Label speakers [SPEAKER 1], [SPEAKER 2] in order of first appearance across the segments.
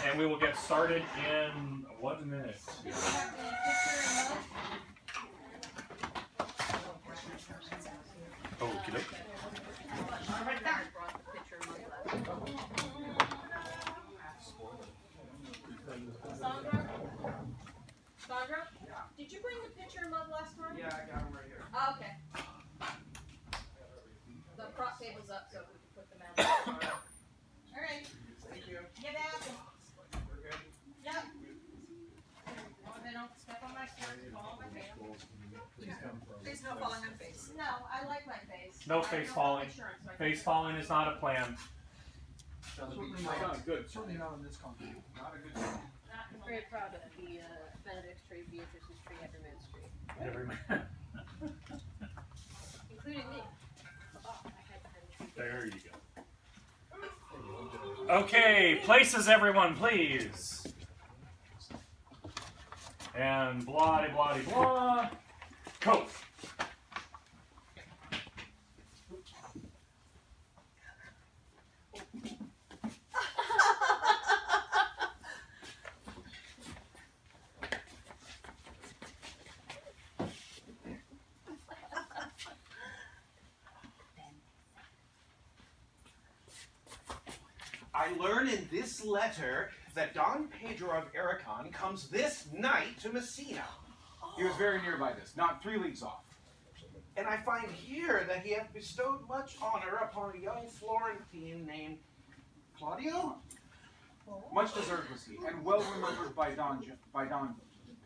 [SPEAKER 1] and we will get started in 1 minute. Okie doke.
[SPEAKER 2] Sandra? Did you bring the pitcher and mug last time?
[SPEAKER 3] Yeah, I got them right here.
[SPEAKER 2] Oh, okay. The prop table's up so we can put them out. Alright.
[SPEAKER 3] Thank you.
[SPEAKER 2] Get out.
[SPEAKER 3] We're good.
[SPEAKER 2] Yep. Oh, they don't step on my shirt, fall on my pants.
[SPEAKER 4] Please no falling on face.
[SPEAKER 2] No, I like my face.
[SPEAKER 1] No
[SPEAKER 2] I
[SPEAKER 1] face
[SPEAKER 2] don't
[SPEAKER 1] falling.
[SPEAKER 2] have insurance, so I
[SPEAKER 1] Face
[SPEAKER 2] can't-
[SPEAKER 1] falling is not a plan.
[SPEAKER 3] Certainly not good. Certainly not in this country. Not a good thing.
[SPEAKER 2] Not in
[SPEAKER 5] I'm very proud of the Benedict's tree, Beatrice's tree, Everyman's tree,
[SPEAKER 1] Every man.
[SPEAKER 5] including me. Oh, I had a tree.
[SPEAKER 1] There you go. Okay, places everyone, please. And blah de blah de blah. Coat.
[SPEAKER 6] I learn in this letter that Don Pedro of Aricon comes this night to Messina.
[SPEAKER 3] He was very nearby this, not 3 leagues off.
[SPEAKER 6] And I find here that he hath bestowed much honor upon a young Florentine named Claudio.
[SPEAKER 3] Much deserved was he, and well remembered by Don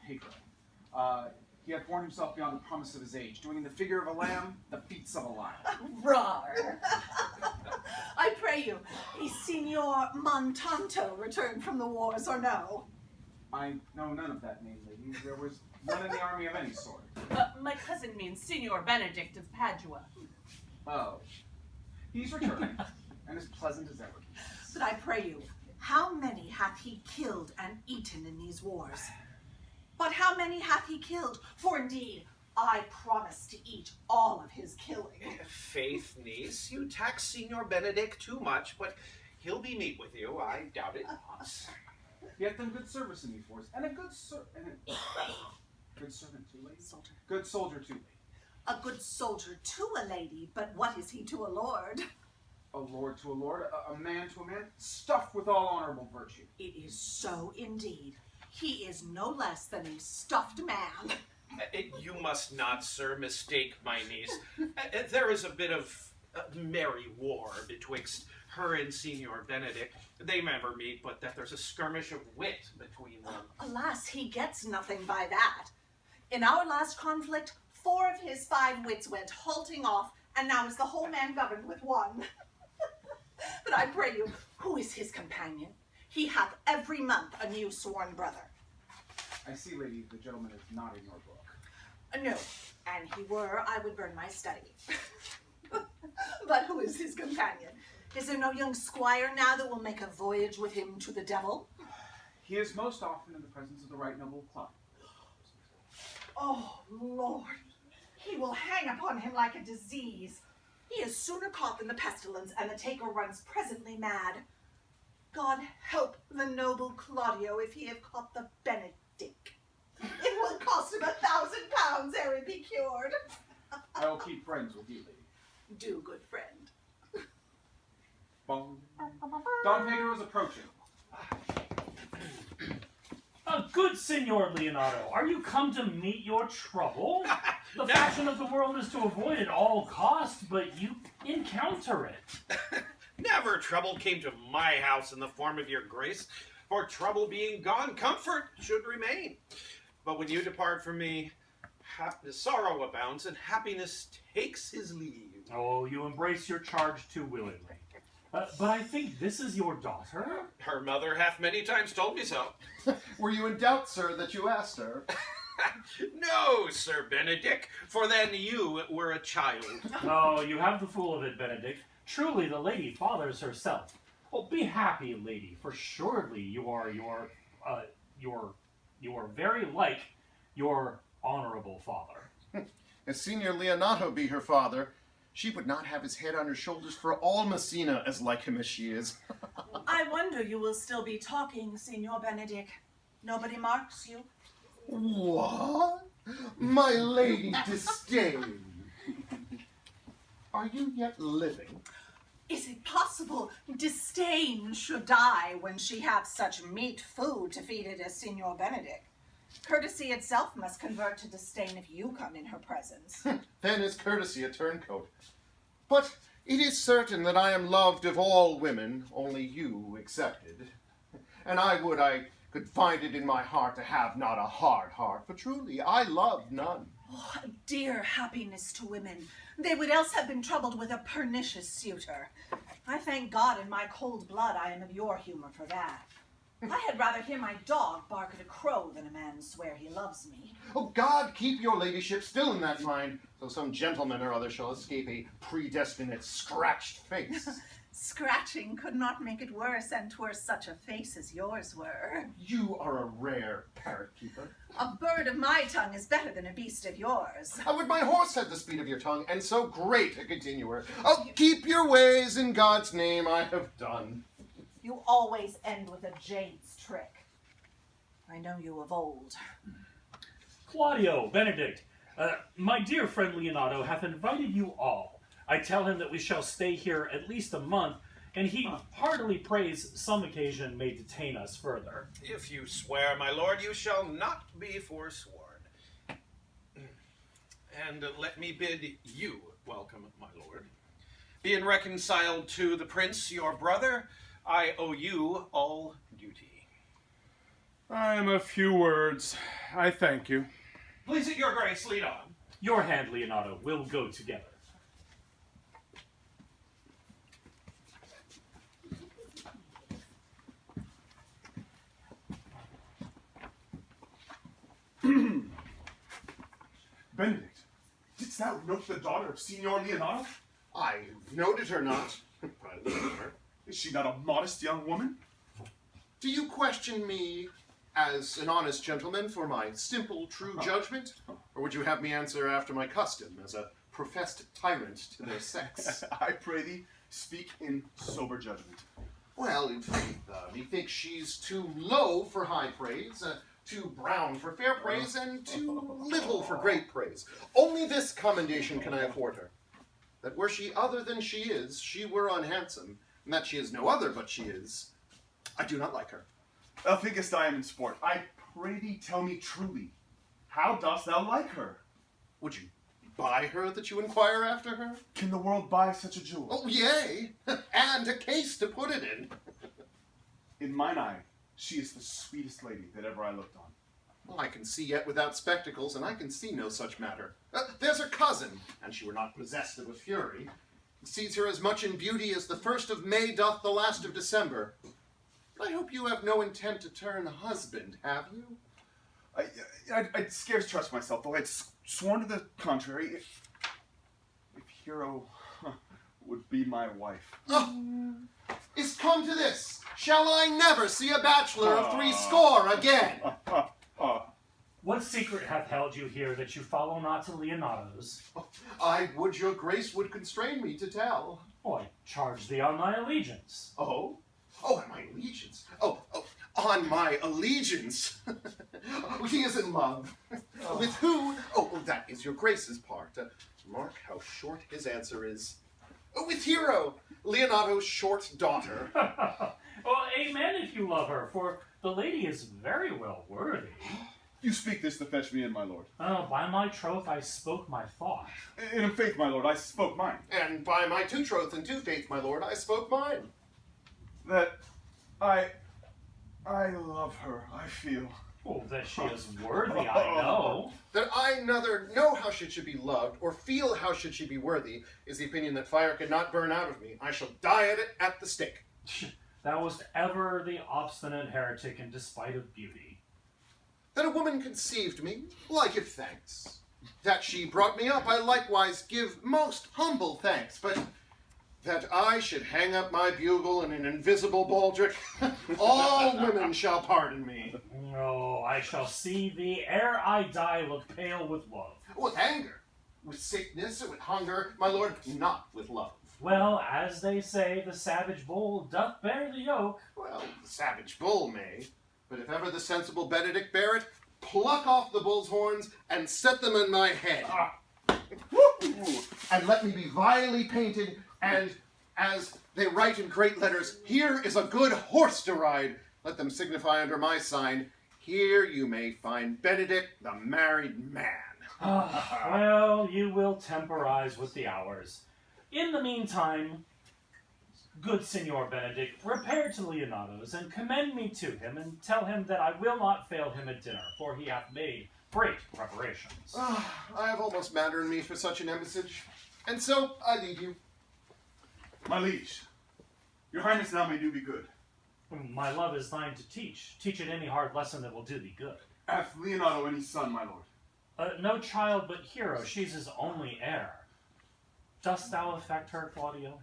[SPEAKER 3] Pedro. He had borne himself beyond the promise of his age, doing in the figure of a lamb the feats of a lion.
[SPEAKER 4] Rar. I pray you, is Signor Montanto returned from the wars or no?
[SPEAKER 3] I know none of that name, lady. There was none in the army of any sort.
[SPEAKER 7] My cousin means Signor Benedict of Padua.
[SPEAKER 3] Oh. He's returned, and as pleasant as ever.
[SPEAKER 4] But I pray you, how many hath he killed and eaten in these wars? But how many hath he killed? For indeed, I promise to eat all of his killing.
[SPEAKER 6] Faith, niece, you tax Signor Benedict too much, but he'll be meet with you. I doubt it not.
[SPEAKER 3] He hath done good service in these wars, and a good good servant too, lady.
[SPEAKER 4] Soldier.
[SPEAKER 3] Good soldier too, lady.
[SPEAKER 4] A good soldier to a lady, but what is he to a lord?
[SPEAKER 3] A lord to a lord, a man to a man, stuffed with all honorable virtue.
[SPEAKER 4] It is so indeed. He is no less than a stuffed man.
[SPEAKER 6] You must not, sir, mistake my niece. There is a bit of merry war betwixt her and Signor Benedict. They never meet, but that there's a skirmish of wit between them.
[SPEAKER 4] Alas, he gets nothing by that. In our last conflict, 4 of his 5 wits went halting off, and now is the whole man governed with 1. But I pray you, who is his companion? He hath every month a new sworn brother.
[SPEAKER 3] I see, lady, the gentleman is not in your book.
[SPEAKER 4] No, and he were, I would burn my study. But who is his companion? Is there no young squire now that will make a voyage with him to the devil?
[SPEAKER 3] He is most often in the presence of the right noble Claudio.
[SPEAKER 4] Oh, Lord, he will hang upon him like a disease. He is sooner caught than the pestilence, and the taker runs presently mad. God help the noble Claudio if he have caught the Benedict. It will cost him £1,000 ere he be cured.
[SPEAKER 3] I will keep friends with you, lady.
[SPEAKER 4] Do, good friend.
[SPEAKER 3] Bong. Don Pedro is approaching.
[SPEAKER 1] Good Signor Leonardo, are you come to meet your trouble? The fashion of the world is to avoid at all costs, but you encounter it.
[SPEAKER 6] Never trouble came to my house in the form of your grace, for trouble being gone, comfort should remain. But when you depart from me, sorrow abounds, and happiness takes his leave.
[SPEAKER 1] Oh, you embrace your charge too willingly. But I think this is your daughter?
[SPEAKER 6] Her mother hath many times told me so.
[SPEAKER 8] Were you in doubt, sir, that you asked her?
[SPEAKER 6] No, Sir Benedict, for then you were a child.
[SPEAKER 1] No, you have the fool of it, Benedict. Truly, the lady fathers herself. Oh, be happy, lady, for surely you are very like your honorable father.
[SPEAKER 8] If Signor Leonato be her father, she would not have his head on her shoulders for all Messina, as like him as she is.
[SPEAKER 4] I wonder you will still be talking, Signor Benedict. Nobody marks you.
[SPEAKER 8] What? My Lady Disdain. Are you yet living?
[SPEAKER 4] Is it possible Disdain should die when she have such meat food to feed it as Signor Benedict? Courtesy itself must convert to disdain if you come in her presence.
[SPEAKER 8] Then is courtesy a turncoat. But it is certain that I am loved of all women, only you excepted. And I would I could find it in my heart to have not a hard heart, for truly I love none.
[SPEAKER 4] Oh, dear happiness to women. They would else have been troubled with a pernicious suitor. I thank God in my cold blood I am of your humor for that. I had rather hear my dog bark at a crow than a man swear he loves me.
[SPEAKER 8] Oh, God, keep your ladyship still in that mind, so some gentleman or other shall escape a predestinate scratched face.
[SPEAKER 4] Scratching could not make it worse, and 'twere such a face as yours were.
[SPEAKER 8] You are a rare parrot keeper.
[SPEAKER 4] A bird of my tongue is better than a beast of yours.
[SPEAKER 8] How would my horse have the speed of your tongue, and so great a continuer? Oh, keep your ways, in God's name I have done.
[SPEAKER 4] You always end with a jade's trick. I know you of old.
[SPEAKER 1] Claudio, Benedict, my dear friend Leonato hath invited you all. I tell him that we shall stay here at least a month, and he heartily prays some occasion may detain us further.
[SPEAKER 6] If you swear, my lord, you shall not be forsworn. And let me bid you welcome, my lord. Being reconciled to the prince, your brother, I owe you all duty.
[SPEAKER 9] I am of few words. I thank you.
[SPEAKER 6] Please it your grace, lead on.
[SPEAKER 1] Your hand, Leonato, will go together.
[SPEAKER 9] Benedict, didst thou note the daughter of Signor Leonato?
[SPEAKER 8] I noted her not. I looked at her.
[SPEAKER 9] Is she not a modest young woman?
[SPEAKER 8] Do you question me as an honest gentleman for my simple, true judgment? Or would you have me answer after my custom, as a professed tyrant to their sex?
[SPEAKER 9] I pray thee, speak in sober judgment.
[SPEAKER 8] Well, in faith, methinks she's too low for high praise, too brown for fair praise, and too little for great praise. Only this commendation can I afford her, that were she other than she is, she were unhandsome, and that she is no other but she is, I do not like her.
[SPEAKER 9] Thou thinkest I am in sport. I pray thee, tell me truly, how dost thou like her?
[SPEAKER 8] Would you buy her that you inquire after her?
[SPEAKER 9] Can the world buy such a jewel?
[SPEAKER 8] Oh, yea, and a case to put it in.
[SPEAKER 9] In mine eye, she is the sweetest lady that ever I looked on.
[SPEAKER 8] Well, I can see yet without spectacles, and I can see no such matter. There's her cousin, and she were not possessed of a fury. Sees her as much in beauty as the 1st of May doth the last of December. But I hope you have no intent to turn husband, have you?
[SPEAKER 9] I'd scarce trust myself, though I'd sworn to the contrary. If Hero would be my wife.
[SPEAKER 8] Oh, is come to this. Shall I never see a bachelor of 80 again?
[SPEAKER 1] What secret hath held you here that you follow not to Leonato's?
[SPEAKER 8] I would your grace would constrain me to tell.
[SPEAKER 1] Oh, I charge thee on my allegiance.
[SPEAKER 8] Oh? Oh, on my allegiance. Oh, on my allegiance. He is in love. With who? Oh, that is your grace's part. Mark how short his answer is. With Hero, Leonato's short daughter.
[SPEAKER 1] Well, amen if you love her, for the lady is very well worthy.
[SPEAKER 9] You speak this to fetch me in, my lord.
[SPEAKER 1] Oh, by my troth, I spoke my thought.
[SPEAKER 9] In faith, my lord, I spoke mine.
[SPEAKER 8] And by my two troth and two faith, my lord, I spoke mine.
[SPEAKER 9] That I love her, I feel.
[SPEAKER 1] Oh, that she is worthy, I know.
[SPEAKER 8] That I neither know how she should be loved, or feel how should she be worthy, is the opinion that fire could not burn out of me. I shall die at it at the stake.
[SPEAKER 1] Thou wast ever the obstinate heretic in despite of beauty.
[SPEAKER 8] That a woman conceived me, well, I give thanks. That she brought me up, I likewise give most humble thanks. But that I should hang up my bugle in an invisible baldric, all women shall pardon me.
[SPEAKER 1] Oh, I shall see thee ere I die look pale with love.
[SPEAKER 8] With anger. with sickness, with hunger, my lord, not with love.
[SPEAKER 1] Well, as they say, the savage bull doth bear the yoke.
[SPEAKER 8] Well, the savage bull may, but if ever the sensible Benedict bear it, pluck off the bull's horns and set them in my head. And let me be vilely painted, and as they write in great letters, here is a good horse to ride. Let them signify under my sign, here you may find Benedict the married man.
[SPEAKER 1] Well, you will temporize with the hours. In the meantime, good Signor Benedict, repair to Leonato's and commend me to him, and tell him that I will not fail him at dinner, for he hath made great preparations.
[SPEAKER 8] I have almost matter in me for such an embassage, and so I leave you.
[SPEAKER 9] My liege, your highness now may do be good.
[SPEAKER 1] My love is thine to teach. Teach it any hard lesson that will do thee good.
[SPEAKER 9] Hath Leonato any son, my lord?
[SPEAKER 1] No child but Hero, she's his only heir. Dost thou affect her, Claudio?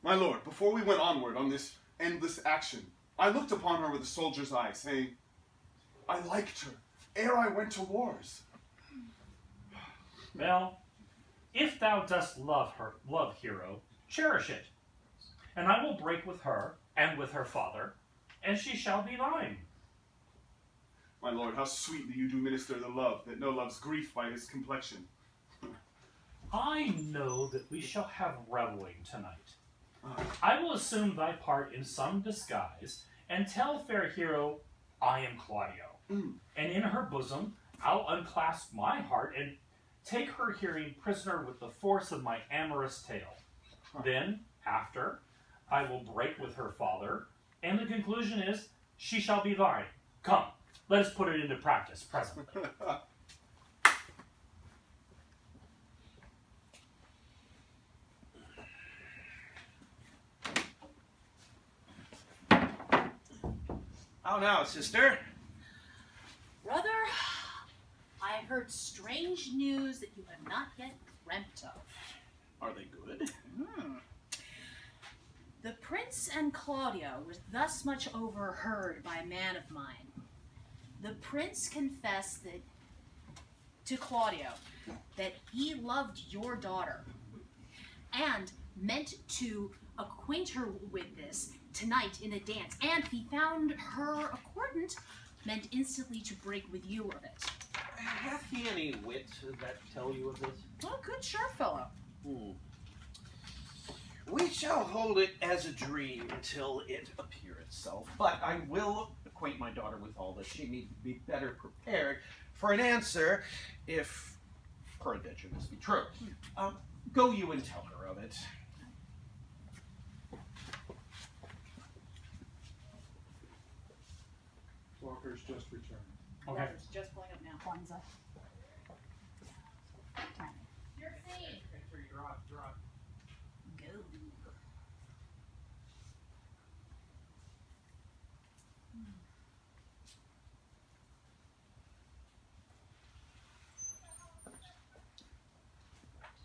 [SPEAKER 9] My lord, before we went onward on this endless action, I looked upon her with a soldier's eye, saying, I liked her ere I went to wars.
[SPEAKER 1] Well, if thou dost love Hero, cherish it. And I will break with her and with her father, and she shall be thine.
[SPEAKER 9] My lord, how sweetly you do minister the love that no loves grief by his complexion.
[SPEAKER 1] I know that we shall have revelling tonight. I will assume thy part in some disguise, and tell fair Hero I am Claudio. And in her bosom I'll unclasp my heart and take her hearing prisoner with the force of my amorous tale. Then, after, I will break with her father, and the conclusion is, she shall be thine. Come, let us put it into practice presently.
[SPEAKER 6] How now, sister?
[SPEAKER 10] Brother, I heard strange news that you have not yet dreamt of.
[SPEAKER 6] Are they good?
[SPEAKER 10] The prince and Claudio was thus much overheard by a man of mine. The prince confessed that to Claudio that he loved your daughter and meant to acquaint her with this tonight in a dance, and if he found her accordant, meant instantly to break with you of it.
[SPEAKER 6] Hath he any wit that tell you of this?
[SPEAKER 10] Oh, good sure fellow.
[SPEAKER 6] We shall hold it as a dream until it appear itself, but I will acquaint my daughter with all that. She need be better prepared for an answer if peradventure this be true. Go you and tell her of it.
[SPEAKER 3] Walker's just returned.
[SPEAKER 1] Okay.
[SPEAKER 10] It's just pulling up now. Kwanzaa.
[SPEAKER 2] Your scene.
[SPEAKER 10] Go.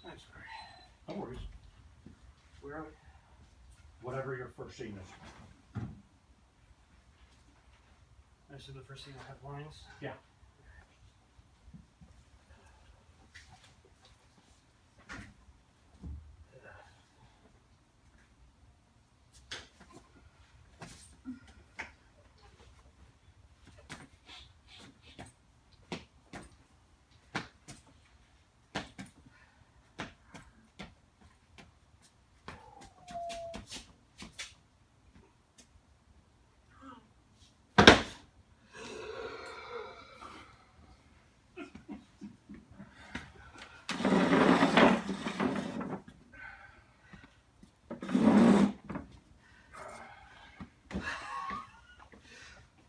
[SPEAKER 6] I'm sorry.
[SPEAKER 1] No worries.
[SPEAKER 6] Where are we?
[SPEAKER 1] Whatever your first scene is.
[SPEAKER 11] I assume the first thing will have lines.
[SPEAKER 1] Yeah.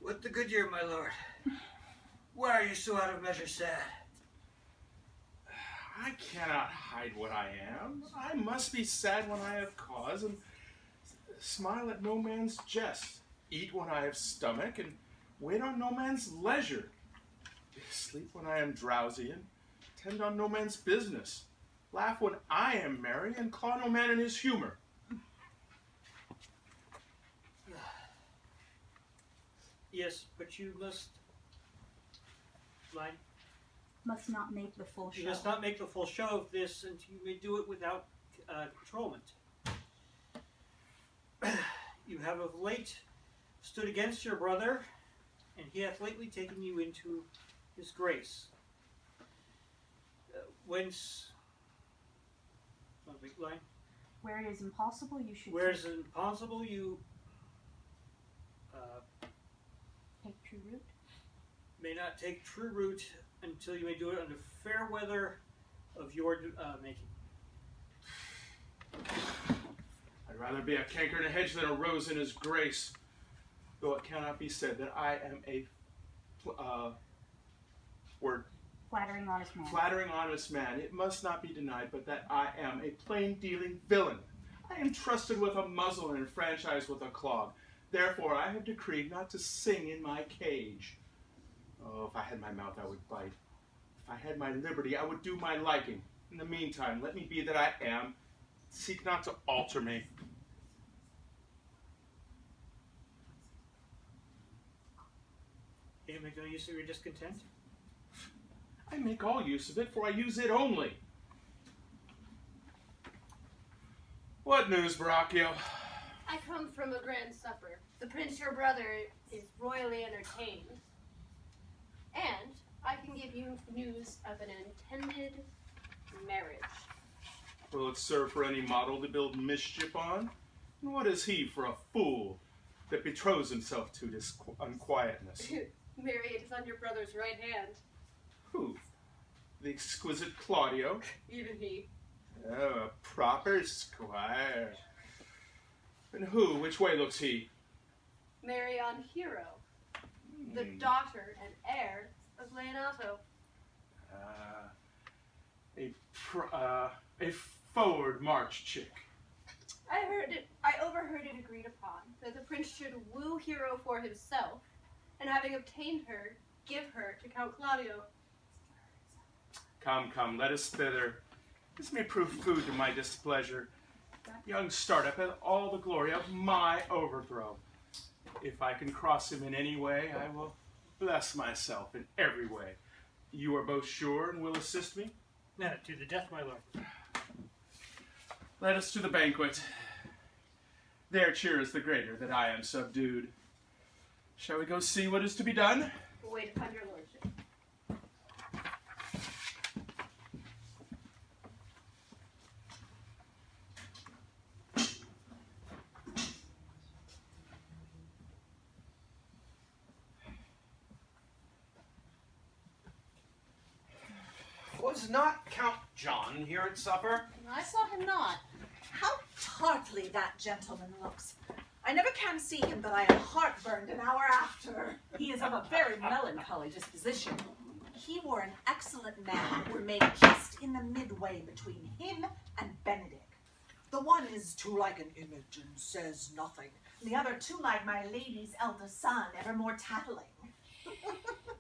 [SPEAKER 11] What the good year, my lord? Why are you so out of measure sad?
[SPEAKER 6] I cannot hide what I am. I must be sad when I have cause, and smile at no man's jest. Eat when I have stomach, and wait on no man's leisure. Sleep when I am drowsy, and tend on no man's business. Laugh when I am merry, and claw no man in his humor.
[SPEAKER 11] Yes, but you must mind.
[SPEAKER 12] Must not make the full show.
[SPEAKER 11] You must not make the full show of this, and you may do it without controlment. You have of late stood against your brother, and he hath lately taken you into his grace. Whence, not a big line.
[SPEAKER 12] Where it is impossible, you should
[SPEAKER 11] Where it is impossible, you
[SPEAKER 12] take true root.
[SPEAKER 11] may not take true root until you may do it under fair weather of your making.
[SPEAKER 9] I'd rather be a canker in a hedge than a rose in his grace. Though it cannot be said that I am a
[SPEAKER 12] Flattering honest man.
[SPEAKER 9] flattering honest man. It must not be denied, but that I am a plain-dealing villain. I am trusted with a muzzle and enfranchised with a clog. Therefore, I have decreed not to sing in my cage. Oh, if I had my mouth, I would bite. If I had my liberty, I would do my liking. In the meantime, let me be that I am. Seek not to alter me.
[SPEAKER 11] You make no use of your discontent?
[SPEAKER 9] I make all use of it, for I use it only. What news, Baracchio?
[SPEAKER 5] I come from a grand supper. The prince, your brother, is royally entertained. And I can give you news of an intended marriage.
[SPEAKER 9] Will it serve for any model to build mischief on? And what is he for a fool that betroths himself to this unquietness?
[SPEAKER 5] Married is on your brother's right hand.
[SPEAKER 9] Who? The exquisite Claudio?
[SPEAKER 5] Even he.
[SPEAKER 9] Oh, a proper squire. And who? Which way looks he?
[SPEAKER 5] Marry on Hero, the daughter and heir of Leonato.
[SPEAKER 9] A forward march chick.
[SPEAKER 5] I overheard it agreed upon that the prince should woo Hero for himself, and having obtained her, give her to Count Claudio.
[SPEAKER 9] Come, let us thither. This may prove food to my displeasure. That young startup has all the glory of my overthrow. If I can cross him in any way, I will bless myself in every way. You are both sure and will assist me?
[SPEAKER 11] No, to the death, my lord.
[SPEAKER 9] Let us to the banquet. Their cheer is the greater that I am subdued. Shall we go see what is to be done?
[SPEAKER 5] Wait upon your lordship.
[SPEAKER 6] Was not Count John here at supper?
[SPEAKER 7] I saw him not.
[SPEAKER 4] How tartly that gentleman looks. I never can see him, but I am heartburned an hour after.
[SPEAKER 7] He is of a very melancholy disposition.
[SPEAKER 4] He wore an excellent man who were made just in the midway between him and Benedict. The one is too like an image and says nothing. The other too like my lady's eldest son, evermore tattling.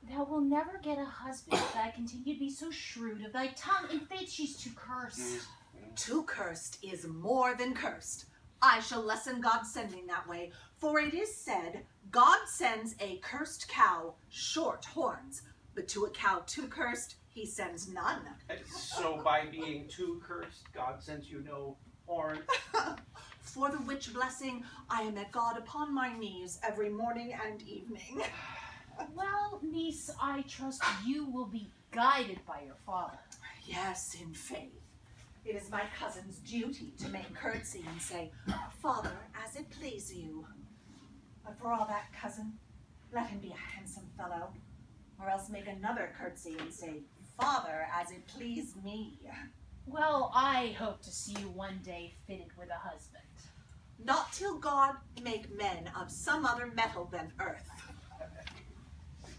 [SPEAKER 10] Thou will never get a husband if thou continue to be so shrewd of thy tongue. In faith, she's too cursed.
[SPEAKER 4] Too cursed is more than cursed. I shall lessen God's sending that way, for it is said, God sends a cursed cow short horns, but to a cow too cursed, he sends none.
[SPEAKER 6] So by being too cursed, God sends you no horn?
[SPEAKER 4] For the which blessing, I am at God upon my knees every morning and evening.
[SPEAKER 10] Well, niece, I trust you will be guided by your father.
[SPEAKER 4] Yes, in faith. It is my cousin's duty to make curtsy and say, Father, as it please you. But for all that, cousin, let him be a handsome fellow, or else make another curtsy and say, Father, as it please me.
[SPEAKER 10] Well, I hope to see you one day fitted with a husband.
[SPEAKER 4] Not till God make men of some other metal than earth.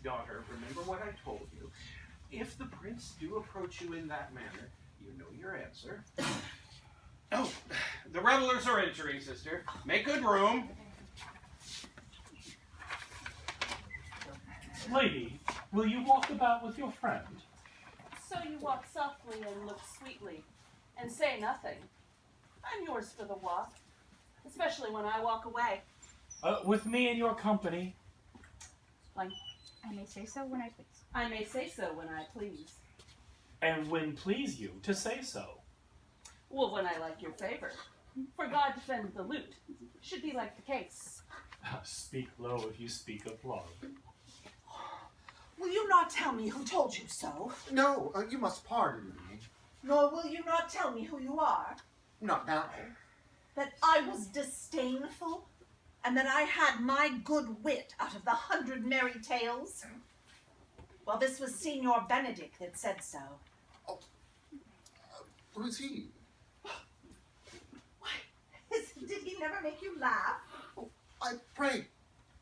[SPEAKER 6] Daughter, remember what I told you. If the prince do approach you in that manner, you know your answer. Oh, the revelers are entering, sister. Make good room.
[SPEAKER 1] Lady, will you walk about with your friend?
[SPEAKER 7] So you walk softly and look sweetly, and say nothing. I'm yours for the walk, especially when I walk away.
[SPEAKER 1] With me in your company.
[SPEAKER 7] Like,
[SPEAKER 12] I may say so when I please.
[SPEAKER 7] I may say so when I please.
[SPEAKER 1] and when please you to say so.
[SPEAKER 7] Well, when I like your favor. For God defend the lute. Should be like the case.
[SPEAKER 1] Speak low if you speak of love.
[SPEAKER 4] Will you not tell me who told you so?
[SPEAKER 8] No, you must pardon me.
[SPEAKER 4] Nor will you not tell me who you are?
[SPEAKER 8] Not now.
[SPEAKER 4] That I was disdainful? And that I had my good wit out of the 100 merry tales? Well, this was Signor Benedict that said so.
[SPEAKER 8] Who's he?
[SPEAKER 4] Did he never make you laugh?
[SPEAKER 8] I pray,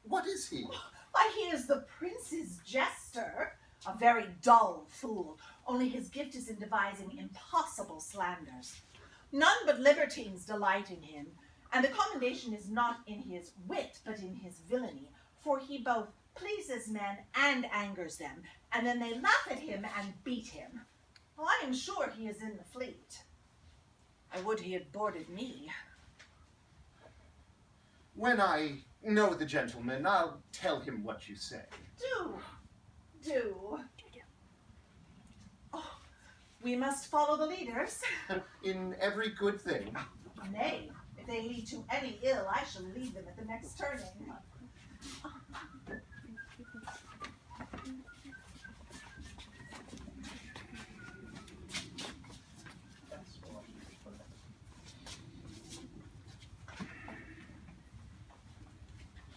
[SPEAKER 8] what is he?
[SPEAKER 4] Why, he is the prince's jester. A very dull fool. Only his gift is in devising impossible slanders. None but libertines delight in him, and the commendation is not in his wit, but in his villainy, for he both pleases men and angers them, and then they laugh at him and beat him. Well, I am sure he is in the fleet. I would he had boarded me.
[SPEAKER 8] When I know the gentleman, I'll tell him what you say.
[SPEAKER 4] Do. Oh, we must follow the leaders.
[SPEAKER 8] In every good thing.
[SPEAKER 4] Nay, if they lead to any ill, I shall lead them at the next turning.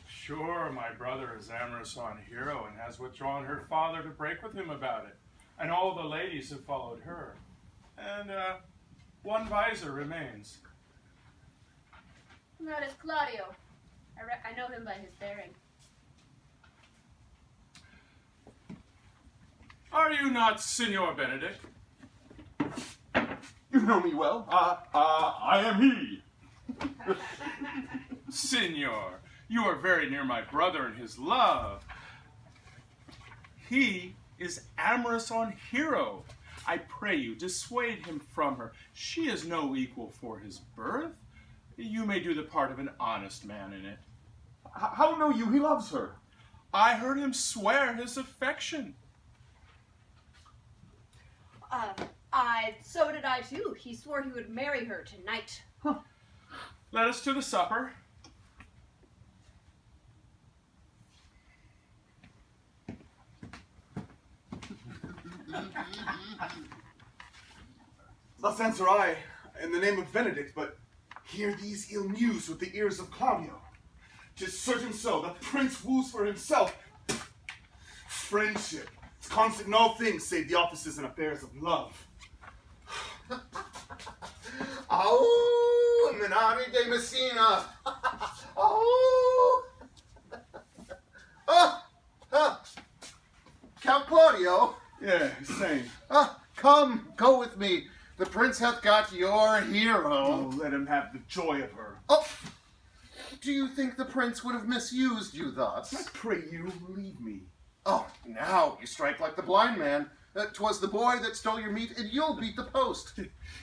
[SPEAKER 9] Sure, my brother is amorous on Hero and has withdrawn her father to break with him about it, and all the ladies have followed her. And one visor remains.
[SPEAKER 5] That is Claudio. I know him by his bearing.
[SPEAKER 9] Are you not Signor Benedict?
[SPEAKER 13] You know me well. I am he.
[SPEAKER 9] Signor, you are very near my brother in his love. He is amorous on Hero. I pray you, dissuade him from her. She is no equal for his birth. You may do the part of an honest man in it.
[SPEAKER 13] How know you he loves her?
[SPEAKER 9] I heard him swear his affection.
[SPEAKER 5] So did I too. He swore he would marry her tonight.
[SPEAKER 9] Huh. Let us to the supper.
[SPEAKER 13] Thus answer I, in the name of Benedict, but hear these ill news with the ears of Claudio. 'Tis certain so, the prince woos for himself friendship. It's constant in all things save the offices and affairs of love.
[SPEAKER 8] Oh, Minari de Messina. Oh. Count Claudio.
[SPEAKER 13] Yeah, same.
[SPEAKER 8] Come, go with me. The prince hath got your hero.
[SPEAKER 13] Oh, let him have the joy of her.
[SPEAKER 8] Oh, do you think the prince would have misused you thus?
[SPEAKER 13] I pray you, leave me.
[SPEAKER 8] Oh, now you strike like the blind man. 'Twas the boy that stole your meat, and you'll beat the post.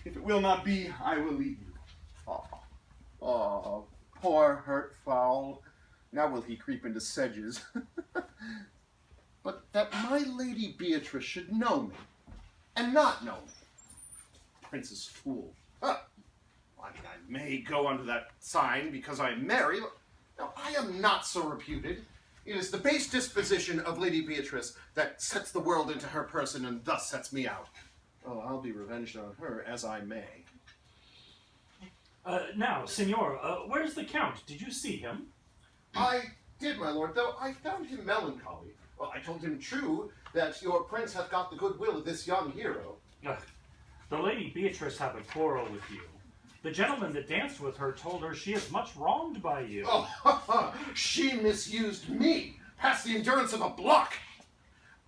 [SPEAKER 13] If it will not be, I will leave you.
[SPEAKER 8] Oh, poor hurt fowl. Now will he creep into sedges. But that my lady Beatrice should know me, and not know me. Prince's fool. I mean, I may go under that sign because I am merry. No, I am not so reputed. It is the base disposition of Lady Beatrice that sets the world into her person and thus sets me out. Oh, I'll be revenged on her as I may.
[SPEAKER 1] Now, Signor, where's the Count? Did you see him?
[SPEAKER 8] I did, my lord, though I found him melancholy. Well, I told him true that your prince hath got the goodwill of this young hero.
[SPEAKER 1] The Lady Beatrice hath a quarrel with you. The gentleman that danced with her told her she is much wronged by you.
[SPEAKER 8] Oh, she misused me past the endurance of a block.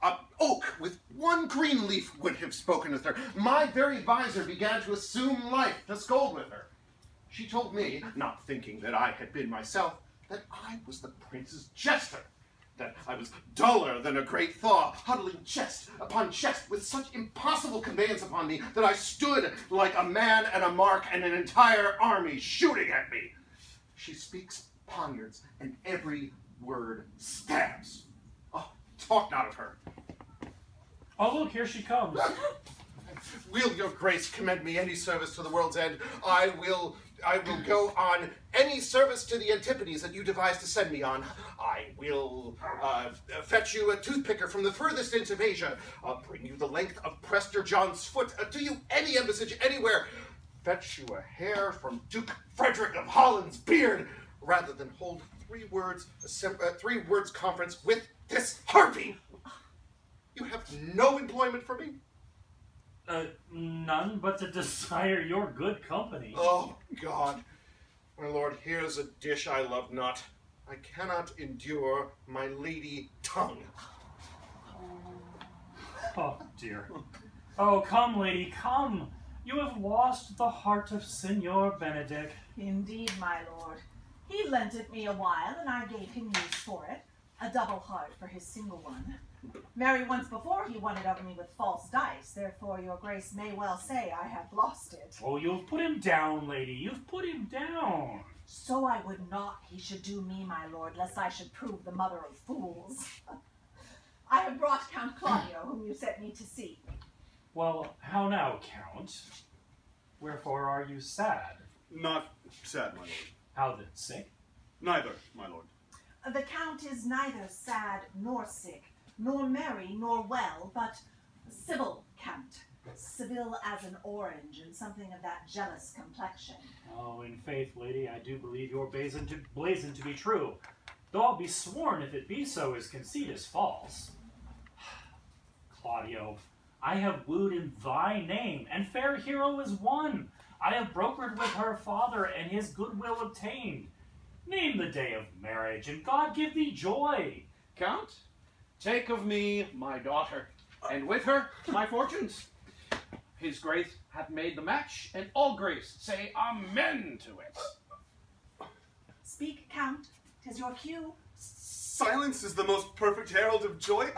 [SPEAKER 8] A oak with one green leaf would have spoken with her. My very visor began to assume life to scold with her. She told me, not thinking that I had been myself, that I was the prince's jester, that I was duller than a great thaw, huddling chest upon chest with such impossible conveyance upon me that I stood like a man and a mark and an entire army shooting at me. She speaks poniards, and every word stabs. Oh, talk not of her.
[SPEAKER 1] Oh, look, here she comes.
[SPEAKER 8] will your grace commend me any service to the world's end, I will go on any service to the Antipodes that you devise to send me on. I will fetch you a toothpicker from the furthest ends of Asia, bring you the length of Prester John's foot, do you any embassage anywhere, fetch you a hair from Duke Frederick of Holland's beard, rather than hold three words conference with this harpy. You have no employment for me?
[SPEAKER 1] None but to desire your good company.
[SPEAKER 8] Oh, God. My lord, here's a dish I love not. I cannot endure my lady tongue.
[SPEAKER 1] Oh, dear. Oh, come, lady, come. You have lost the heart of Signor Benedict.
[SPEAKER 4] Indeed, my lord. He lent it me a while, and I gave him use for it. A double heart for his single one. Marry once before he won it of me with false dice, therefore your grace may well say I have lost it.
[SPEAKER 1] Oh, you've put him down, lady. You've put him down.
[SPEAKER 4] So I would not he should do me, my lord, lest I should prove the mother of fools. I have brought Count Claudio, whom you sent me to see.
[SPEAKER 1] Well, how now, Count? Wherefore are you sad?
[SPEAKER 13] Not sad, my lord.
[SPEAKER 1] How then, sick?
[SPEAKER 13] Neither, my lord.
[SPEAKER 4] The Count is neither sad nor sick, nor merry nor well, but civil Count. Civil as an orange, and something of that jealous complexion.
[SPEAKER 1] Oh, in faith, lady, I do believe your blazon to be true, though I'll be sworn if it be so, his conceit is false. Claudio, I have wooed in thy name, and fair hero is won. I have brokered with her father, and his goodwill obtained. Name the day of marriage, and God give thee joy.
[SPEAKER 14] Count, take of me my daughter, and with her my fortunes. His grace hath made the match, and all grace say amen to it.
[SPEAKER 4] Speak, Count, 'tis your cue.
[SPEAKER 13] Silence is the most perfect herald of joy.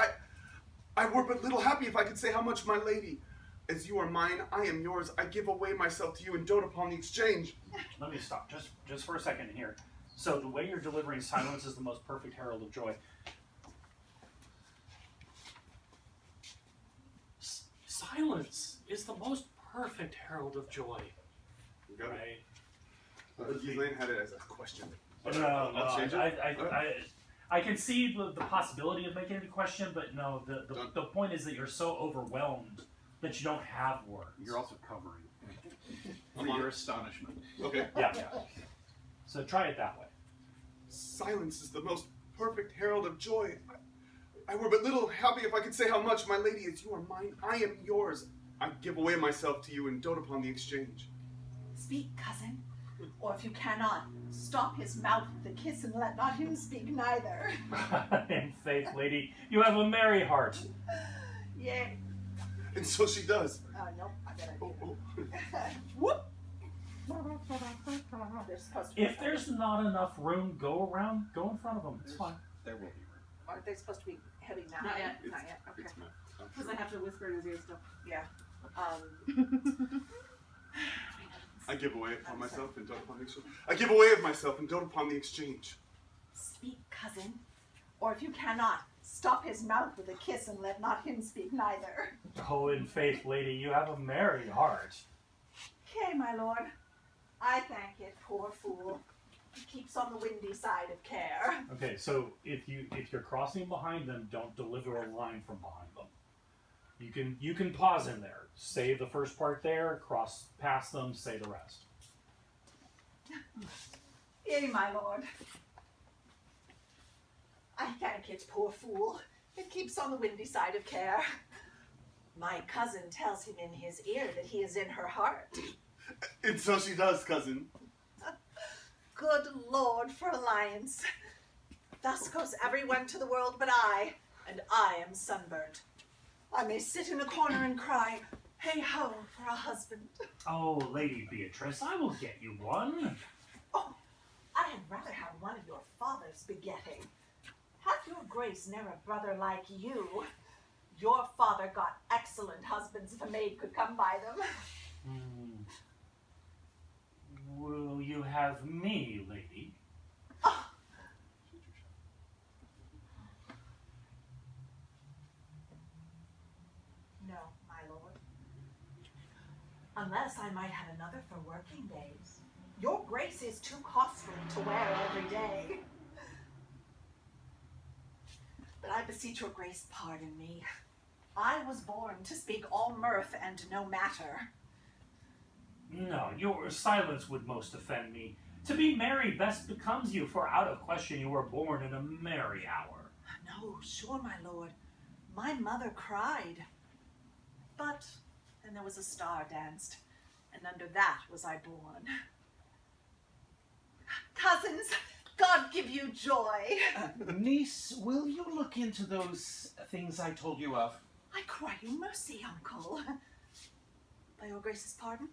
[SPEAKER 13] I were but little happy if I could say how much my lady, as you are mine, I am yours. I give away myself to you and dote upon the exchange.
[SPEAKER 1] Let me stop just for a second here. So the way you're delivering silence is the most perfect herald of joy. Silence is the most perfect herald of joy.
[SPEAKER 13] You got
[SPEAKER 1] right?
[SPEAKER 13] it. Ghislaine had it as a question.
[SPEAKER 1] No,
[SPEAKER 13] I'll change it.
[SPEAKER 1] I can see the possibility of making it a question, but no, the point is that you're so overwhelmed that you don't have words.
[SPEAKER 14] You're also covering for your astonishment.
[SPEAKER 13] Okay.
[SPEAKER 1] Yeah. So try it that way.
[SPEAKER 13] Silence is the most perfect herald of joy. I were but little happy if I could say how much, my lady, as you are mine, I am yours. I give away myself to you and dote upon the exchange.
[SPEAKER 4] Speak, cousin, or if you cannot, stop his mouth with a kiss and let not him speak neither.
[SPEAKER 1] In faith, lady, you have a merry heart.
[SPEAKER 4] Yea.
[SPEAKER 13] And so she does.
[SPEAKER 4] Nope, I better.
[SPEAKER 13] Oh.
[SPEAKER 4] Whoop! They're supposed to be
[SPEAKER 1] If there's not enough room, go around, go in front of them. It's fine.
[SPEAKER 14] There will be room.
[SPEAKER 4] Aren't they supposed to be heading now?
[SPEAKER 2] Not yet.
[SPEAKER 4] Not yet. Okay.
[SPEAKER 2] Because I have to whisper in his ear still.
[SPEAKER 4] Yeah.
[SPEAKER 13] I give away upon myself and dote upon the exchange. I give away of myself and dote upon the exchange.
[SPEAKER 4] Speak, cousin, or if you cannot, stop his mouth with a kiss and let not him speak neither.
[SPEAKER 1] Oh, in faith, lady, you have a merry heart.
[SPEAKER 4] Kay, my lord, I thank it, poor fool. He keeps on the windy side of care.
[SPEAKER 1] Okay, so if you're crossing behind them, don't deliver a line from behind them. You can pause in there, say the first part there, cross past them, say the rest.
[SPEAKER 4] Yea, my lord. I thank it, poor fool. It keeps on the windy side of care. My cousin tells him in his ear that he is in her heart.
[SPEAKER 13] And so she does, cousin.
[SPEAKER 4] Good Lord for alliance. Thus goes everyone to the world but I, and I am sunburnt. I may sit in a corner and cry, hey ho, for a husband.
[SPEAKER 1] Oh, Lady Beatrice, I will get you one.
[SPEAKER 4] Oh, I had rather have one of your father's begetting. Hath your grace ne'er a brother like you? Your father got excellent husbands if a maid could come by them.
[SPEAKER 1] Will you have me, lady?
[SPEAKER 4] Oh. No, my lord. Unless I might have another for working days. Your grace is too costly to wear every day. But I beseech your grace pardon me. I was born to speak all mirth and no matter.
[SPEAKER 1] No, your silence would most offend me. To be merry best becomes you, for out of question you were born in a merry hour.
[SPEAKER 4] No, sure, my lord. My mother cried. But then there was a star danced, and under that was I born. Cousins, God give you joy.
[SPEAKER 14] Niece, will you look into those things I told you of?
[SPEAKER 4] I cry you mercy, uncle. By your grace's pardon?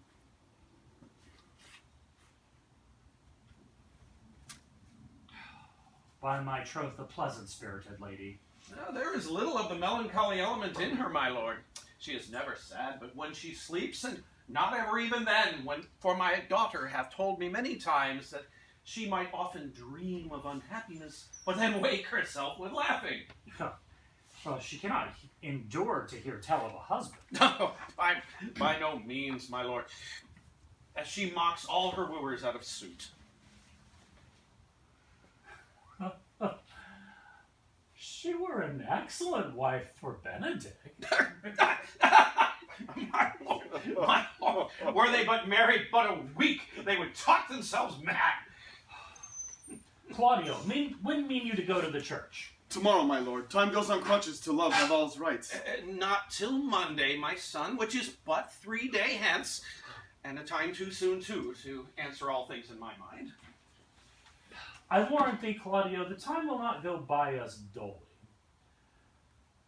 [SPEAKER 1] By my troth, a pleasant-spirited lady.
[SPEAKER 14] There is little of the melancholy element in her, my lord. She is never sad, but when she sleeps, and not ever even then, for my daughter hath told me many times that she might often dream of unhappiness, but then wake herself with laughing.
[SPEAKER 1] Well, she cannot endure to hear tell of a husband.
[SPEAKER 14] No, by no means, my lord. As she mocks all her wooers out of suit.
[SPEAKER 1] She were an excellent wife for Benedict.
[SPEAKER 14] My lord, were they but married but a week, they would talk themselves mad.
[SPEAKER 1] Claudio, when mean you to go to the church?
[SPEAKER 13] Tomorrow, my lord. Time goes on crutches to love have all's rights.
[SPEAKER 14] Not till Monday, my son, which is but 3 days hence, and a time too soon, too, to answer all things in my mind.
[SPEAKER 1] I warrant thee, Claudio, the time will not go by us dully.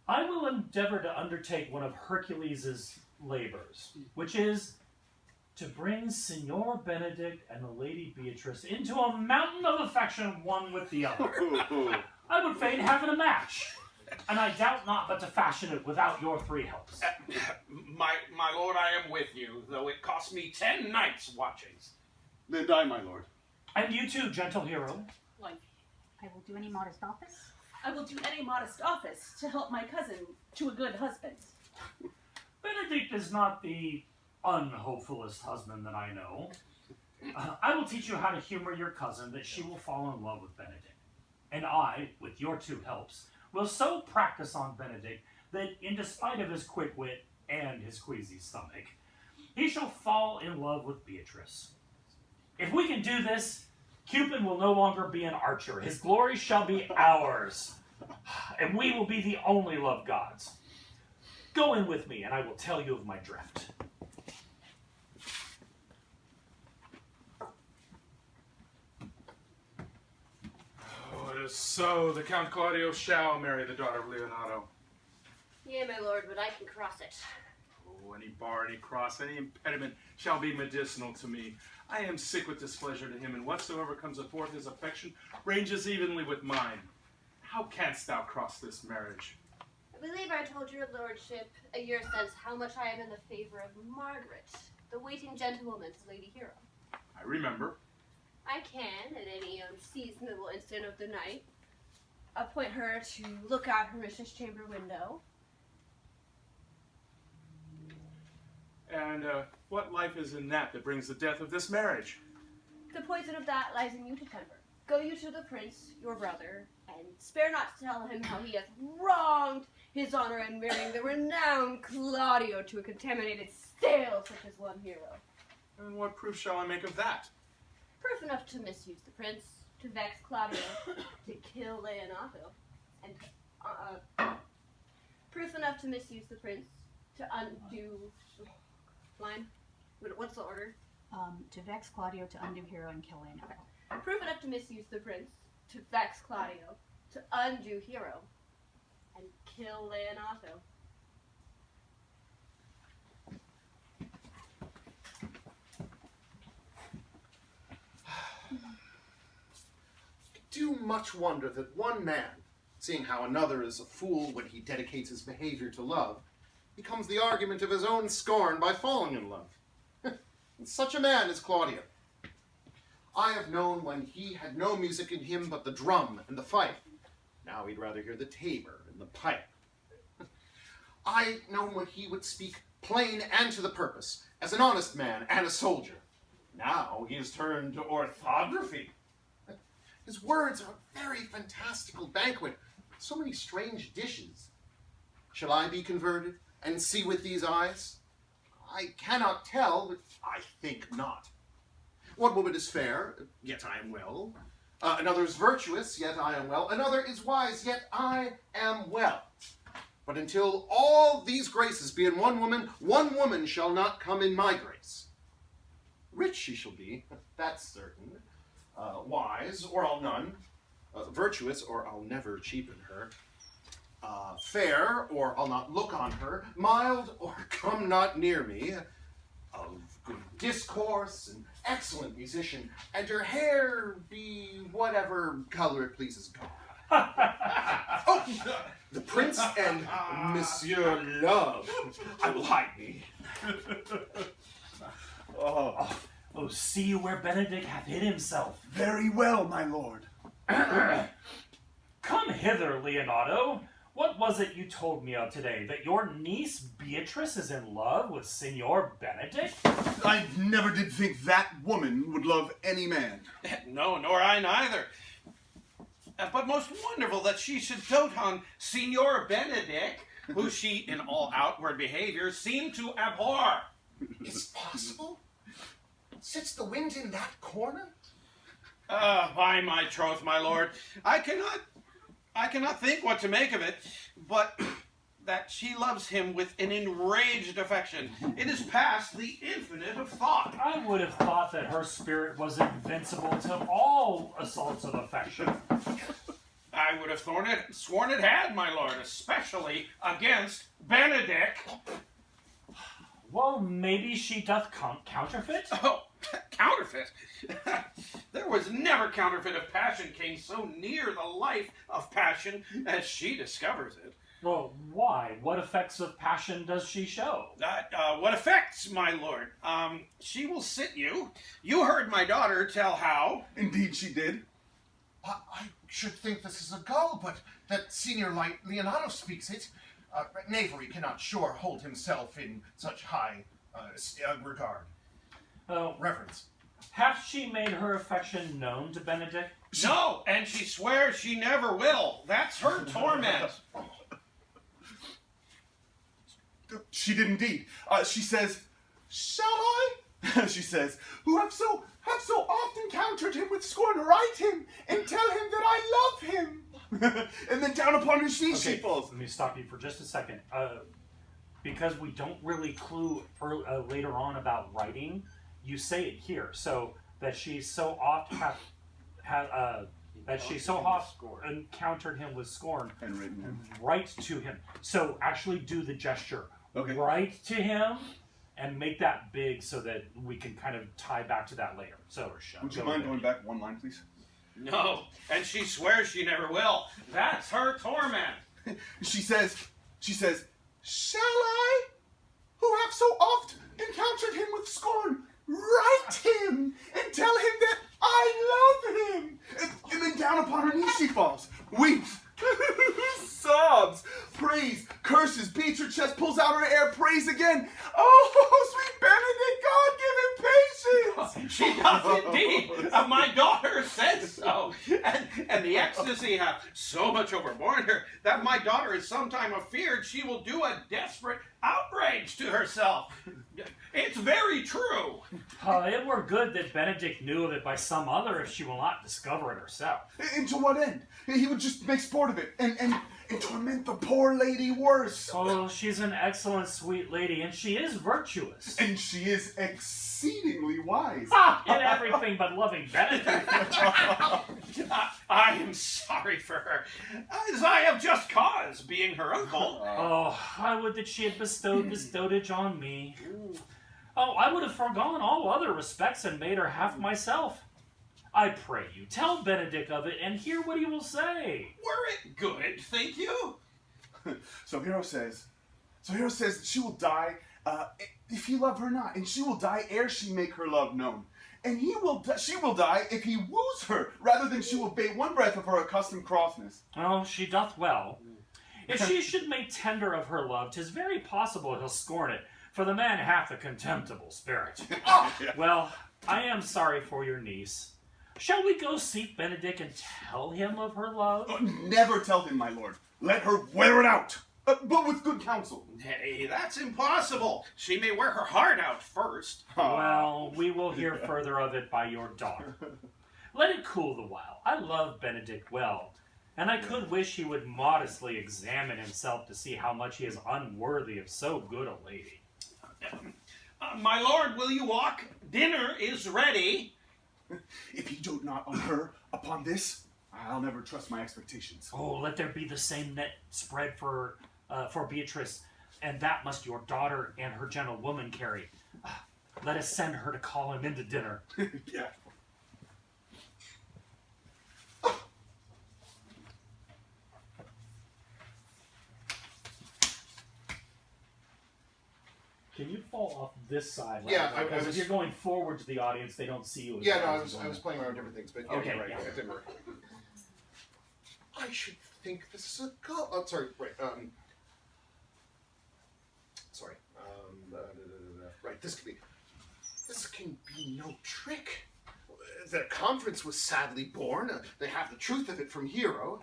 [SPEAKER 1] I will endeavor to undertake one of Hercules' labors, which is to bring Signor Benedict and the Lady Beatrice into a mountain of affection one with the other. I would fain have a match, and I doubt not but to fashion it without your 3 helps.
[SPEAKER 14] My lord, I am with you, though it cost me 10 nights' watchings.
[SPEAKER 13] Then die, my lord.
[SPEAKER 1] And you too, gentle hero.
[SPEAKER 12] I will do any modest office.
[SPEAKER 7] I will do any modest office to help my cousin to a good husband.
[SPEAKER 1] Benedict is not the unhopefulest husband that I know. I will teach you how to humor your cousin that she will fall in love with Benedict. And I, with your 2 helps, will so practice on Benedict that, in despite of his quick wit and his queasy stomach, he shall fall in love with Beatrice. If we can do this, Cupid will no longer be an archer. His glory shall be ours. And we will be the only love gods. Go in with me, and I will tell you of my drift.
[SPEAKER 9] Oh, it is so. The Count Claudio shall marry the daughter of Leonardo.
[SPEAKER 5] Yea, my lord, but I can cross it.
[SPEAKER 9] Oh, any bar, any cross, any impediment shall be medicinal to me. I am sick with displeasure to him, and whatsoever comes athwart his affection ranges evenly with mine. How canst thou cross this marriage?
[SPEAKER 5] I believe I told your lordship a year since how much I am in the favor of Margaret, the waiting gentlewoman to Lady Hero.
[SPEAKER 9] I remember.
[SPEAKER 5] I can, at any unseasonable instant of the night, appoint her to look out her mistress' chamber window.
[SPEAKER 9] And what life is in that brings the death of this marriage?
[SPEAKER 5] The poison of that lies in you to temper. Go you to the prince, your brother, and spare not to tell him how he hath wronged his honor in marrying the renowned Claudio to a contaminated stale such as one hero.
[SPEAKER 9] And what proof shall I make of that?
[SPEAKER 5] Proof enough to misuse the prince, to vex Claudio, to kill Leonato, and proof enough to misuse the prince, to undo line. What's the order?
[SPEAKER 12] To vex Claudio, to undo Hero, and kill Leonardo.
[SPEAKER 5] Okay. Proof enough to misuse the prince, to vex Claudio, to undo Hero, and kill Leonato.
[SPEAKER 8] Do much wonder that one man, seeing how another is a fool when he dedicates his behavior to love, becomes the argument of his own scorn by falling in love. And such a man is Claudio. I have known when he had no music in him but the drum and the fife. Now he'd rather hear the tabor and the pipe. I known when he would speak plain and to the purpose, as an honest man and a soldier. Now he has turned to orthography. His words are a very fantastical banquet, so many strange dishes. Shall I be converted and see with these eyes? I cannot tell, but I think not. One woman is fair, yet I am well. Another is virtuous, yet I am well. Another is wise, yet I am well. But until all these graces be in one woman shall not come in my grace. Rich she shall be, that's certain. Wise, or I'll none. Virtuous, or I'll never cheapen her. Fair, or I'll not look on her. Mild, or come not near me. Of good discourse, an excellent musician, and her hair be whatever color it pleases God. Oh, the prince and Monsieur Love. I will hide me.
[SPEAKER 1] Oh, see you where Benedict hath hid himself.
[SPEAKER 13] Very well, my lord.
[SPEAKER 1] Come hither, Leonato. What was it you told me of today? That your niece Beatrice is in love with Signor Benedict?
[SPEAKER 13] I never did think that woman would love any man.
[SPEAKER 14] No, nor I neither. But most wonderful that she should dote on Signor Benedict, who she, in all outward behavior, seemed to abhor.
[SPEAKER 8] Is it possible? Sits the wind in that corner?
[SPEAKER 14] By my troth, my lord, I cannot think what to make of it, but that she loves him with an enraged affection. It is past the infinite of thought.
[SPEAKER 1] I would have thought that her spirit was invincible to all assaults of affection.
[SPEAKER 14] I would have sworn it had, my lord, especially against Benedict.
[SPEAKER 1] Well, maybe she doth counterfeit?
[SPEAKER 14] Oh, counterfeit? There was never counterfeit of passion came so near the life of passion as she discovers it.
[SPEAKER 1] Well, why? What effects of passion does she show?
[SPEAKER 14] What effects, my lord? She will sit you. You heard my daughter tell how.
[SPEAKER 13] Indeed she did.
[SPEAKER 8] I should think this is a gull, but that Senior Leonato speaks it. Knavery cannot sure hold himself in such high regard. Reverence.
[SPEAKER 1] Hath she made her affection known to Benedict?
[SPEAKER 14] No, and she swears she never will. That's her torment.
[SPEAKER 13] She did indeed. She says, shall I? She says, who have so often countered him with scorn, write him and tell him that I love him. And then down upon her knees she falls.
[SPEAKER 1] Let me stop you for just a second. Because we don't really clue later on about writing, you say it here. So that she so oft encountered him with scorn
[SPEAKER 13] and written him.
[SPEAKER 1] Write to him. So actually do the gesture.
[SPEAKER 13] Okay.
[SPEAKER 1] Write to him and make that big so that we can kind of tie back to that later. So
[SPEAKER 13] would you mind going back one line, please?
[SPEAKER 14] No, and she swears she never will. That's her torment.
[SPEAKER 13] She says, shall I, who have so oft encountered him with scorn, write him and tell him that I love him. And then down upon her knees she falls, weeps, sobs, prays, curses, beats her chest, pulls out her hair, prays again. Oh, sweet Benedict, God, give him patience.
[SPEAKER 14] She does indeed. My daughter says so. And the ecstasy hath so much overborne her that my daughter is sometime afeared she will do a desperate outrage to herself. It's very true.
[SPEAKER 1] It were good that Benedict knew of it by some other if she will not discover it herself.
[SPEAKER 13] And to what end? He would just make sport of it and torment the poor lady worse.
[SPEAKER 1] Oh, she's an excellent, sweet lady, and she is virtuous.
[SPEAKER 13] And she is exceedingly wise.
[SPEAKER 1] In everything but loving Benedict.
[SPEAKER 14] I am sorry for her, as I have just cause, being her uncle.
[SPEAKER 1] Oh, I would that she had bestowed this dotage on me. Oh, I would have forgone all other respects and made her half myself. I pray you, tell Benedict of it and hear what he will say.
[SPEAKER 14] Were it good, think you?
[SPEAKER 13] So Hero says that she will die if he love her not, and she will die ere she make her love known. And she will die if he woos her, rather than she will bate one breath of her accustomed crossness.
[SPEAKER 1] Oh, she doth well. If she should make tender of her love, 'tis very possible he'll scorn it. for the man hath a contemptible spirit. Well, I am sorry for your niece. Shall we go seek Benedict and tell him of her love?
[SPEAKER 13] Never tell him, my lord. Let her wear it out, but with good counsel.
[SPEAKER 6] Hey, that's impossible. She may wear her heart out first.
[SPEAKER 1] Well, we will hear further of it by your daughter. Let it cool the while. I love Benedict well, and I could wish he would modestly examine himself to see how much he is unworthy of so good a lady.
[SPEAKER 6] My lord, will you walk? Dinner is ready.
[SPEAKER 13] If he dote not on her upon this, I'll never trust my expectations.
[SPEAKER 1] Oh, let there be the same net spread for Beatrice, and that must your daughter and her gentlewoman carry. Let us send her to call him into dinner.
[SPEAKER 13] Yeah.
[SPEAKER 1] Can you fall off this side?
[SPEAKER 8] Yeah,
[SPEAKER 1] because if you're going forward to the audience, they don't see you.
[SPEAKER 8] Yeah, no, I was playing around with different things, but yeah,
[SPEAKER 1] Okay,
[SPEAKER 8] you're right.
[SPEAKER 1] yeah.
[SPEAKER 8] It didn't work. I should think this is a go. Oh, sorry, right. Sorry. Right, this can be no trick. Their conference was sadly born. They have the truth of it from Hero.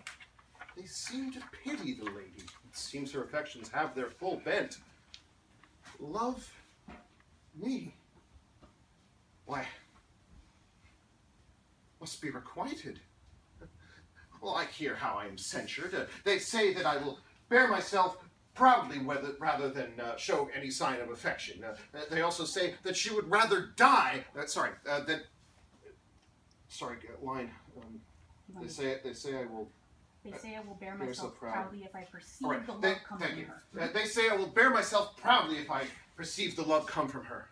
[SPEAKER 8] They seem to pity the lady. It seems her affections have their full bent. Love me? Why, must be requited. Well, I hear how I am censured. They say that I will bear myself proudly rather than show any sign of affection. They also say that she would rather die. Line. They say I will.
[SPEAKER 12] They say I will bear
[SPEAKER 8] You're
[SPEAKER 12] myself
[SPEAKER 8] so proud.
[SPEAKER 12] proudly if I perceive
[SPEAKER 8] All right,
[SPEAKER 12] the love come
[SPEAKER 8] thank
[SPEAKER 12] from
[SPEAKER 8] you.
[SPEAKER 12] her.
[SPEAKER 8] They say I will bear myself proudly if I perceive the love come from her.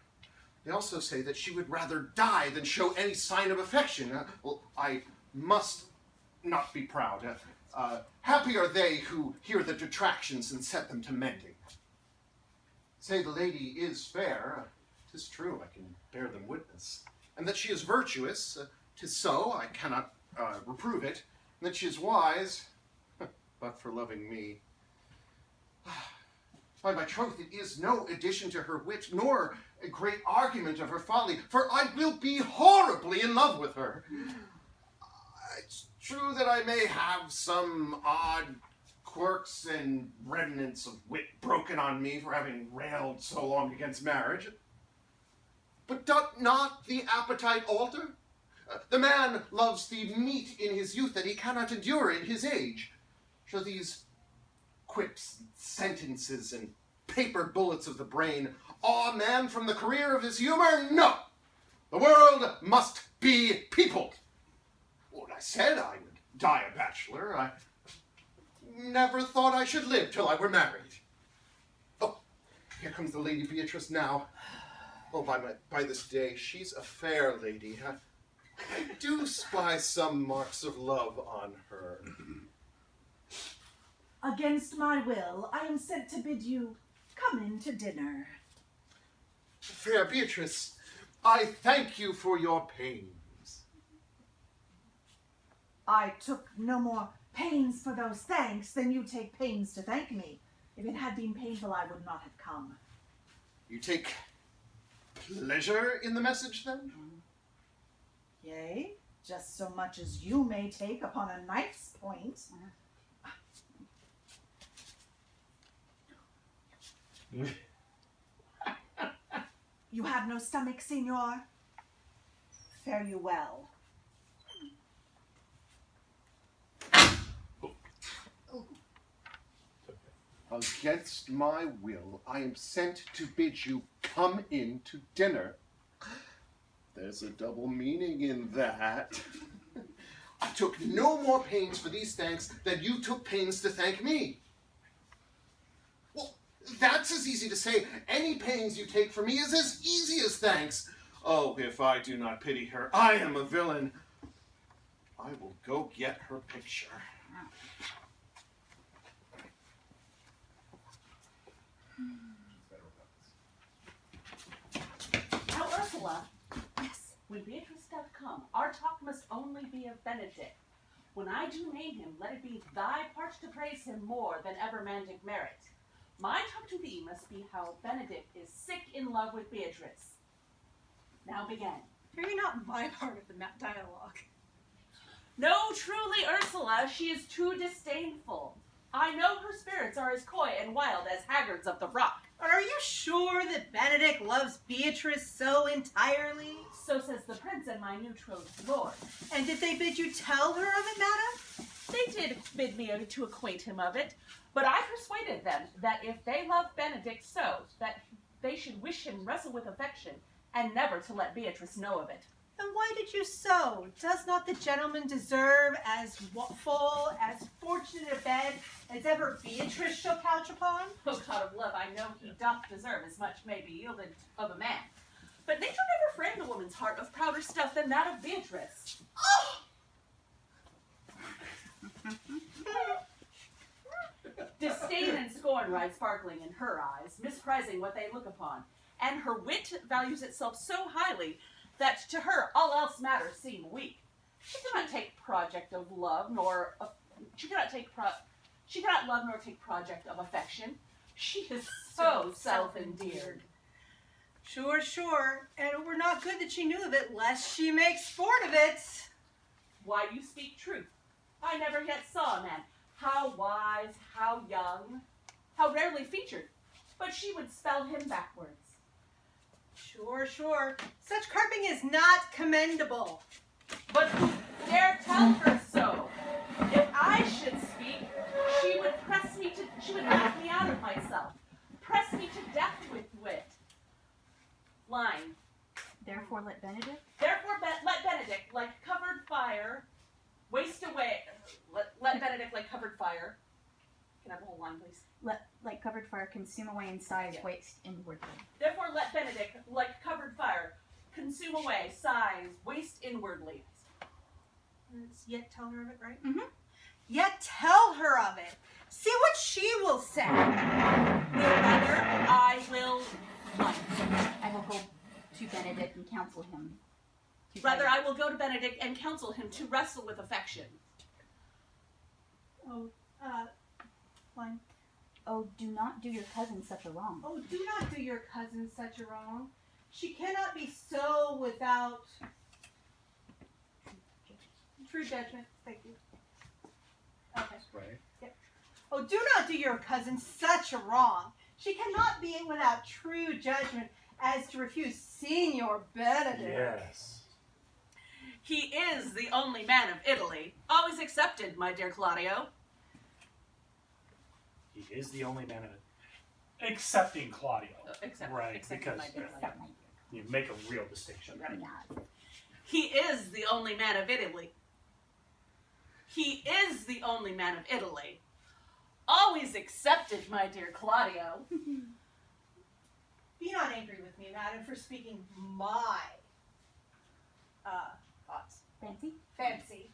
[SPEAKER 8] They also say that she would rather die than show any sign of affection. Well, I must not be proud. Happy are they who hear the detractions and set them to mending. Say the lady is fair, 'tis true, I can bear them witness. And that she is virtuous, 'tis so, I cannot reprove it. And that she is wise, but for loving me. By my troth, it is no addition to her wit, nor a great argument of her folly, for I will be horribly in love with her. It's true that I may have some odd quirks and remnants of wit broken on me for having railed so long against marriage. But doth not the appetite alter? The man loves the meat in his youth that he cannot endure in his age. Shall these quips, sentences, and paper bullets of the brain awe man from the career of his humor? No! The world must be peopled. When I said I would die a bachelor, I never thought I should live till I were married. Oh, here comes the Lady Beatrice now. Oh, by this day, she's a fair lady. I do spy some marks of love on her.
[SPEAKER 4] Against my will, I am sent to bid you come in to dinner.
[SPEAKER 8] Fair Beatrice, I thank you for your pains.
[SPEAKER 4] I took no more pains for those thanks than you take pains to thank me. If it had been painful, I would not have come.
[SPEAKER 8] You take pleasure in the message, then?
[SPEAKER 4] Yea, just so much as you may take upon a knife's point. You have no stomach, Signor? Fare you well.
[SPEAKER 8] Against my will, I am sent to bid you come in to dinner. There's a double meaning in that. I took no more pains for these thanks than you took pains to thank me. Well, that's as easy to say. Any pains you take for me is as easy as thanks. Oh, if I do not pity her, I am a villain. I will go get her picture.
[SPEAKER 7] Now, Ursula. Yes. When Beatrice doth come, our talk must only be of Benedict. When I do name him, let it be thy part to praise him more than ever man did merit. My talk to thee must be how Benedict is sick in love with Beatrice. Now begin.
[SPEAKER 2] Fear not my part of the dialogue.
[SPEAKER 7] No, truly, Ursula, she is too disdainful. I know her spirits are as coy and wild as haggards of the rock.
[SPEAKER 2] Are you sure that Benedict loves Beatrice so entirely?
[SPEAKER 7] So says the prince and my new betrothed lord.
[SPEAKER 2] And did they bid you tell her of it, madam?
[SPEAKER 7] They did bid me to acquaint him of it, but I persuaded them that if they loved Benedict so, that they should wish him wrestle with affection, and never to let Beatrice know of it.
[SPEAKER 2] Then why did you so? Does not the gentleman deserve as full, as fortunate a bed as ever Beatrice shall couch upon?
[SPEAKER 7] O God of love, I know he doth deserve as much may be yielded of a man. But nature never framed a woman's heart of prouder stuff than that of Beatrice.
[SPEAKER 2] Oh!
[SPEAKER 7] Disdain and scorn rise sparkling in her eyes, misprizing what they look upon, and her wit values itself so highly that to her all else matters seem weak. She cannot take project of love, nor she cannot love nor take project of affection. She is so self-endeared.
[SPEAKER 2] Sure, sure. And it were not good that she knew of it, lest she make sport of it.
[SPEAKER 7] Why, you speak truth. I never yet saw a man, how wise, how young, how rarely featured, but she would spell him backwards.
[SPEAKER 2] Sure, sure. Such carping is not commendable.
[SPEAKER 7] But who dare tell her so? If I should speak, she would laugh me out of myself, press me to death with wit. Line.
[SPEAKER 12] Therefore let Benedict?
[SPEAKER 7] Therefore let Benedict, like covered fire, waste away. Let Benedict, like covered fire. Can I have the whole line, please?
[SPEAKER 12] Let like covered fire consume away in size, waste inwardly.
[SPEAKER 7] Therefore let Benedict, like covered fire, consume away, sighs, waste inwardly.
[SPEAKER 2] Let's yet tell her of it, right?
[SPEAKER 12] Mm-hmm.
[SPEAKER 2] Yet tell her of it. See what she will say.
[SPEAKER 7] Rather, I will.
[SPEAKER 12] I will go to Benedict and counsel him.
[SPEAKER 7] Rather, I will go to Benedict and counsel him to wrestle with affection.
[SPEAKER 2] Fine.
[SPEAKER 12] Oh, do not do your cousin such a wrong.
[SPEAKER 2] Oh, do not do your cousin such a wrong. She cannot be so without true judgment. Thank you. Okay.
[SPEAKER 1] Right.
[SPEAKER 2] Yep. Oh, do not do your cousin such a wrong. She cannot be without true judgment as to refuse Signor Benedict.
[SPEAKER 1] Yes.
[SPEAKER 7] He is the only man of Italy. Always accepted, my dear Claudio.
[SPEAKER 1] He is the only man of it. Excepting Claudio. Right,
[SPEAKER 7] accepted,
[SPEAKER 1] because
[SPEAKER 7] my dear Claudio.
[SPEAKER 1] you make a real distinction.
[SPEAKER 7] Right. He is the only man of Italy. He is the only man of Italy. Always accepted, my dear Claudio.
[SPEAKER 2] Be not angry with me, madam, for speaking my thoughts. Fancy.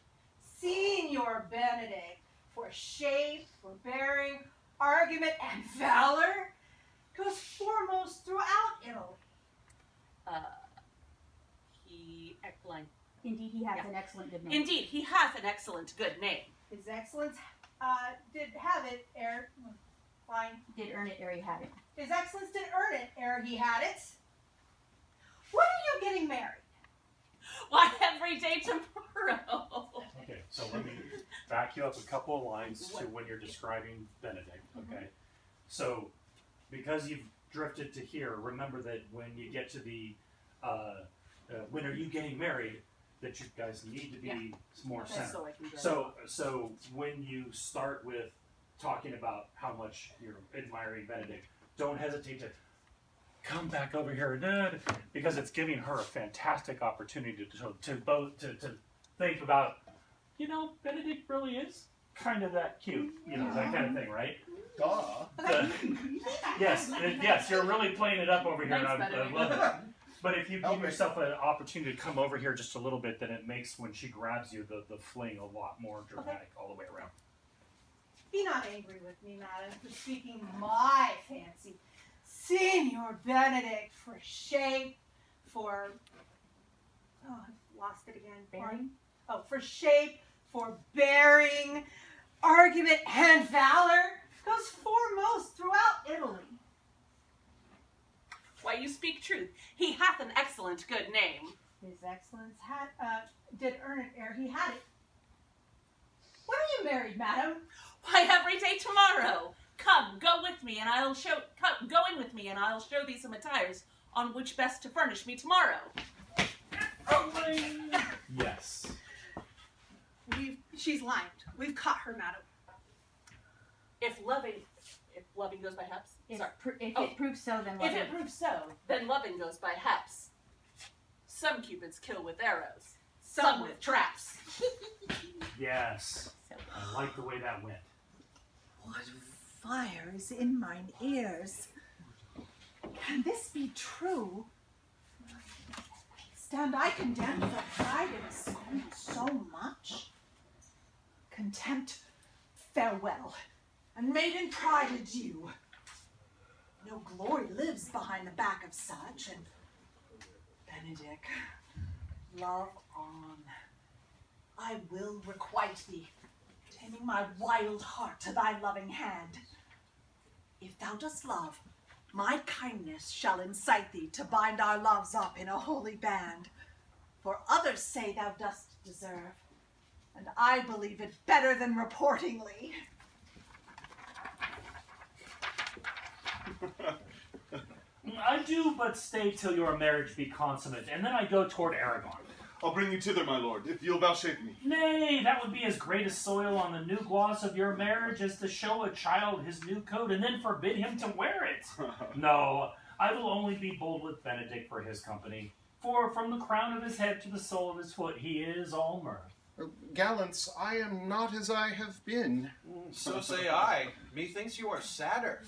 [SPEAKER 2] Signor Benedict, for shape, for bearing, argument, and valor, goes foremost throughout Italy.
[SPEAKER 12] Indeed, he has an excellent good name.
[SPEAKER 7] Indeed, he hath an excellent good name.
[SPEAKER 2] His Excellence did have it ere... Fine.
[SPEAKER 12] Did earn it ere he had it.
[SPEAKER 2] His Excellence did earn it ere he had it. When are you getting married?
[SPEAKER 7] Why, every day tomorrow.
[SPEAKER 1] Okay, so let me back you up a couple of lines to when you're describing Benedict, okay? So, because you've drifted to here, remember that when you get to the, when are you getting married, that you guys need to be more
[SPEAKER 7] That's
[SPEAKER 1] centered.
[SPEAKER 7] so I can
[SPEAKER 1] So, so when you start with talking about how much you're admiring Benedict, don't hesitate to come back over here, because it's giving her a fantastic opportunity to think about, you know, Benedict really is kind of that cute, you know, that kind of thing, right?
[SPEAKER 8] Duh.
[SPEAKER 1] Yes, you're really playing it up over here, and
[SPEAKER 7] Thanks,
[SPEAKER 1] I love it. But if you give yourself an opportunity to come over here just a little bit, then it makes, when she grabs you, the fling a lot more dramatic all the way around.
[SPEAKER 2] Be not angry with me, madam, for speaking my fancy. Signor Benedict, for shape, for... Oh, I've lost it again.
[SPEAKER 12] Bearing?
[SPEAKER 2] Oh, for shape, for bearing, argument, and valor, goes foremost throughout Italy.
[SPEAKER 7] you speak truth. He hath an excellent good name.
[SPEAKER 2] His Excellence did earn it ere he had it. When are you married, madam?
[SPEAKER 7] Why, every day tomorrow. Come, go with me, and I'll show. Come, go in with me, and I'll show thee some attires on which best to furnish me tomorrow.
[SPEAKER 1] Yes.
[SPEAKER 2] She's limed. We've caught her, madam.
[SPEAKER 7] If loving goes by haps.
[SPEAKER 12] If
[SPEAKER 7] Sorry.
[SPEAKER 12] it proves so, then
[SPEAKER 7] If
[SPEAKER 12] loving.
[SPEAKER 7] it proves so, then loving goes by haps. Some cupids kill with arrows, some with traps.
[SPEAKER 1] Yes. I like the way that went.
[SPEAKER 4] What fire is in mine ears? Can this be true? Stand I condemned for pride and scorn so much? Contempt, farewell, and maiden pride adieu. No glory lives behind the back of such, and Benedict, love on. I will requite thee, taming my wild heart to thy loving hand. If thou dost love, my kindness shall incite thee to bind our loves up in a holy band. For others say thou dost deserve, and I believe it better than reportingly.
[SPEAKER 1] I do but stay till your marriage be consummate, and then I go toward Aragon.
[SPEAKER 13] I'll bring you thither, my lord, if you'll vouchsafe me.
[SPEAKER 1] Nay, that would be as great a soil on the new gloss of your marriage as to show a child his new coat and then forbid him to wear it. No, I will only be bold with Benedict for his company, for from the crown of his head to the sole of his foot he is all mirth.
[SPEAKER 8] Gallants, I am not as I have been.
[SPEAKER 6] So say I. Methinks you are sadder.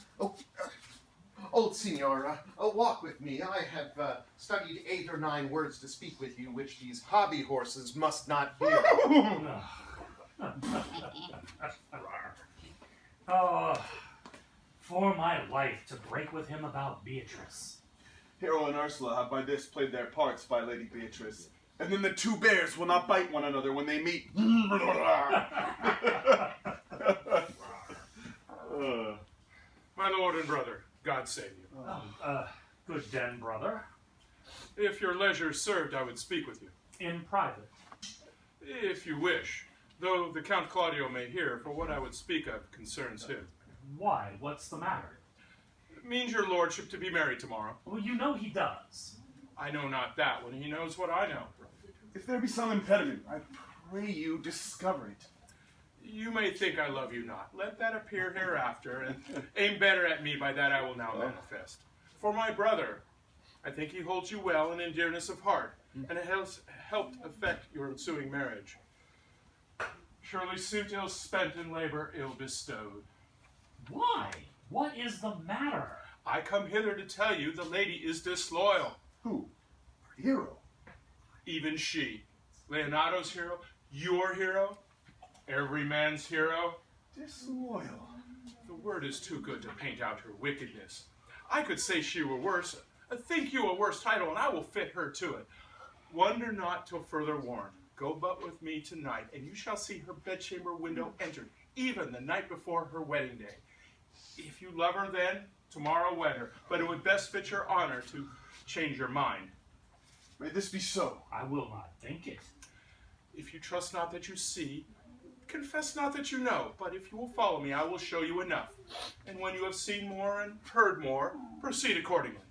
[SPEAKER 8] Old Signor, walk with me. I have studied 8 or 9 words to speak with you, which these hobby horses must not hear.
[SPEAKER 1] Oh, for my life to break with him about Beatrice.
[SPEAKER 13] Hero and Ursula have by this played their parts by Lady Beatrice, and then the 2 bears will not bite one another when they meet.
[SPEAKER 15] My lord and brother, God save you.
[SPEAKER 1] Good den, brother.
[SPEAKER 15] If your leisure served, I would speak with you.
[SPEAKER 1] In private.
[SPEAKER 15] If you wish, though the Count Claudio may hear, for what I would speak of concerns him.
[SPEAKER 1] Why? What's the matter?
[SPEAKER 15] It means your lordship to be married tomorrow.
[SPEAKER 1] Well, you know he does.
[SPEAKER 15] I know not that when he knows what I know.
[SPEAKER 13] If there be some impediment, I pray you discover it.
[SPEAKER 15] You may think I love you not. Let that appear hereafter, and aim better at me by that I will now manifest. For my brother, I think he holds you well and in dearness of heart, and it has helped effect your ensuing marriage. Surely suit ill spent and labor ill bestowed.
[SPEAKER 1] Why? What is the matter?
[SPEAKER 15] I come hither to tell you the lady is disloyal.
[SPEAKER 13] Who? Our hero?
[SPEAKER 15] Even she. Leonato's hero, your hero, every man's hero.
[SPEAKER 13] Disloyal.
[SPEAKER 15] The word is too good to paint out her wickedness. I could say she were worse. Think you a worse title, and I will fit her to it. Wonder not till further warned. Go but with me tonight, and you shall see her bedchamber window entered, even the night before her wedding day. If you love her then, tomorrow wed her, but it would best fit your honor to change your mind.
[SPEAKER 13] May this be so.
[SPEAKER 1] I will not think it.
[SPEAKER 15] If you trust not that you see, confess not that you know, but if you will follow me, I will show you enough. And when you have seen more and heard more, proceed accordingly.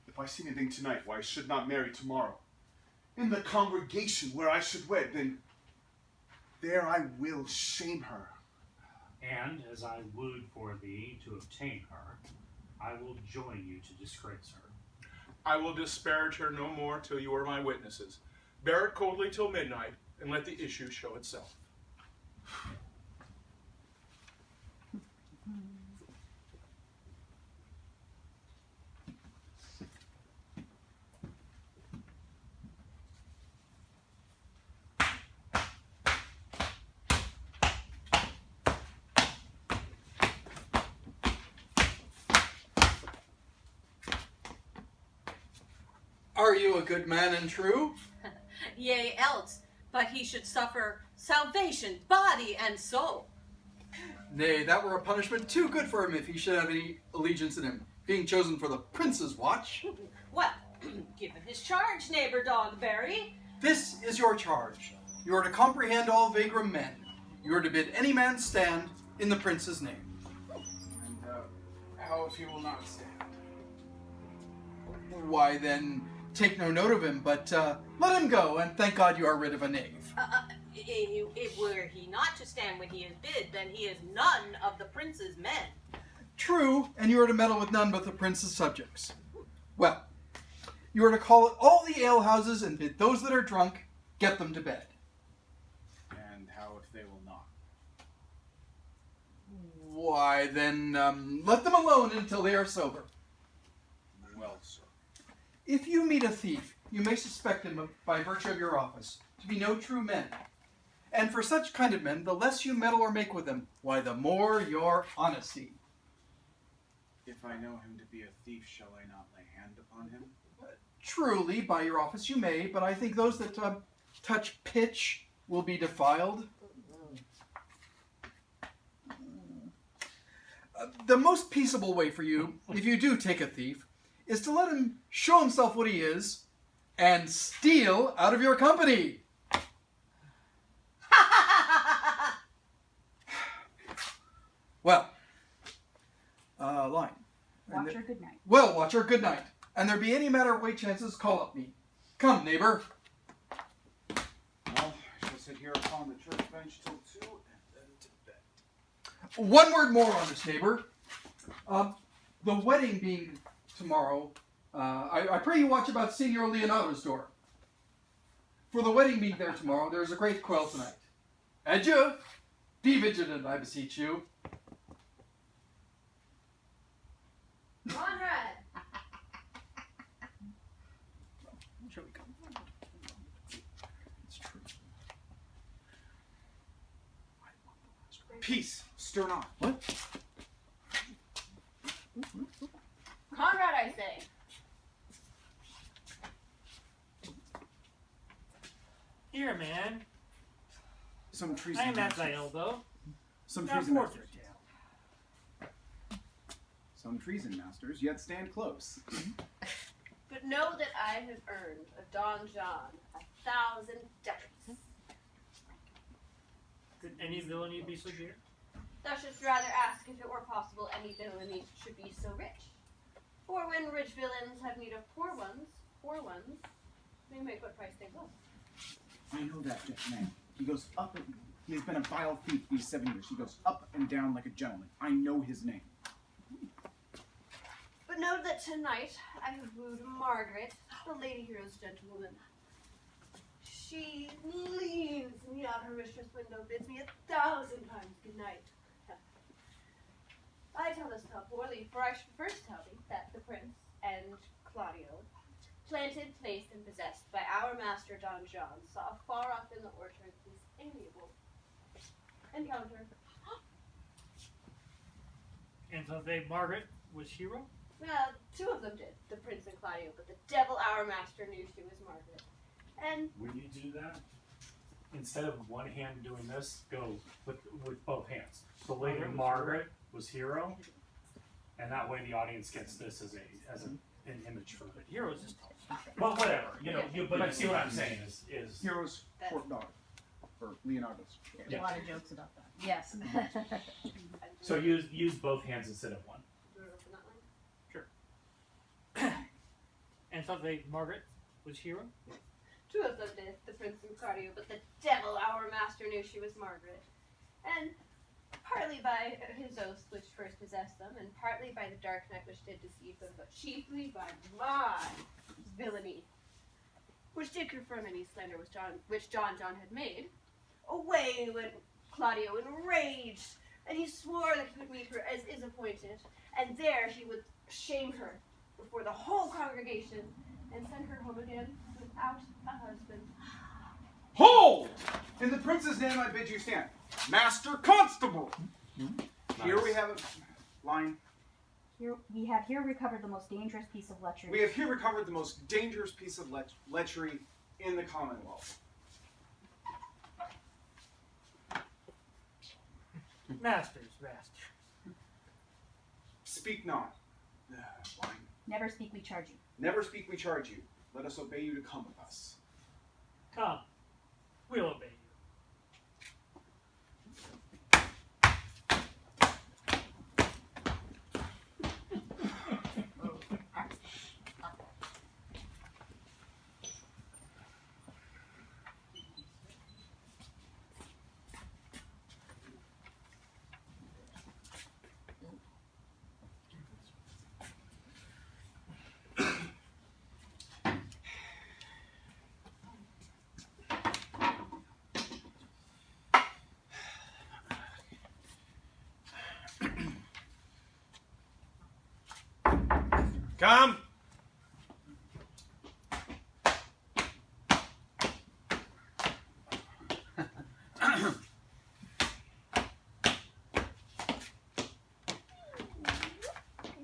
[SPEAKER 13] If I see anything tonight why I should not marry tomorrow, in the congregation where I should wed, then there I will shame her.
[SPEAKER 1] And as I wooed for thee to obtain her, I will join you to disgrace her.
[SPEAKER 15] I will disparage her no more till you are my witnesses. Bear it coldly till midnight, and let the issue show itself.
[SPEAKER 16] Are you a good man and true?
[SPEAKER 7] Yea, else, but he should suffer salvation, body and soul.
[SPEAKER 16] Nay, that were a punishment too good for him if he should have any allegiance in him, being chosen for the prince's watch.
[SPEAKER 17] Well, give him his charge, neighbor Dogberry.
[SPEAKER 16] This is your charge. You are to comprehend all Vagram men. You are to bid any man stand in the prince's name.
[SPEAKER 3] And how if he will not stand?
[SPEAKER 16] Why then, take no note of him, but let him go, and thank God you are rid of a knave.
[SPEAKER 17] If were he not to stand when he is bid, then he is none of the prince's men.
[SPEAKER 16] True, and you are to meddle with none but the prince's subjects. Well, you are to call at all the alehouses and bid those that are drunk, get them to bed.
[SPEAKER 3] And how if they will not?
[SPEAKER 16] Why then, let them alone until they are sober.
[SPEAKER 3] Well, sir.
[SPEAKER 16] If you meet a thief, you may suspect him by virtue of your office to be no true men. And for such kind of men, the less you meddle or make with them, why the more your honesty.
[SPEAKER 3] If I know him to be a thief, shall I not lay hand upon him?
[SPEAKER 16] Truly, by your office you may, but I think those that touch pitch will be defiled. The most peaceable way for you, if you do take a thief, is to let him show himself what he is and steal out of your company. Well, line.
[SPEAKER 12] Watcher, good night.
[SPEAKER 16] Well, Watcher, good night. And there be any matter of weight chances, call up me. Come, neighbor.
[SPEAKER 3] Well, I shall sit here upon the church bench till 2 and then to bed.
[SPEAKER 16] One word more on this, neighbor. The wedding being tomorrow, I pray you watch about Signor Leonardo's door. For the wedding being there tomorrow, there is a great quell tonight. Adieu. Be vigilant, I beseech you.
[SPEAKER 5] Conrad!
[SPEAKER 16] Shall we come? It's true.
[SPEAKER 3] Peace, stir not.
[SPEAKER 16] What?
[SPEAKER 5] Conrad, I say.
[SPEAKER 11] Here, man.
[SPEAKER 3] Some treason.
[SPEAKER 11] I am at thy elbow.
[SPEAKER 3] Some
[SPEAKER 11] Now
[SPEAKER 3] treason,
[SPEAKER 11] forth
[SPEAKER 3] masters.
[SPEAKER 11] your tale.
[SPEAKER 3] Some treason, masters, yet stand close.
[SPEAKER 5] But know that I have earned of Don John 1,000 ducats.
[SPEAKER 11] Could any villainy be so dear?
[SPEAKER 5] Thou shouldst rather ask if it were possible any villainy should be so rich. For when rich villains have need of poor ones may make what price they will.
[SPEAKER 3] I know that man. He goes up and he has been a vile thief these 7 years. He goes up and down like a gentleman. I know his name.
[SPEAKER 5] But know that tonight I have wooed Margaret, the Lady Hero's gentlewoman. She leans me out her mistress' window, bids me 1,000 times good night. I tell this tale poorly, for I should first tell thee that the prince and Claudio, planted, placed, and possessed by our master Don John, saw far off in the orchard this amiable encounter.
[SPEAKER 11] And so they, Margaret, was hero?
[SPEAKER 5] Well, 2 of them did, the prince and Claudio, but the devil our master knew she was Margaret. And
[SPEAKER 1] When you do that, instead of one hand doing this, go with both hands. So Lady Margaret was hero, and that way the audience gets this as an image for it.
[SPEAKER 11] Hero's just
[SPEAKER 1] Well, whatever, but I see what I'm saying is
[SPEAKER 3] Hero's court daughter, or Leonardo's.
[SPEAKER 12] There's a lot of jokes about that. Yes.
[SPEAKER 1] so use both hands instead of one.
[SPEAKER 11] And thought they, Margaret, was hero?
[SPEAKER 5] 2 of them did, the prince and Claudio, but the devil our master knew she was Margaret. And partly by his oaths which first possessed them, and partly by the dark night which did deceive them, but chiefly by my villainy, which did confirm any slander which John had made. Away went Claudio enraged, and he swore that he would meet her as is appointed, and there he would shame her before the whole congregation, and send her home again without a husband.
[SPEAKER 3] Hold! In the prince's name I bid you stand. Master Constable! Here we have a line.
[SPEAKER 12] We have here recovered the most dangerous piece of lechery.
[SPEAKER 3] We have here recovered the most dangerous piece of lechery in the Commonwealth.
[SPEAKER 11] Master's master.
[SPEAKER 3] Speak not. Wine.
[SPEAKER 12] Never speak, we charge you.
[SPEAKER 3] Never speak, we charge you. Let us obey you to come with us.
[SPEAKER 11] Come. We'll obey you.
[SPEAKER 6] Come.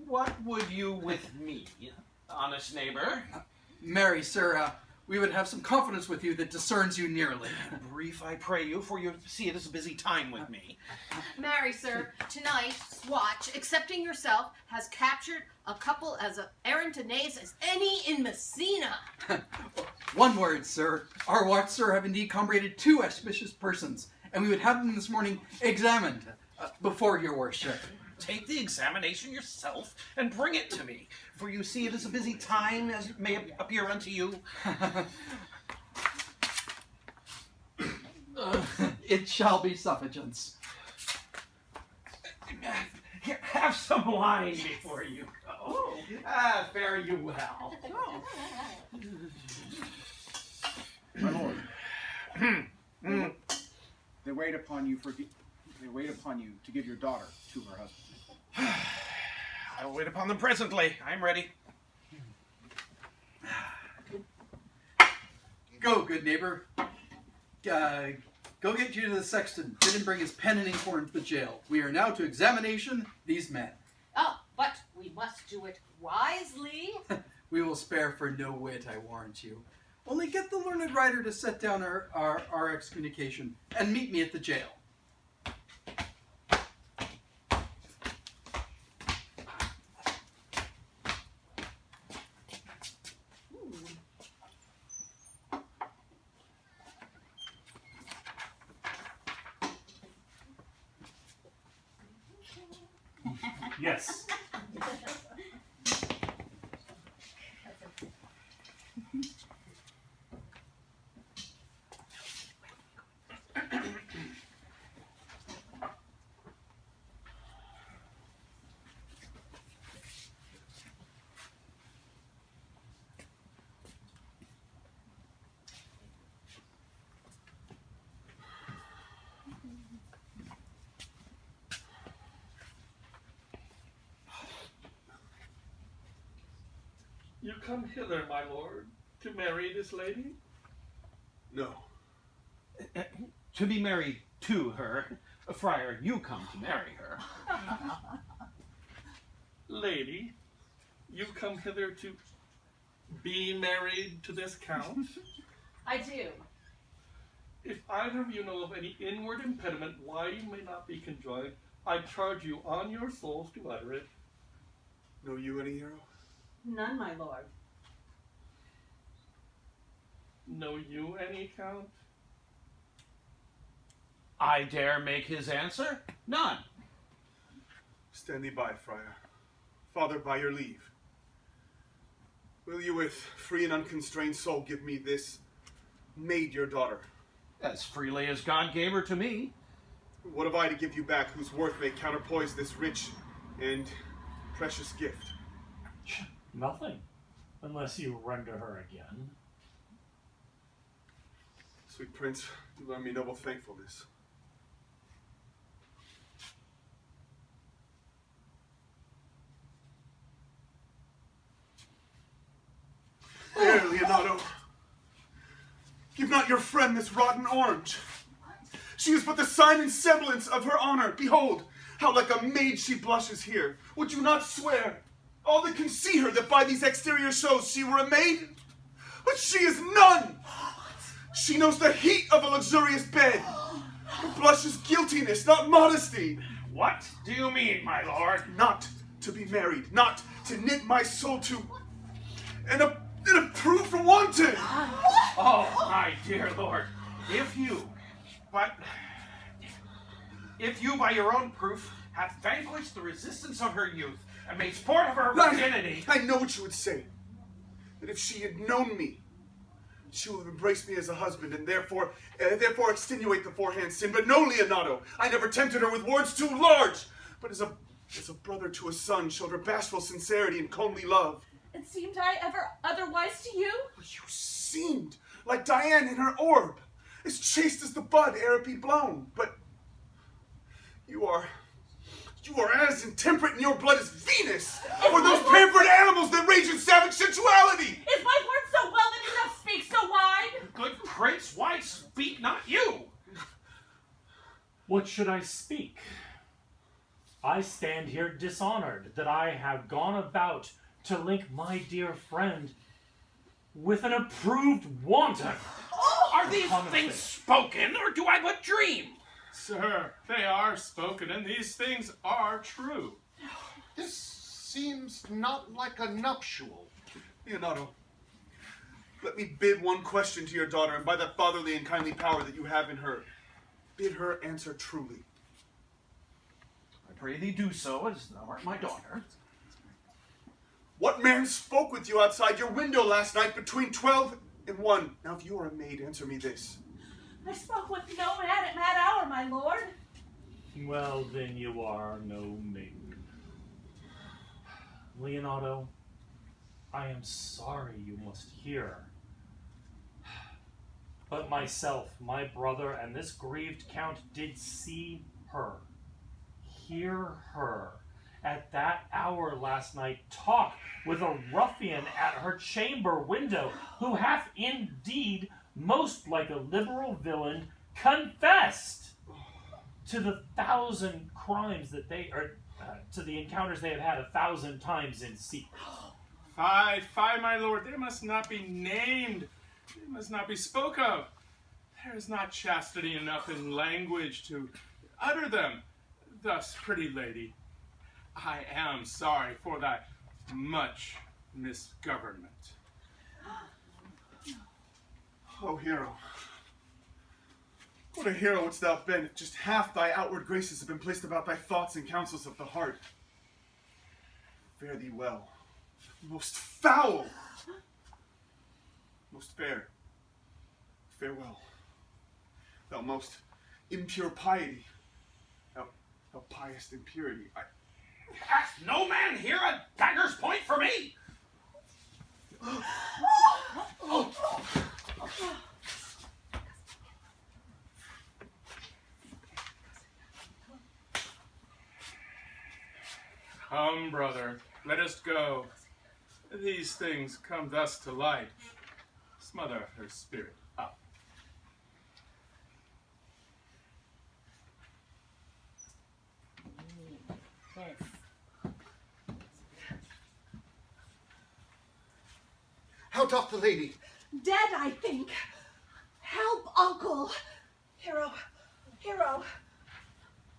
[SPEAKER 14] What would you with me, honest neighbor?
[SPEAKER 16] Marry, sir, we would have some confidence with you that discerns you nearly.
[SPEAKER 14] Brief, I pray you, for you see it is a busy time with me.
[SPEAKER 17] Marry, sir, tonight, Swatch, excepting yourself, has captured a couple as errant a knaves as any in Messina.
[SPEAKER 16] One word, sir. Our watch, sir, have indeed combrated 2 auspicious persons, and we would have them this morning examined before your worship.
[SPEAKER 14] Take the examination yourself and bring it to me, for you see it is a busy time, as it may appear unto you.
[SPEAKER 16] It shall be suffigance.
[SPEAKER 14] Here, have some wine before you go. Fare you well.
[SPEAKER 3] My lord. They wait upon you to give your daughter to her husband.
[SPEAKER 6] I will wait upon them presently. I'm ready.
[SPEAKER 16] Go, good neighbor. Go get you to the sexton. Bid him bring his pen and inkhorn to the jail. We are now to examination these men.
[SPEAKER 17] Oh, but we must do it wisely.
[SPEAKER 16] We will spare for no wit, I warrant you. Only get the learned writer to set down our excommunication and meet me at the jail.
[SPEAKER 1] Yes.
[SPEAKER 15] You come hither, my lord, to marry this lady?
[SPEAKER 13] No.
[SPEAKER 14] To be married to her. Friar, you come to marry her.
[SPEAKER 15] Lady, you come hither to be married to this count?
[SPEAKER 7] I do.
[SPEAKER 15] If either of you know of any inward impediment why you may not be conjoined, I charge you on your souls to utter it.
[SPEAKER 13] Know you any, hero?
[SPEAKER 7] None, my lord.
[SPEAKER 15] Know you any, Count?
[SPEAKER 14] I dare make his answer? None.
[SPEAKER 13] Stand thee by, friar. Father, by your leave. Will you with free and unconstrained soul give me this maid your daughter?
[SPEAKER 14] As freely as God gave her to me.
[SPEAKER 13] What have I to give you back whose worth may counterpoise this rich and precious gift?
[SPEAKER 1] Nothing, unless you render her again.
[SPEAKER 13] Sweet prince, do learn me noble thankfulness. There, Leonardo. Give not your friend this rotten orange. She is but the sign and semblance of her honor. Behold, how like a maid she blushes here. Would you not swear, all that can see her, that by these exterior shows she were a maid? But she is none. She knows the heat of a luxurious bed. The blush is guiltiness, not modesty.
[SPEAKER 6] What do you mean, my lord?
[SPEAKER 13] Not to be married, not to knit my soul to an approved wanton.
[SPEAKER 6] Oh, my dear lord, if you by your own proof have vanquished the resistance of her youth and made sport of her virginity.
[SPEAKER 13] I know what you would say. That if she had known me, she would have embraced me as a husband and therefore extenuate the forehand sin. But no, Leonato, I never tempted her with words too large, but as a brother to a son, showed her bashful sincerity and comely love.
[SPEAKER 7] And seemed I ever otherwise to you?
[SPEAKER 13] You seemed like Diane in her orb, as chaste as the bud ere it be blown. But you are as intemperate in your blood as Venus, or those pampered animals that rage in savage sensuality.
[SPEAKER 7] Is my word so well that he doth speak so wide?
[SPEAKER 6] Good prince, why speak not you?
[SPEAKER 1] What should I speak? I stand here dishonored that I have gone about to link my dear friend with an approved wanton.
[SPEAKER 6] Are these things spoken, or do I but dream?
[SPEAKER 15] Sir, they are spoken, and these things are true.
[SPEAKER 8] This seems not like a nuptial.
[SPEAKER 13] Leonato, let me bid one question to your daughter, and by that fatherly and kindly power that you have in her, bid her answer truly.
[SPEAKER 6] I pray thee do so, as thou art my daughter.
[SPEAKER 13] What man spoke with you outside your window last night between 12 and 1? Now, if you are a maid, answer me this.
[SPEAKER 7] I spoke with no man at that hour, my lord.
[SPEAKER 1] Well, then you are no maiden. Leonato, I am sorry you must hear. But myself, my brother, and this grieved count did see her, hear her, at that hour last night talk with a ruffian at her chamber window, who hath indeed, most like a liberal villain, confessed to the 1,000 crimes that they, or to the encounters they have had 1,000 times in secret.
[SPEAKER 15] Fie, my lord, they must not be named. They must not be spoke of. There is not chastity enough in language to utter them. Thus, pretty lady, I am sorry for that much misgovernment.
[SPEAKER 13] Oh, hero. What a hero wouldst thou have been if just half thy outward graces had been placed about thy thoughts and counsels of the heart. Fare thee well. Most foul! Most fair. Farewell. Thou most impure piety. Thou pious impurity.
[SPEAKER 6] Hath no man here a dagger's point for me?
[SPEAKER 15] Come, brother, let us go. These things come thus to light. Smother her spirit up.
[SPEAKER 8] How doth the lady?
[SPEAKER 4] Dead, I think. Help, uncle. Hero.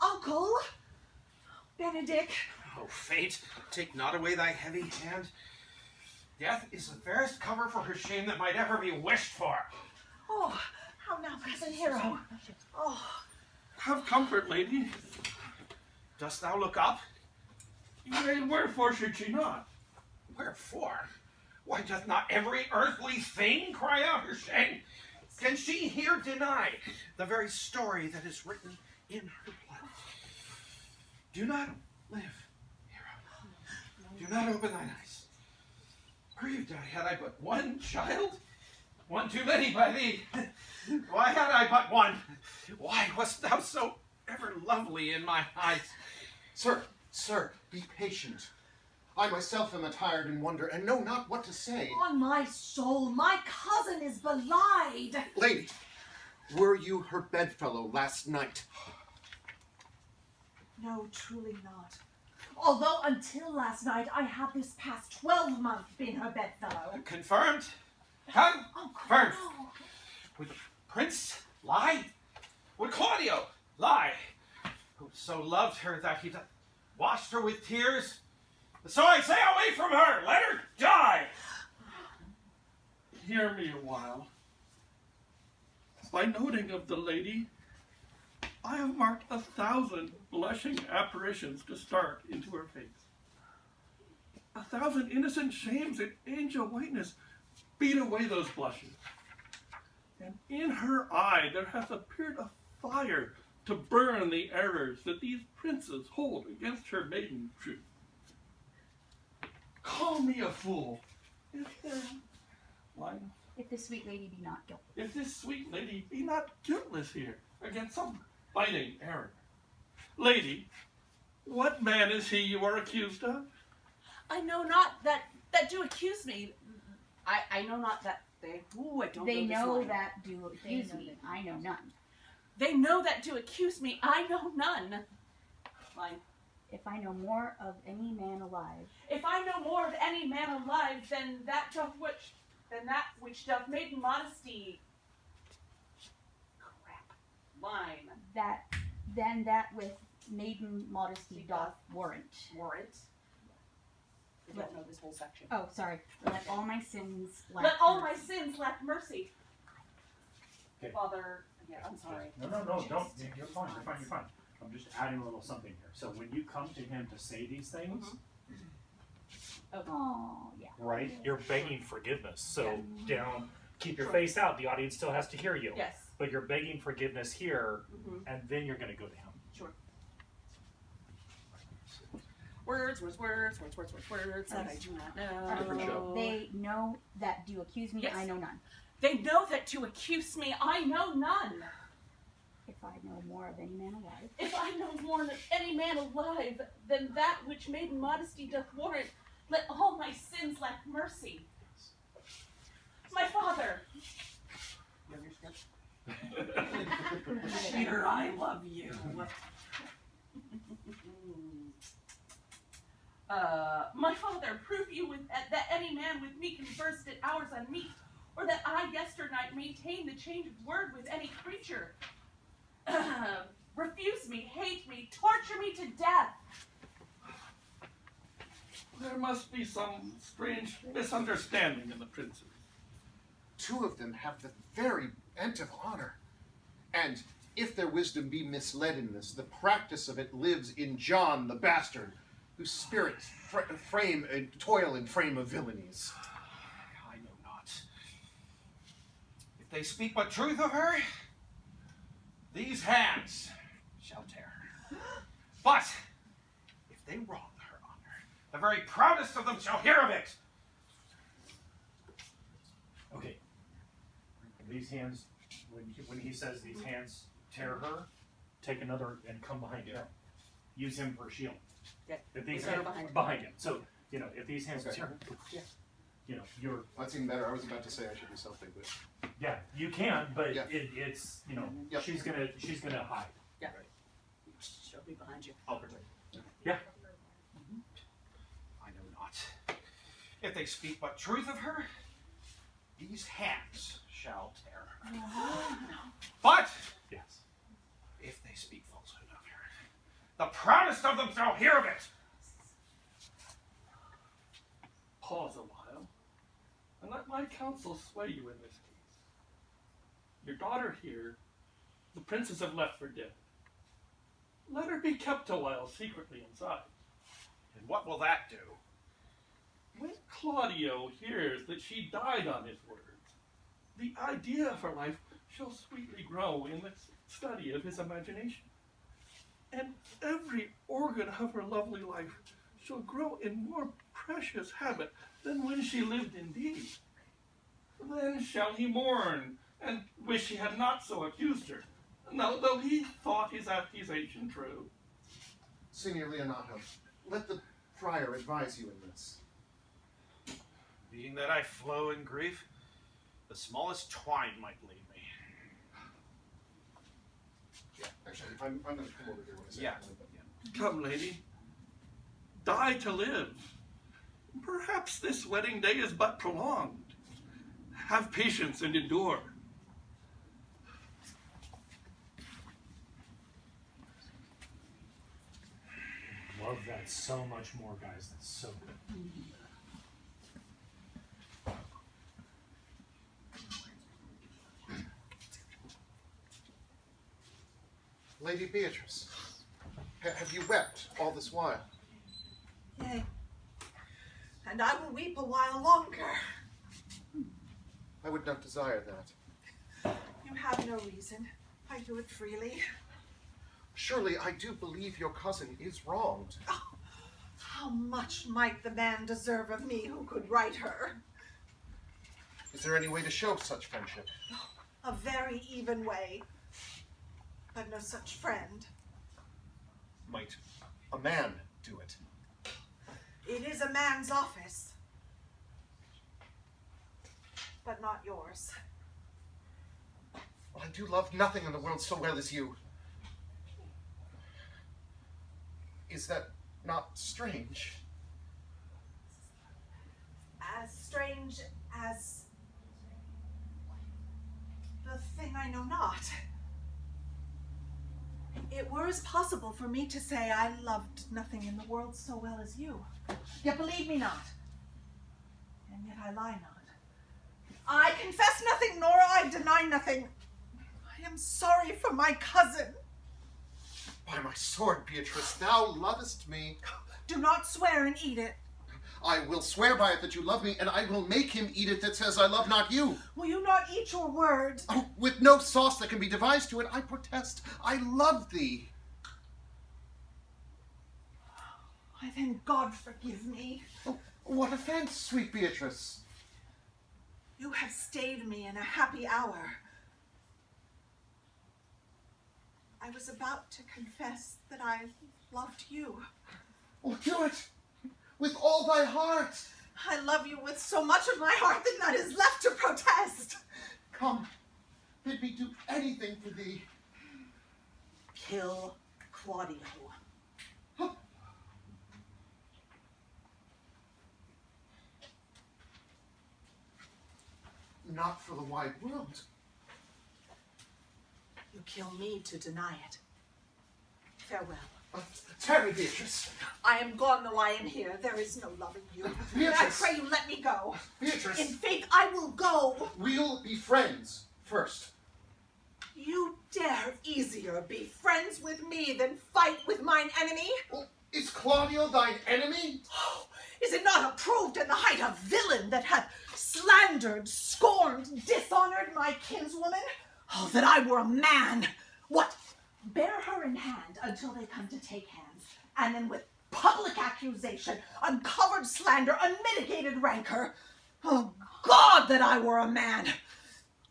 [SPEAKER 4] Uncle. Benedict.
[SPEAKER 6] Oh, fate, take not away thy heavy hand. Death is the fairest cover for her shame that might ever be wished for.
[SPEAKER 4] Oh, how now, cousin Hero. Oh.
[SPEAKER 15] Have comfort, lady.
[SPEAKER 6] Dost thou look up?
[SPEAKER 15] Yea, wherefore should she not?
[SPEAKER 6] Wherefore? Why doth not every earthly thing cry out her shame? Can she here deny the very story that is written in her blood? Do not live, hero. Do not open thine eyes. Grieved I had I but one child, one too many by thee. Why had I but one? Why wast thou so ever lovely in my eyes?
[SPEAKER 8] Sir, be patient. I myself am attired in wonder and know not what to say.
[SPEAKER 4] On my soul, my cousin is belied.
[SPEAKER 8] Lady, were you her bedfellow last night?
[SPEAKER 4] No, truly not. Although until last night I have this past 12 months been her bedfellow.
[SPEAKER 6] Confirmed? Confirmed. Would the prince lie? Would Claudio lie, who so loved her that he washed her with tears? So I say away from her, let her die!
[SPEAKER 15] Hear me a while. By noting of the lady, I have marked 1,000 blushing apparitions to start into her face. 1,000 innocent shames in angel whiteness beat away those blushes. And in her eye there hath appeared a fire to burn the errors that these princes hold against her maiden truth. Call me a fool.
[SPEAKER 12] If this sweet lady be not guilty.
[SPEAKER 15] If this sweet lady be not guiltless here against some biting error. Lady, what man is he you are accused of?
[SPEAKER 7] I know not that do accuse me. I know not that they. Ooh, I don't
[SPEAKER 12] They
[SPEAKER 7] know this
[SPEAKER 12] know
[SPEAKER 7] line.
[SPEAKER 12] that do accuse me. I know none.
[SPEAKER 7] They know that do accuse me. I know none. Line.
[SPEAKER 12] If I know more of any man alive.
[SPEAKER 7] If I know more of any man alive than that which doth maiden modesty. Crap. Line.
[SPEAKER 12] Then that with maiden modesty doth warrant.
[SPEAKER 7] Warrant. I don't know this whole section.
[SPEAKER 12] Oh, sorry. Let all my sins lack
[SPEAKER 7] Let all my
[SPEAKER 12] mercy.
[SPEAKER 7] sins lack mercy.
[SPEAKER 1] Okay.
[SPEAKER 7] Father, yeah, I'm sorry.
[SPEAKER 1] No, don't. You're fine. You're fine. I'm just adding a little something here. So when you come to him to say these things,
[SPEAKER 12] Oh, yeah.
[SPEAKER 1] right, you're begging forgiveness. So down, keep your face out. The audience still has to hear you.
[SPEAKER 7] Yes.
[SPEAKER 1] But you're begging forgiveness here,
[SPEAKER 7] Mhm.
[SPEAKER 1] and then you're going to go to him.
[SPEAKER 7] Sure. Words that I do not know.
[SPEAKER 12] They know that do accuse me.
[SPEAKER 7] Yes.
[SPEAKER 12] I know none.
[SPEAKER 7] They know that to accuse me, I know none.
[SPEAKER 12] If I know more of any man alive.
[SPEAKER 7] If I know more of any man alive than that which maiden modesty doth warrant, let all my sins lack mercy. My father. Peter, I love you. My father, prove you that any man with me conversed at hours unmeet, or that I yesternight maintained the change of word with any creature. Refuse me, hate me, torture me to death.
[SPEAKER 15] There must be some strange misunderstanding in the princes.
[SPEAKER 8] Two of them have the very bent of honor. And if their wisdom be misled in this, the practice of it lives in John the bastard, whose spirit toil in frame of villainies.
[SPEAKER 6] I know not. If they speak but truth of her, these hands shall tear her. But if they wrong her honor, the very proudest of them shall hear of it.
[SPEAKER 1] Okay. These hands, when he says these hands tear her, take another and come behind him. Use him for a shield.
[SPEAKER 7] Yeah.
[SPEAKER 1] If these
[SPEAKER 7] Okay.
[SPEAKER 1] hands, behind him. So, if these hands
[SPEAKER 8] Okay.
[SPEAKER 1] tear her, you're.
[SPEAKER 8] That's even better. I was about to say I should do something, but
[SPEAKER 1] Yeah, you can, but
[SPEAKER 8] Yeah.
[SPEAKER 1] it's
[SPEAKER 8] Yep.
[SPEAKER 1] she's gonna hide.
[SPEAKER 7] Yeah. She'll be behind you.
[SPEAKER 1] I'll protect you. Yeah.
[SPEAKER 6] I know not. If they speak but truth of her, these hands shall tear her. But
[SPEAKER 1] yes,
[SPEAKER 6] if they speak falsehood of her, the proudest of them shall hear of it.
[SPEAKER 15] Pause a while, and let my counsel sway you in this case. Your daughter here, the princes have left for dead. Let her be kept a while secretly inside.
[SPEAKER 6] And what will that do?
[SPEAKER 15] When Claudio hears that she died on his words, the idea of her life shall sweetly grow in the study of his imagination. And every organ of her lovely life shall grow in more precious habit than when she lived indeed. Then shall he mourn, and wish he had not so accused her, though he thought his accusation true.
[SPEAKER 8] Signor Leonato, let the friar advise you in this.
[SPEAKER 6] Being that I flow in grief, the smallest twine might lead me.
[SPEAKER 8] Yeah, actually, I'm going to come over here when I say
[SPEAKER 6] Yeah.
[SPEAKER 15] Come, lady, die to live. Perhaps this wedding day is but prolonged. Have patience and endure.
[SPEAKER 1] love that so much more, guys. That's so good.
[SPEAKER 8] Lady Beatrice, have you wept all this while?
[SPEAKER 4] Yea, and I will weep a while longer.
[SPEAKER 8] I would not desire that.
[SPEAKER 4] You have no reason. I do it freely.
[SPEAKER 8] Surely I do believe your cousin is wronged.
[SPEAKER 4] Oh, how much might the man deserve of me who could right her?
[SPEAKER 8] Is there any way to show such friendship?
[SPEAKER 4] A very even way, but no such friend.
[SPEAKER 8] Might a man do it?
[SPEAKER 4] It is a man's office, but not yours.
[SPEAKER 8] I do love nothing in the world so well as you. Is that not strange?
[SPEAKER 4] As strange as the thing I know not. It were as possible for me to say I loved nothing in the world so well as you. Yet believe me not, and yet I lie not. I confess nothing, nor I deny nothing. I am sorry for my cousin.
[SPEAKER 8] By my sword, Beatrice, thou lovest me.
[SPEAKER 4] Do not swear and eat it.
[SPEAKER 8] I will swear by it that you love me, and I will make him eat it that says I love not you.
[SPEAKER 4] Will you not eat your word?
[SPEAKER 8] Oh, with no sauce that can be devised to it, I protest, I love thee.
[SPEAKER 4] Why then, God forgive me.
[SPEAKER 8] Oh, what offense, sweet Beatrice?
[SPEAKER 4] You have stayed me in a happy hour. I was about to confess that I loved you.
[SPEAKER 8] Oh, do it! With all thy heart!
[SPEAKER 4] I love you with so much of my heart that none is left to protest.
[SPEAKER 8] Come, bid me do anything for thee.
[SPEAKER 4] Kill Claudio.
[SPEAKER 8] Not for the wide world.
[SPEAKER 4] You kill me to deny it. Farewell.
[SPEAKER 8] Tarry, Beatrice.
[SPEAKER 4] I am gone, though I am here. There is no love in you.
[SPEAKER 8] Beatrice.
[SPEAKER 4] I pray you let me go.
[SPEAKER 8] Beatrice.
[SPEAKER 4] In faith, I will go.
[SPEAKER 8] We'll be friends first.
[SPEAKER 4] You dare easier be friends with me than fight with mine enemy?
[SPEAKER 8] Well, is Claudio thine enemy?
[SPEAKER 4] Oh, is it not approved in the height a villain that hath slandered, scorned, dishonored my kinswoman? Oh, that I were a man! What? Bear her in hand until they come to take hands, and then with public accusation, uncovered slander, unmitigated rancor. Oh, God, that I were a man!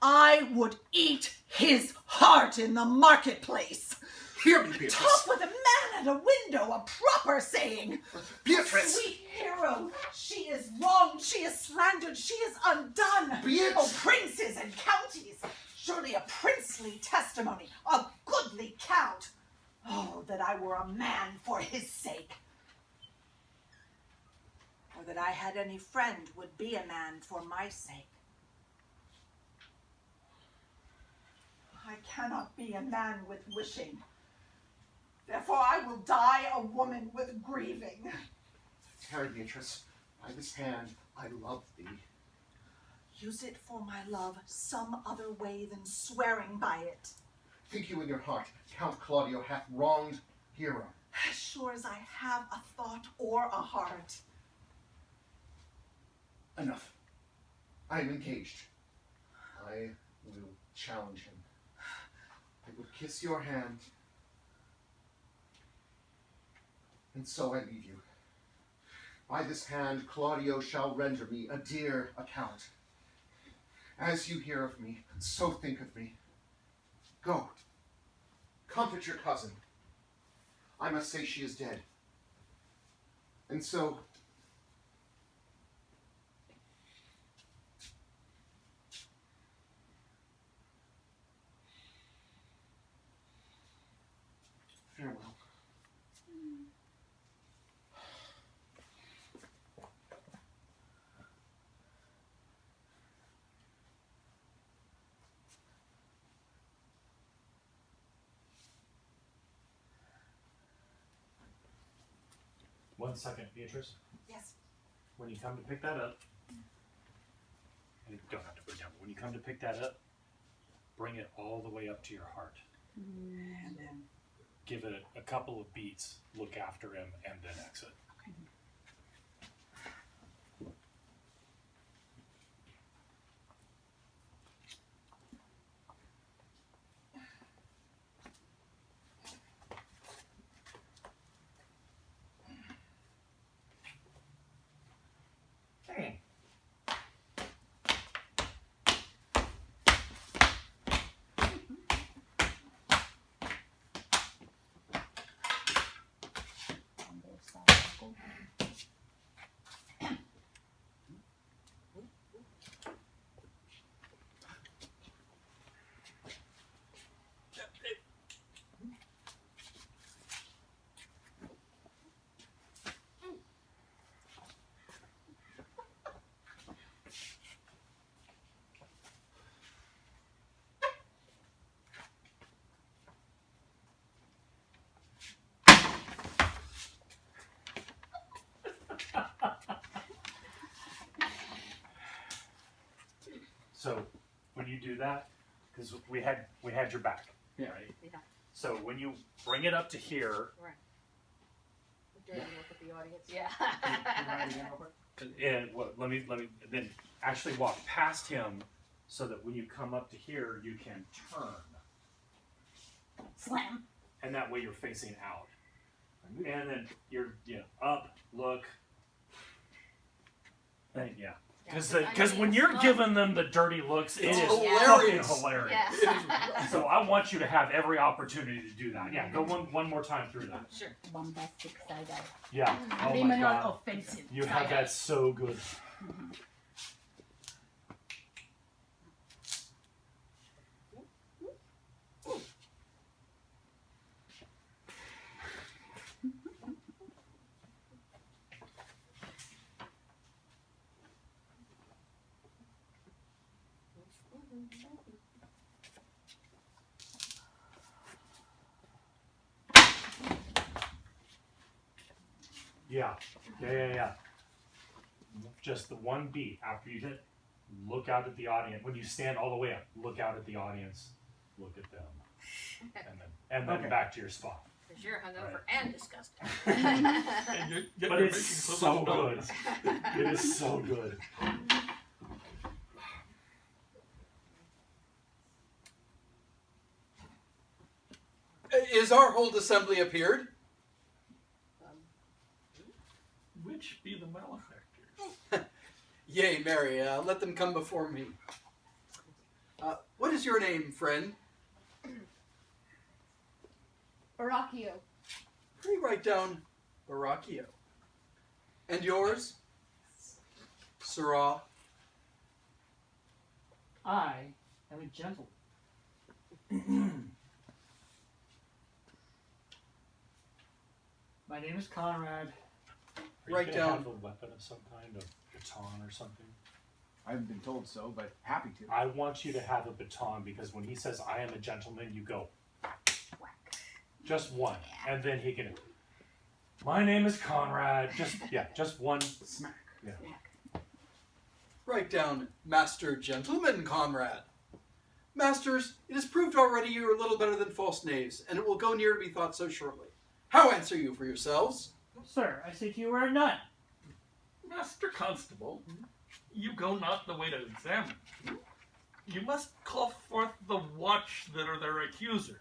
[SPEAKER 4] I would eat his heart in the marketplace.
[SPEAKER 8] Hear me, Beatrice.
[SPEAKER 4] Talk with a man at a window, a proper saying.
[SPEAKER 8] Beatrice.
[SPEAKER 4] Sweet hero, she is wronged, she is slandered, she is undone.
[SPEAKER 8] Beatrice.
[SPEAKER 4] Oh, princes and counties, surely a princely testimony, a goodly count. Oh, that I were a man for his sake. Or that I had any friend would be a man for my sake. I cannot be a man with wishing. Therefore I will die a woman with grieving.
[SPEAKER 8] Tarry, Beatrice. By this hand, I love thee.
[SPEAKER 4] Use it for my love some other way than swearing by it.
[SPEAKER 8] Think you in your heart Count Claudio hath wronged Hero?
[SPEAKER 4] As sure as I have a thought or a heart.
[SPEAKER 8] Enough. I am engaged. I will challenge him. I will kiss your hand. And so I leave you. By this hand, Claudio shall render me a dear account. As you hear of me, so think of me. Go. Comfort your cousin. I must say she is dead. And so, farewell.
[SPEAKER 1] 1 second, Beatrice.
[SPEAKER 4] Yes.
[SPEAKER 1] When you come to pick that up, and you don't have to put it down, but when you come to pick that up, bring it all the way up to your heart.
[SPEAKER 4] And then.
[SPEAKER 1] Give it a couple of beats, look after him, and then exit. So when you do that, because we had your back, right?
[SPEAKER 5] Yeah.
[SPEAKER 1] So when you bring it up to here,
[SPEAKER 5] Right. Dirty look at the audience. Yeah.
[SPEAKER 1] and let me then actually walk past him, so that when you come up to here, you can turn.
[SPEAKER 12] Slam.
[SPEAKER 1] And that way you're facing out. And then you're up, look. Yeah. Because when you're giving them the dirty looks, it is fucking hilarious.
[SPEAKER 5] Yeah.
[SPEAKER 1] So I want you to have every opportunity to do that. Yeah, go one more time through that.
[SPEAKER 5] Sure.
[SPEAKER 12] Bombastic side-eye.
[SPEAKER 1] Yeah. Oh my
[SPEAKER 12] Criminal
[SPEAKER 1] God.
[SPEAKER 12] offensive.
[SPEAKER 1] You have that so good. Yeah. Just the one beat after you hit, look out at the audience. When you stand all the way up, look out at the audience, look at them, and then back to your spot.
[SPEAKER 5] Because you're hungover and disgusting.
[SPEAKER 1] But it's so good. It is so good.
[SPEAKER 16] Is our whole assembly appeared?
[SPEAKER 15] Which be the malefactors?
[SPEAKER 16] Yea, Mary, let them come before me. What is your name, friend?
[SPEAKER 5] Baracchio.
[SPEAKER 16] Please write down Baracchio. And yours? Sirrah.
[SPEAKER 11] I am a gentleman. My name is Conrad.
[SPEAKER 1] Are you
[SPEAKER 16] Write
[SPEAKER 1] gonna
[SPEAKER 16] down.
[SPEAKER 1] have a weapon of some kind, a baton or something?
[SPEAKER 3] I haven't been told so, but happy to.
[SPEAKER 1] I want you to have a baton, because when he says, "I am a gentleman," you go. Just one, and then he can. My name is Conrad. Just one
[SPEAKER 3] smack.
[SPEAKER 1] Yeah.
[SPEAKER 16] Write down Master Gentleman Conrad. Masters, it is proved already you are little better than false knaves, and it will go near to be thought so shortly. How answer you for yourselves?
[SPEAKER 11] Sir, I seek you are none.
[SPEAKER 15] Master Constable, you go not the way to examine. You must call forth the watch that are their accusers.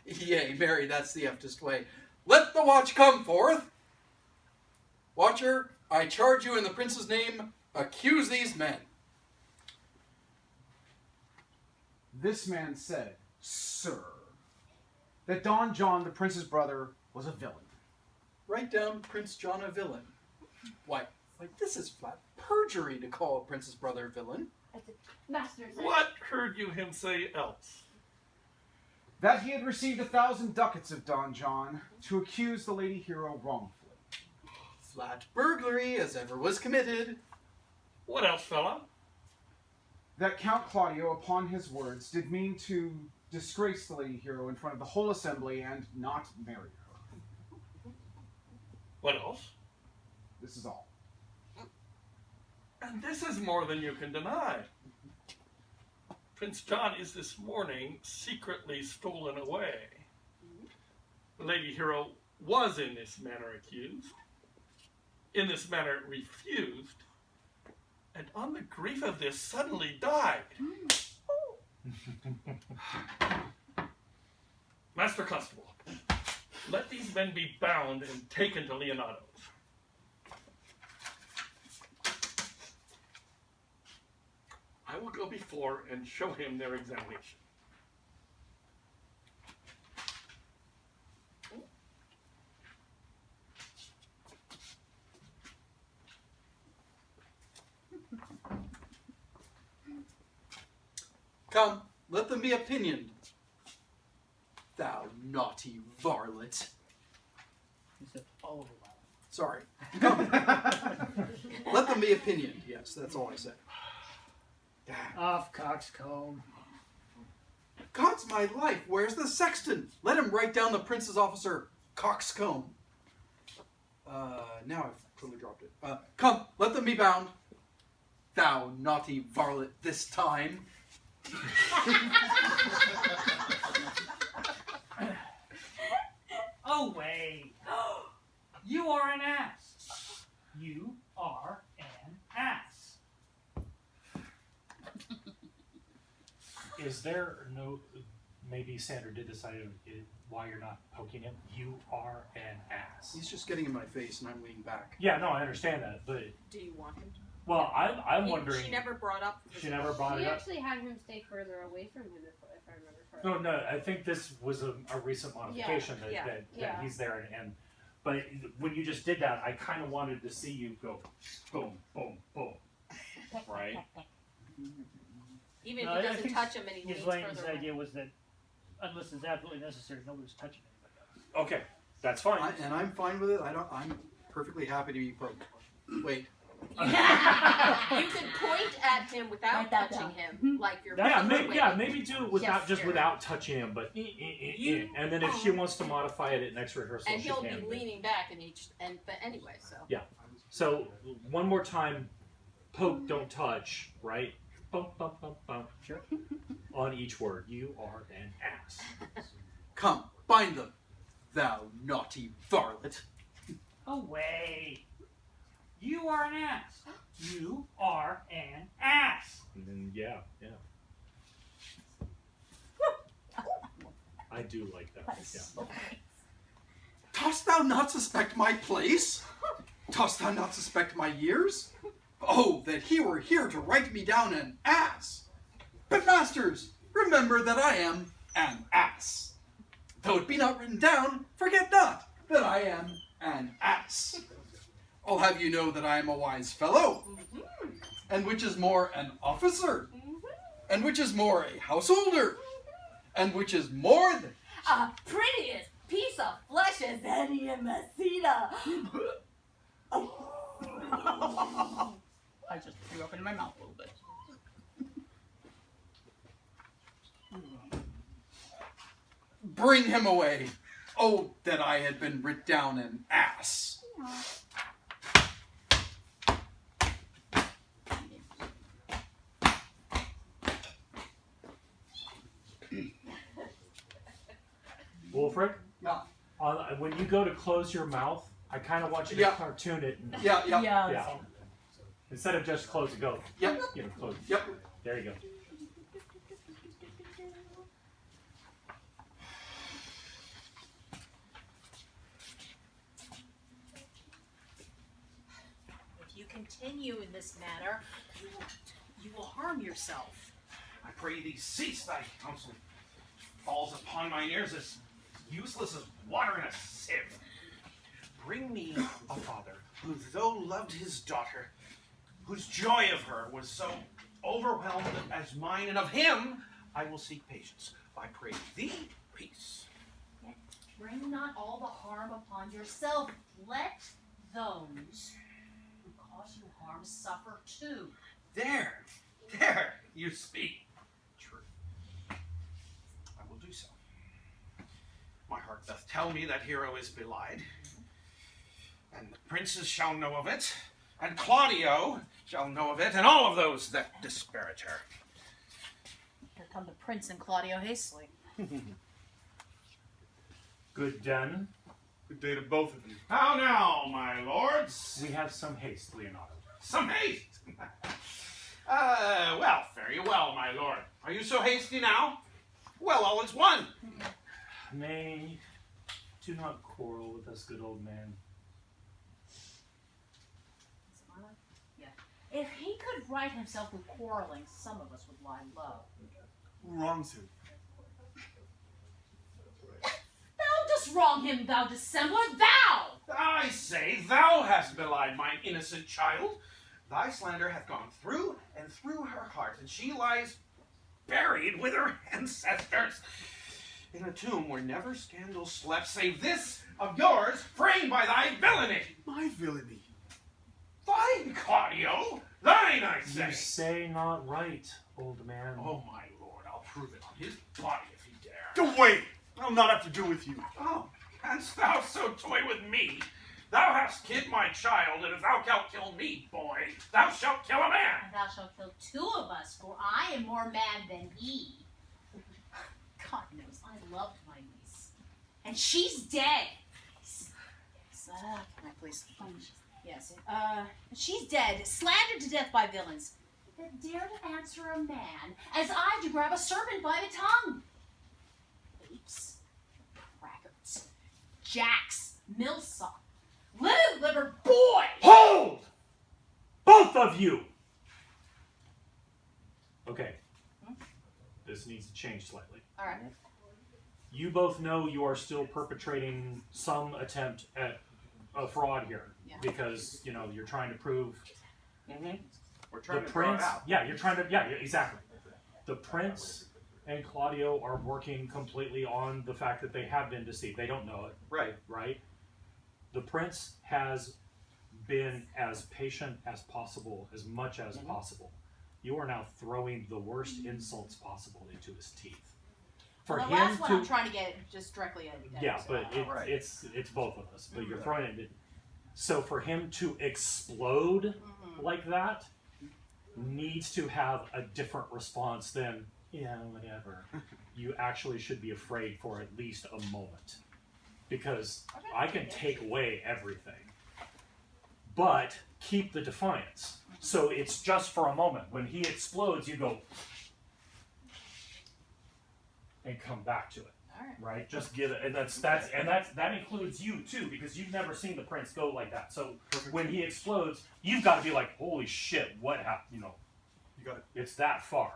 [SPEAKER 16] Yea, Mary, that's the eftest way. Let the watch come forth. Watcher, I charge you in the prince's name, accuse these men.
[SPEAKER 3] This man said, "Sir, that Don John, the prince's brother, was a villain."
[SPEAKER 16] Write down Prince John a villain. Why, this is flat perjury to call a prince's brother a villain.
[SPEAKER 5] Master.
[SPEAKER 15] What heard you him say else?
[SPEAKER 3] That he had received 1,000 ducats of Don John to accuse the lady hero wrongfully.
[SPEAKER 16] Flat burglary, as ever was committed.
[SPEAKER 15] What else, fella?
[SPEAKER 3] That Count Claudio, upon his words, did mean to disgrace the lady hero in front of the whole assembly and not marry her.
[SPEAKER 18] What else?
[SPEAKER 3] This is all.
[SPEAKER 18] And this is more than you can deny. Prince John is this morning secretly stolen away. Lady Hero was in this manner accused, in this manner refused, and on the grief of this suddenly died. Master Constable, let these men be bound and taken to Leonato's. I will go before and show him their examination.
[SPEAKER 16] Come, let them be opinioned. Thou naughty varlet.
[SPEAKER 11] He said, "Oh,
[SPEAKER 16] Sorry. Come. Let them be opinioned. Yes, that's all I said.
[SPEAKER 11] off coxcomb."
[SPEAKER 16] God's my life, where's the sexton? Let him write down the prince's officer, coxcomb. Now I've totally dropped it. Come, let them be bound. Thou naughty varlet this time.
[SPEAKER 11] Away! You are an ass. You are an ass.
[SPEAKER 1] Is there no... Maybe Sandra did decide why you're not poking him. You are an ass.
[SPEAKER 16] He's just getting in my face and I'm leaning back.
[SPEAKER 1] Yeah, no, I understand that, but...
[SPEAKER 17] Do you want him to?
[SPEAKER 1] Well, I'm wondering...
[SPEAKER 17] She never brought up.
[SPEAKER 1] She never brought
[SPEAKER 5] She
[SPEAKER 1] it up.
[SPEAKER 5] actually had him stay further away from him, if I remember
[SPEAKER 1] No,
[SPEAKER 5] correctly.
[SPEAKER 1] no, I think this was a recent modification that he's there, and but when you just did that, I kind of wanted to see you go boom, boom, boom, right?
[SPEAKER 17] Even
[SPEAKER 11] No,
[SPEAKER 17] if he
[SPEAKER 11] I
[SPEAKER 17] doesn't
[SPEAKER 11] think
[SPEAKER 17] touch him and he
[SPEAKER 11] His
[SPEAKER 17] leans
[SPEAKER 11] Langton's
[SPEAKER 17] further away.
[SPEAKER 11] idea was that unless it's absolutely necessary, nobody's touching anybody else.
[SPEAKER 1] Okay, that's fine.
[SPEAKER 16] And I'm fine with it. I'm perfectly happy to be poked. Wait.
[SPEAKER 17] You could point at him without touching him, like you're.
[SPEAKER 1] Maybe do it without without touching him, but and then if she wants to modify it at next rehearsal,
[SPEAKER 17] And
[SPEAKER 1] she
[SPEAKER 17] he'll
[SPEAKER 1] can.
[SPEAKER 17] be leaning back in each, but anyway, so.
[SPEAKER 1] Yeah. So one more time, poke, don't touch, right? Bump, bump, bump, bump. Sure. On each word, you are an ass.
[SPEAKER 16] Come, bind them, thou naughty varlet.
[SPEAKER 11] Away! You are an ass. You are an ass.
[SPEAKER 1] And then yeah. I do like that. Yeah.
[SPEAKER 16] Dost thou not suspect my place? Dost thou not suspect my years? Oh, that he were here to write me down an ass! But masters, remember that I am an ass. Though it be not written down, forget not that I am an ass. I'll have you know that I am a wise fellow, and which is more, an officer, and which is more, a householder, and which is more than...
[SPEAKER 17] A prettiest piece of flesh as any in Messina.
[SPEAKER 12] I just threw up in my mouth a little bit.
[SPEAKER 16] Bring him away. Oh, that I had been writ down an ass.
[SPEAKER 1] Wolfric?
[SPEAKER 16] Yeah.
[SPEAKER 1] When you go to close your mouth, I kind of want you to
[SPEAKER 16] Yeah.
[SPEAKER 1] cartoon it. And,
[SPEAKER 16] Yeah.
[SPEAKER 1] Instead of just close it, go.
[SPEAKER 16] Yep.
[SPEAKER 1] You know, close.
[SPEAKER 16] Yep.
[SPEAKER 1] There you go.
[SPEAKER 10] If you continue in this manner, you will harm yourself.
[SPEAKER 6] I pray thee cease thy counsel. Falls upon mine ears as useless as water in a sieve. Bring me a father who, though loved his daughter, whose joy of her was so overwhelmed as mine, and of him I will seek patience. I pray thee peace.
[SPEAKER 10] Yet bring not all the harm upon yourself. Let those who cause you harm suffer too.
[SPEAKER 6] There, you speak truth. I will do so. My heart doth tell me that hero is belied, And the princes shall know of it, and Claudio shall know of it, and all of those that disparage her.
[SPEAKER 10] Here come the prince and Claudio hastily.
[SPEAKER 1] Good den.
[SPEAKER 13] Good day to both of you.
[SPEAKER 6] How now, my lords?
[SPEAKER 1] We have some haste, Leonardo.
[SPEAKER 6] Some haste? Well, very well, my lord. Are you so hasty now? Well, all is one.
[SPEAKER 1] Nay, do not quarrel with us, good old man.
[SPEAKER 10] Yeah. If he could right himself with quarreling, some of us would lie low.
[SPEAKER 13] Who wrongs him?
[SPEAKER 10] Thou dost wrong him, thou dissembler, thou!
[SPEAKER 6] I say, thou hast belied mine innocent child. Thy slander hath gone through and through her heart, and she lies buried with her ancestors in a tomb where never scandal slept, save this of yours, framed by thy villainy.
[SPEAKER 13] My villainy?
[SPEAKER 6] Thine, Claudio! Thine, I say!
[SPEAKER 1] You say not right, old man.
[SPEAKER 6] Oh, my lord, I'll prove it on his body if he dare.
[SPEAKER 13] Away! I'll not have to do with you.
[SPEAKER 6] Oh, canst thou so toy with me? Thou hast killed my child, and if thou shalt kill me, boy, thou shalt kill a man.
[SPEAKER 10] And thou shalt kill two of us, for I am more man than he. God knows, I loved my niece. And she's dead. Yes, can I please? Yes, she's dead, slandered to death by villains that dare to answer a man as I to grab a serpent by the tongue. Apes, braggarts, jacks, millsop, liver boy!
[SPEAKER 1] Hold! Both of you! Okay. This needs to change slightly.
[SPEAKER 10] All right.
[SPEAKER 1] You both know you are still perpetrating some attempt at a fraud here.
[SPEAKER 10] Yeah.
[SPEAKER 1] Because, you know, you're trying to prove
[SPEAKER 6] We're trying
[SPEAKER 1] the
[SPEAKER 6] to throw it
[SPEAKER 1] prince.
[SPEAKER 6] out.
[SPEAKER 1] Yeah, you're trying to. Yeah, exactly. The prince and Claudio are working completely on the fact that they have been deceived. They don't know it.
[SPEAKER 6] Right.
[SPEAKER 1] Right? The prince has been as patient as possible, as much as possible. You are now throwing the worst insults possible into his teeth. For
[SPEAKER 10] Well, the
[SPEAKER 1] him
[SPEAKER 10] last one
[SPEAKER 1] to,
[SPEAKER 10] I'm trying to get just directly at.
[SPEAKER 1] yeah, but
[SPEAKER 6] Right.
[SPEAKER 1] it's both of us. But you're throwing it. So for him to explode like that needs to have a different response than whatever. You actually should be afraid for at least a moment, because I can take away everything, but keep the defiance. So it's just for a moment. When he explodes, you go and come back to it. Right? Just give it, and that includes you too, because you've never seen the prince go like that. So when he explodes, you've got to be like, "Holy shit, what happened?" You know,
[SPEAKER 13] You got it.
[SPEAKER 1] it's that far.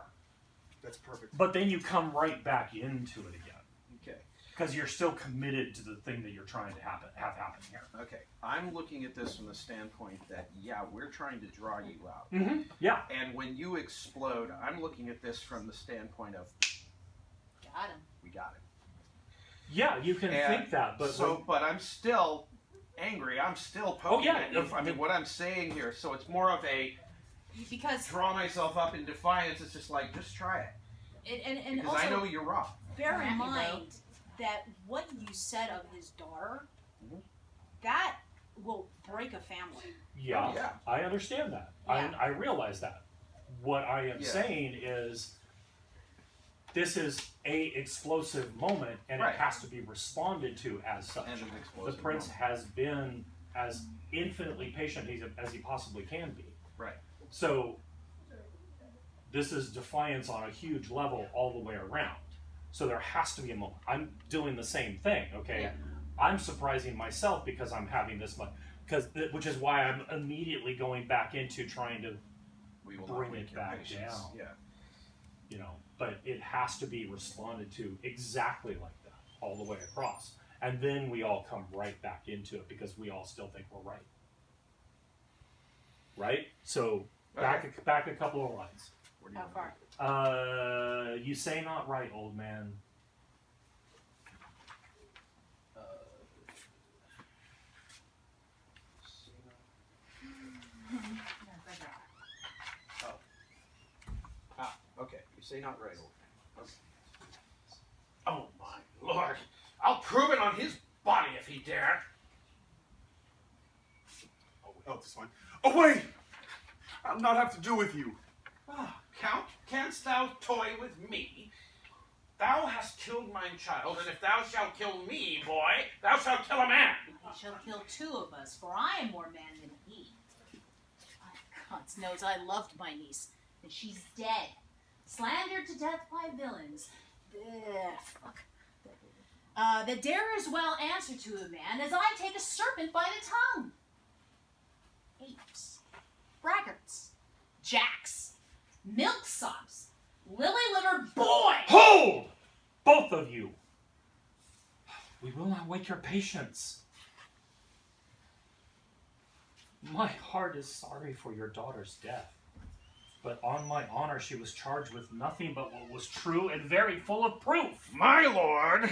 [SPEAKER 13] That's perfect.
[SPEAKER 1] But then you come right back into it again,
[SPEAKER 6] Okay.
[SPEAKER 1] because you're still committed to the thing that you're trying to have happen here.
[SPEAKER 6] Okay. I'm looking at this from the standpoint that, yeah, we're trying to draw you out.
[SPEAKER 1] Yeah.
[SPEAKER 6] And when you explode, I'm looking at this from the standpoint of,
[SPEAKER 10] Got him.
[SPEAKER 6] we got it.
[SPEAKER 1] Yeah, you can
[SPEAKER 6] And
[SPEAKER 1] think that, but
[SPEAKER 6] so, but I'm still angry. I'm still poking at you. I mean, what I'm saying here. So it's more of a
[SPEAKER 10] because
[SPEAKER 6] draw myself up in defiance. It's just like, just try it.
[SPEAKER 10] And
[SPEAKER 6] Because
[SPEAKER 10] also,
[SPEAKER 6] I know you're wrong.
[SPEAKER 10] bear in mind that what you said of his daughter, that will break a family.
[SPEAKER 1] yeah, I understand that.
[SPEAKER 10] Yeah.
[SPEAKER 1] I realize that. What I am
[SPEAKER 6] Yeah.
[SPEAKER 1] saying is, this is a explosive moment, and
[SPEAKER 6] Right.
[SPEAKER 1] it has to be responded to as such.
[SPEAKER 6] And an
[SPEAKER 1] The
[SPEAKER 6] explosive
[SPEAKER 1] prince
[SPEAKER 6] moment.
[SPEAKER 1] has been as infinitely patient as he possibly can be.
[SPEAKER 6] Right.
[SPEAKER 1] So this is defiance on a huge level all the way around. So there has to be a moment. I'm doing the same thing, okay?
[SPEAKER 10] Yeah.
[SPEAKER 1] I'm surprising myself because I'm having this much, which is why I'm immediately going back into trying to
[SPEAKER 6] We will
[SPEAKER 1] bring
[SPEAKER 6] not
[SPEAKER 1] it
[SPEAKER 6] make your
[SPEAKER 1] back
[SPEAKER 6] patience.
[SPEAKER 1] down.
[SPEAKER 6] Yeah.
[SPEAKER 1] You know, but it has to be responded to exactly like that all the way across, and then we all come right back into it because we all still think we're right. Right. So back a couple of lines.
[SPEAKER 10] How far?
[SPEAKER 1] You say not right, old man.
[SPEAKER 6] Okay. You say not right, old man. Okay. Oh my lord! I'll prove it on his body if he dare.
[SPEAKER 13] Oh, this one. Away! I'll not have to do with you.
[SPEAKER 14] Ah, Count, canst thou toy with me? Thou hast killed mine child, and if thou shalt kill me, boy, thou shalt kill a man.
[SPEAKER 10] He shall kill two of us, for I am more man than he. God knows I loved my niece, and she's dead. Slandered to death by villains. Fuck. That dare as well answer to a man as I take a serpent by the tongue. Apes, braggarts, jacks, milksops, lily-livered boy!
[SPEAKER 1] Hold! Both of you. We will not wake your patience. My heart is sorry for your daughter's death. But on my honor, she was charged with nothing but what was true and very full of proof.
[SPEAKER 14] My lord!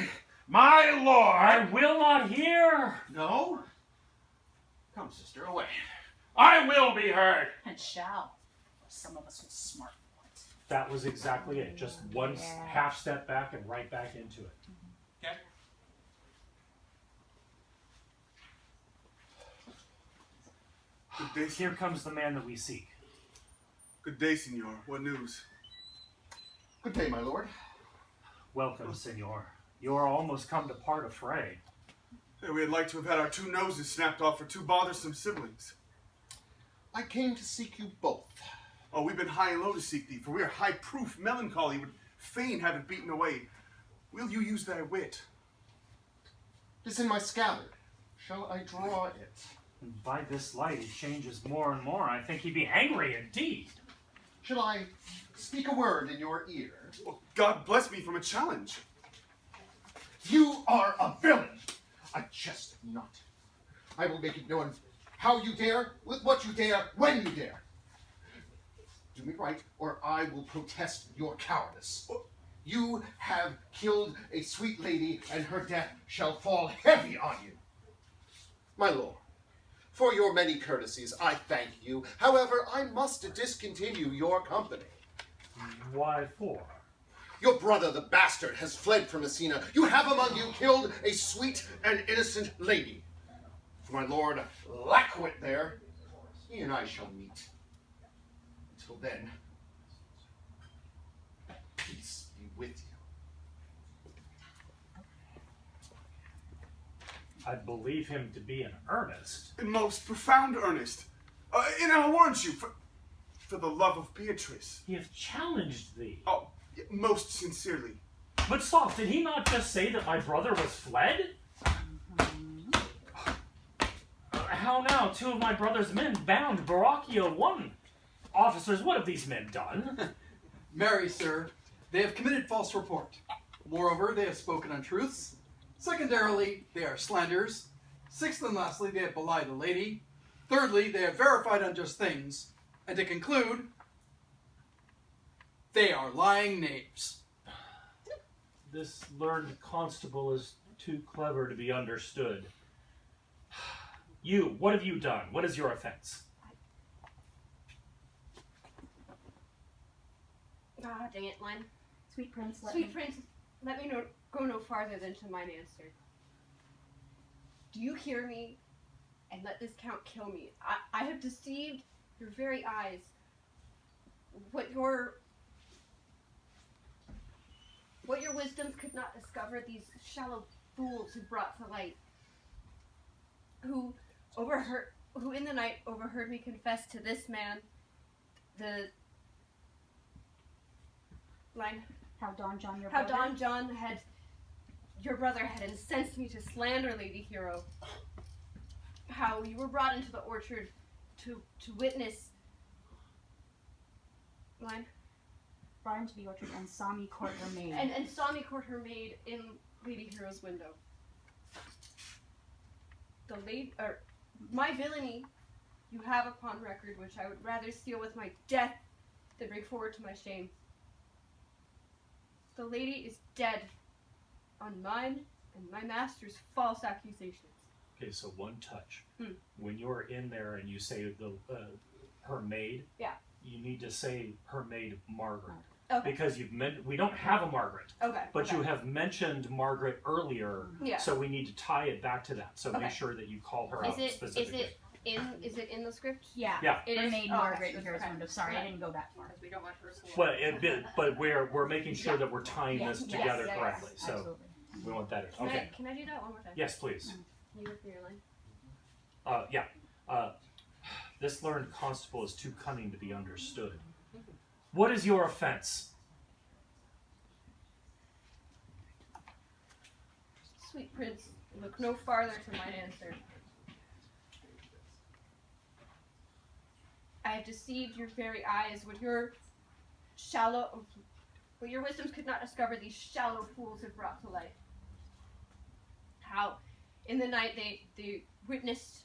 [SPEAKER 14] My lord!
[SPEAKER 1] I will not hear!
[SPEAKER 14] No? Come, sister, away. I will be heard!
[SPEAKER 10] And shall. Some of us will smart for it.
[SPEAKER 1] That was exactly it. Just one half step back and right back into it.
[SPEAKER 14] Okay.
[SPEAKER 13] Good day,
[SPEAKER 1] Here comes the man that we seek.
[SPEAKER 13] Good day, senor. What news?
[SPEAKER 8] Good day, my lord.
[SPEAKER 1] Welcome, senor. You are almost come to part affray.
[SPEAKER 13] Hey, we'd like to have had our two noses snapped off for two bothersome siblings.
[SPEAKER 8] I came to seek you both.
[SPEAKER 13] Oh, we've been high and low to seek thee, for we are high-proof melancholy would fain have it beaten away. Will you use thy wit?
[SPEAKER 8] Tis in my scabbard. Shall I draw it?
[SPEAKER 1] By this light, he changes more and more. I think he'd be angry indeed.
[SPEAKER 8] Shall I speak a word in your ear?
[SPEAKER 13] Oh, God bless me from a challenge.
[SPEAKER 8] You are a villain. I jest not. I will make it known how you dare, with what you dare, when you dare. Do me right, or I will protest your cowardice. You have killed a sweet lady, and her death shall fall heavy on you. My lord, for your many courtesies, I thank you. However, I must discontinue your company.
[SPEAKER 1] Why for?
[SPEAKER 8] Your brother, the bastard, has fled from Messina. You have among you killed a sweet and innocent lady. For my lord Lackwit there, he and I shall meet. Until then, peace be with you.
[SPEAKER 1] I believe him to be in earnest.
[SPEAKER 13] In most profound earnest. And I warrant you, for the love of Beatrice.
[SPEAKER 1] He hath challenged thee.
[SPEAKER 13] Oh, most sincerely.
[SPEAKER 1] But soft, did he not just say that my brother was fled? How now? Two of my brother's men bound Baracchio one. Officers, what have these men done?
[SPEAKER 16] Marry, sir, they have committed false report. Moreover, they have spoken untruths. Secondarily, they are slanders. Sixth and lastly, they have belied the lady. Thirdly, they have verified unjust things. And to conclude, they are lying knaves.
[SPEAKER 1] This learned constable is too clever to be understood. You, what have you done? What is your offense?
[SPEAKER 5] Ah, dang it, Len.
[SPEAKER 12] Sweet prince,
[SPEAKER 5] Sweet prince, let me go no farther than to mine answer. Do you hear me? And let this count kill me. I have deceived your very eyes. What your wisdoms could not discover, these shallow fools who brought to light, who in the night overheard me confess to this man the line.
[SPEAKER 12] How Don John, your
[SPEAKER 5] How
[SPEAKER 12] brother?
[SPEAKER 5] Don John your brother had incensed me to slander Lady Hero. How you were brought into the orchard to witness line.
[SPEAKER 12] Brought into the orchard and saw me court her maid.
[SPEAKER 5] And saw me court her maid in Lady Hero's window. My villainy you have upon record, which I would rather seal with my death than bring forward to my shame. The lady is dead on mine and my master's false accusations.
[SPEAKER 1] Okay, so one touch. When you're in there and you say her maid,
[SPEAKER 5] yeah,
[SPEAKER 1] you need to say her maid Margaret.
[SPEAKER 5] Okay.
[SPEAKER 1] Because we don't have a Margaret.
[SPEAKER 5] Okay.
[SPEAKER 1] But
[SPEAKER 5] okay.
[SPEAKER 1] you have mentioned Margaret earlier,
[SPEAKER 5] Yeah.
[SPEAKER 1] so we need to tie it back to that. So
[SPEAKER 5] Okay.
[SPEAKER 1] make sure that you call her out specifically.
[SPEAKER 5] Is it in the script?
[SPEAKER 12] Yeah.
[SPEAKER 1] Yeah.
[SPEAKER 5] It
[SPEAKER 12] For
[SPEAKER 5] is?
[SPEAKER 12] Maid
[SPEAKER 5] Oh,
[SPEAKER 12] Margaret
[SPEAKER 5] okay.
[SPEAKER 12] and Heroes Sorry, I didn't go that far.
[SPEAKER 5] Because we don't want her to.
[SPEAKER 1] But we're making sure that we're tying
[SPEAKER 12] Yes,
[SPEAKER 1] this
[SPEAKER 12] yes,
[SPEAKER 1] together
[SPEAKER 12] yes,
[SPEAKER 1] correctly. So
[SPEAKER 12] absolutely.
[SPEAKER 1] we want that.
[SPEAKER 5] Can
[SPEAKER 1] Okay.
[SPEAKER 5] I do that one more time?
[SPEAKER 1] Yes, please.
[SPEAKER 5] Can you repeat your line?
[SPEAKER 1] Yeah. This learned constable is too cunning to be understood. What is your offense?
[SPEAKER 5] Sweet prince, look no farther to mine answer. I have deceived your very eyes when your wisdoms could not discover these shallow fools have brought to light. How, in the night, they witnessed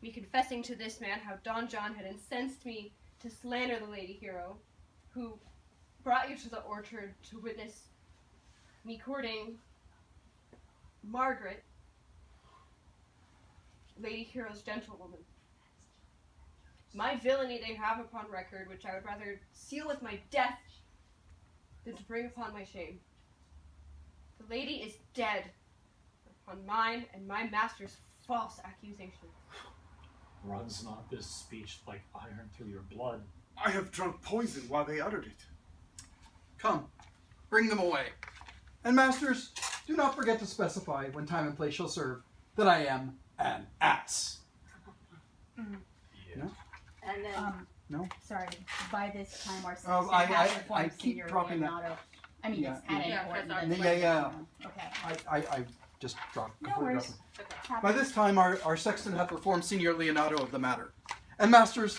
[SPEAKER 5] me confessing to this man how Don John had incensed me to slander the lady hero, who brought you to the orchard to witness me courting Margaret, Lady Hero's gentlewoman. My villainy they have upon record, which I would rather seal with my death than to bring upon my shame. The lady is dead upon mine and my master's false accusation.
[SPEAKER 1] Runs not this speech like iron through your blood?
[SPEAKER 13] I have drunk poison while they uttered it.
[SPEAKER 16] Come, bring them away. And masters, do not forget to specify when time and place shall serve that I am an ass.
[SPEAKER 1] Yeah.
[SPEAKER 16] No?
[SPEAKER 12] And then,
[SPEAKER 16] No?
[SPEAKER 12] sorry, by this time our
[SPEAKER 16] Oh,
[SPEAKER 12] citizen
[SPEAKER 16] I
[SPEAKER 12] has performed
[SPEAKER 16] keep
[SPEAKER 12] Senior
[SPEAKER 16] dropping that.
[SPEAKER 12] Leonardo. I mean,
[SPEAKER 16] Yeah,
[SPEAKER 12] it's at
[SPEAKER 16] yeah.
[SPEAKER 12] any point.
[SPEAKER 5] Yeah,
[SPEAKER 12] but-
[SPEAKER 16] Yeah.
[SPEAKER 12] Okay.
[SPEAKER 16] I just dropped.
[SPEAKER 12] No
[SPEAKER 16] completely
[SPEAKER 12] worries.
[SPEAKER 16] dropped it. By this time, our sexton hath performed Senior Leonardo of the matter. And masters,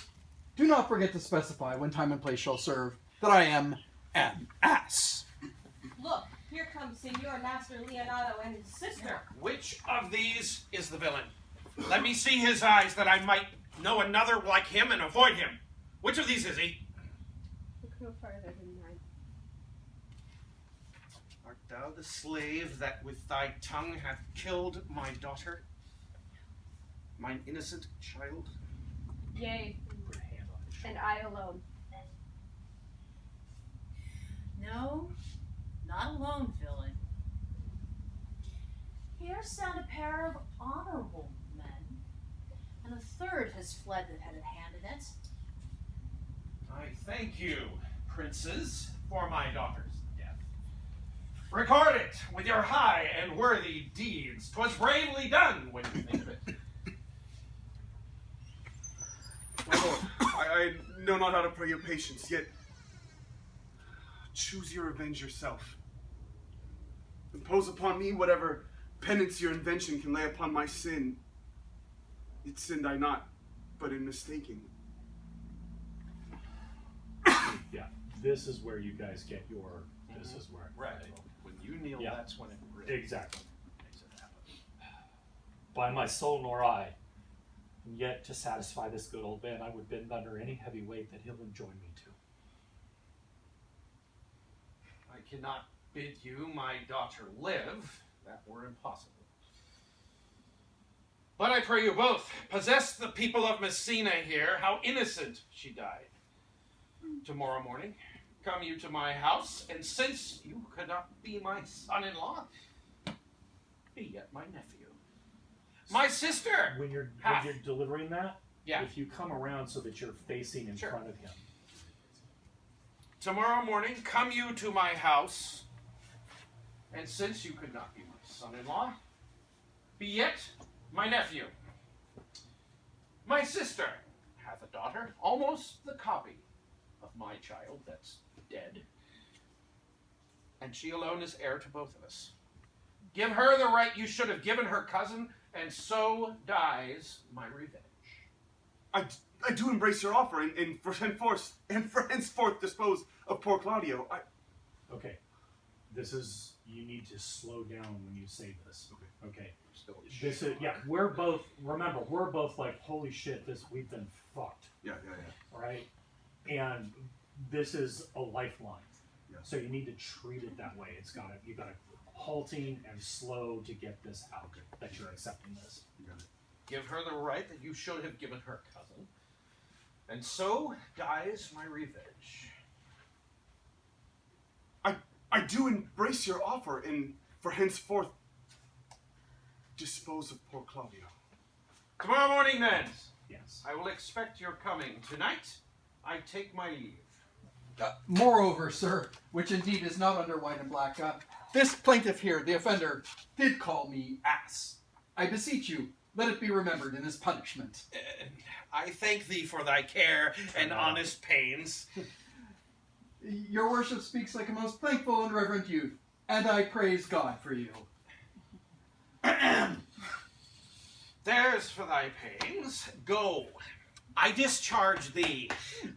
[SPEAKER 16] do not forget to specify when time and place shall serve that I am an ass.
[SPEAKER 7] Look, here comes Senor Master Leonardo and his sister.
[SPEAKER 6] Which of these is the villain? Let me see his eyes that I might know another like him and avoid him. Which of these is he?
[SPEAKER 5] Look no farther than mine.
[SPEAKER 6] Art thou the slave that with thy tongue hath killed my daughter? Mine innocent child?
[SPEAKER 5] Yea, and I alone.
[SPEAKER 10] No, not alone, villain. Here stand a pair of honorable men, and a third has fled that had a hand in it.
[SPEAKER 6] I thank you, princes, for my daughter's death. Record it with your high and worthy deeds. 'Twas bravely done when you think of it.
[SPEAKER 13] My lord, I know not how to pray your patience, yet choose your revenge yourself. Impose upon me whatever penance your invention can lay upon my sin. Yet sinned I not, but in mistaking.
[SPEAKER 1] Yeah. This is where you guys get your. This is where.
[SPEAKER 6] Right. When you kneel,
[SPEAKER 1] Yeah.
[SPEAKER 6] that's when it really
[SPEAKER 1] Exactly.
[SPEAKER 6] makes it happen.
[SPEAKER 1] By my soul nor I. And yet, to satisfy this good old man, I would bend under any heavy weight that he'll enjoin me to.
[SPEAKER 6] I cannot bid you my daughter live. That were impossible. But I pray you both, possess the people of Messina here, how innocent she died. Tomorrow morning, come you to my house, and since you could not be my son-in-law, be yet my nephew. My sister!
[SPEAKER 1] When you're delivering that,
[SPEAKER 6] Yeah.
[SPEAKER 1] if you come around so that you're facing in front of him.
[SPEAKER 6] Tomorrow morning, come you to my house, and since you could not be my son-in-law, be yet my nephew. My sister hath a daughter, almost the copy of my child that's dead, and she alone is heir to both of us. Give her the right you should have given her cousin, and so dies my revenge.
[SPEAKER 13] I do embrace your offer and for henceforth dispose of poor Claudio.
[SPEAKER 1] Okay. This is. You need to slow down when you say this. Okay. This is. Yeah. We're both. Remember, we're both like, holy shit! We've been fucked.
[SPEAKER 13] Yeah.
[SPEAKER 1] Right. And this is a lifeline.
[SPEAKER 13] Yeah.
[SPEAKER 1] So you need to treat it that way. It's got to. You got to halting and slow to get this out. That you're accepting this.
[SPEAKER 13] You got it.
[SPEAKER 6] Give her the right that you should have given her cousin, and so dies my revenge.
[SPEAKER 13] I do embrace your offer and for henceforth dispose of poor Claudio.
[SPEAKER 6] Tomorrow morning, then.
[SPEAKER 1] Yes. Yes.
[SPEAKER 6] I will expect your coming. Tonight, I take my leave.
[SPEAKER 16] Moreover, sir, which indeed is not under white and black, this plaintiff here, the offender, did call me ass. I beseech you, let it be remembered in his punishment.
[SPEAKER 6] I thank thee for thy care and honest pains.
[SPEAKER 16] Your worship speaks like a most thankful and reverent youth, and I praise God for you.
[SPEAKER 6] There's for thy pains. Go. I discharge thee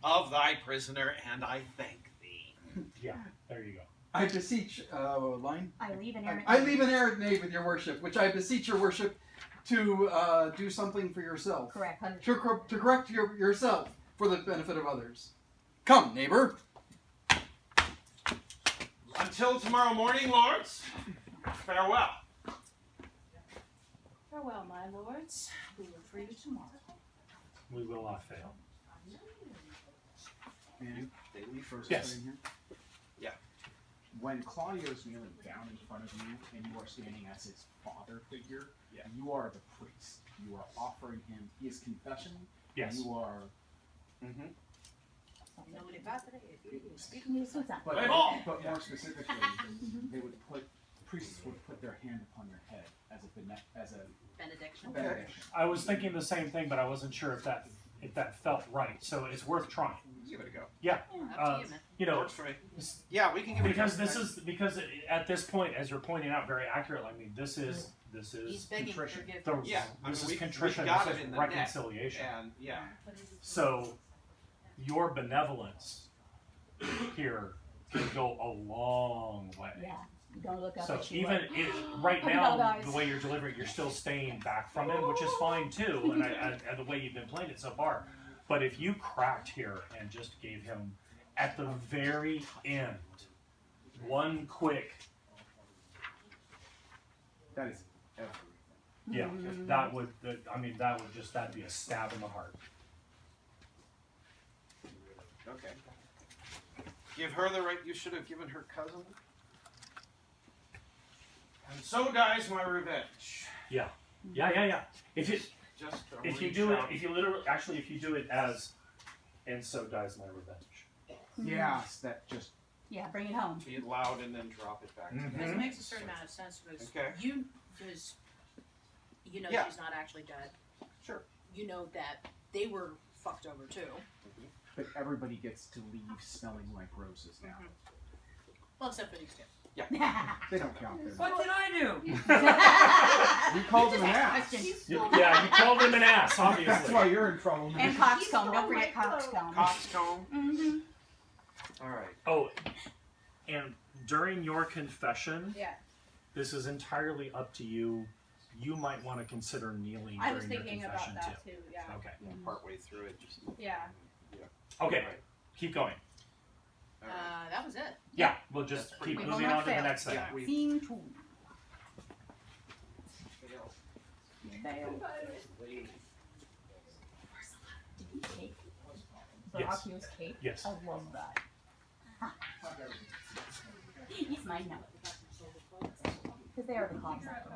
[SPEAKER 6] of thy prisoner, and I thank thee.
[SPEAKER 1] Yeah, there you go.
[SPEAKER 16] I beseech, line?
[SPEAKER 12] I leave an errant
[SPEAKER 16] I leave an errant knave with your worship, which I beseech your worship to do something for yourself.
[SPEAKER 12] Correct.
[SPEAKER 16] To correct yourself for the benefit of others. Come, neighbor.
[SPEAKER 6] Until tomorrow morning, lords, farewell.
[SPEAKER 10] Farewell, my lords. We look for you tomorrow.
[SPEAKER 1] We will not fail.
[SPEAKER 3] Man, they leave first.
[SPEAKER 1] Yes.
[SPEAKER 3] In here.
[SPEAKER 6] Yeah.
[SPEAKER 3] When Claudio's kneeling down in front of you and you are standing as his father figure, you are the priest. You are offering him his confession.
[SPEAKER 1] Yes.
[SPEAKER 3] You are. But more specifically, they would put priests would put their hand upon your head as a
[SPEAKER 7] benediction.
[SPEAKER 1] I was thinking the same thing, but I wasn't sure if that felt right. So it's worth trying.
[SPEAKER 6] Give it a go.
[SPEAKER 1] Yeah. You know,
[SPEAKER 6] Works for me. Yeah, we can give it a go.
[SPEAKER 1] Because at this point, as you're pointing out very accurately, I mean, this is
[SPEAKER 7] He's begging
[SPEAKER 1] contrition.
[SPEAKER 7] forgiveness.
[SPEAKER 1] This is
[SPEAKER 6] we
[SPEAKER 1] contrition.
[SPEAKER 6] got
[SPEAKER 1] This
[SPEAKER 6] it
[SPEAKER 1] is
[SPEAKER 6] in the
[SPEAKER 1] reconciliation.
[SPEAKER 6] net, and yeah.
[SPEAKER 1] So your benevolence here can go a long way.
[SPEAKER 12] Yeah. Don't look up
[SPEAKER 1] So
[SPEAKER 12] at you.
[SPEAKER 1] even right
[SPEAKER 12] Oh,
[SPEAKER 1] now,
[SPEAKER 12] no, guys.
[SPEAKER 1] the way you're delivering, you're still staying back from him, which is fine too, and the way you've been playing it so far. But if you cracked here and just gave him, at the very end, one quick,
[SPEAKER 3] That is everything.
[SPEAKER 1] yeah, that'd be a stab in the heart.
[SPEAKER 6] Okay. Give her the right you should have given her cousin. And so dies my revenge.
[SPEAKER 1] Yeah. If you do it as, and so dies my revenge.
[SPEAKER 3] Yes, that just.
[SPEAKER 12] Yeah, bring it home.
[SPEAKER 6] Be it loud and then drop it back.
[SPEAKER 7] Because it makes a certain amount of sense because
[SPEAKER 6] Okay.
[SPEAKER 7] because you know
[SPEAKER 6] Yeah.
[SPEAKER 7] she's not actually dead.
[SPEAKER 6] Sure.
[SPEAKER 7] You know that they were fucked over too.
[SPEAKER 3] But everybody gets to leave smelling like roses now.
[SPEAKER 7] Well, except for these two.
[SPEAKER 6] Yeah.
[SPEAKER 3] They don't count.
[SPEAKER 7] What did I do?
[SPEAKER 3] You called him an ass.
[SPEAKER 1] You called him an ass, obviously.
[SPEAKER 3] That's why you're in trouble.
[SPEAKER 12] And coxcomb. Don't forget coxcomb.
[SPEAKER 6] Coxcomb.
[SPEAKER 12] Mm-hmm.
[SPEAKER 6] All right.
[SPEAKER 1] Oh, and during your confession,
[SPEAKER 2] Yeah.
[SPEAKER 1] this is entirely up to you. You might want to consider kneeling
[SPEAKER 2] I was
[SPEAKER 1] during your
[SPEAKER 2] thinking
[SPEAKER 1] confession
[SPEAKER 2] about that
[SPEAKER 1] too.
[SPEAKER 2] too. Yeah.
[SPEAKER 1] Okay.
[SPEAKER 6] Partway through it, just.
[SPEAKER 2] Yeah.
[SPEAKER 1] Okay. Keep going.
[SPEAKER 7] That was it.
[SPEAKER 1] Yeah, we'll just keep
[SPEAKER 12] We will
[SPEAKER 1] moving
[SPEAKER 12] not
[SPEAKER 1] on to the
[SPEAKER 12] fail.
[SPEAKER 1] next thing.
[SPEAKER 6] Yeah,
[SPEAKER 12] Scene 2. Fail. Did you take Verrocchio's cake?
[SPEAKER 1] Yes.
[SPEAKER 12] I love that. It's mine now. Because they are the concept.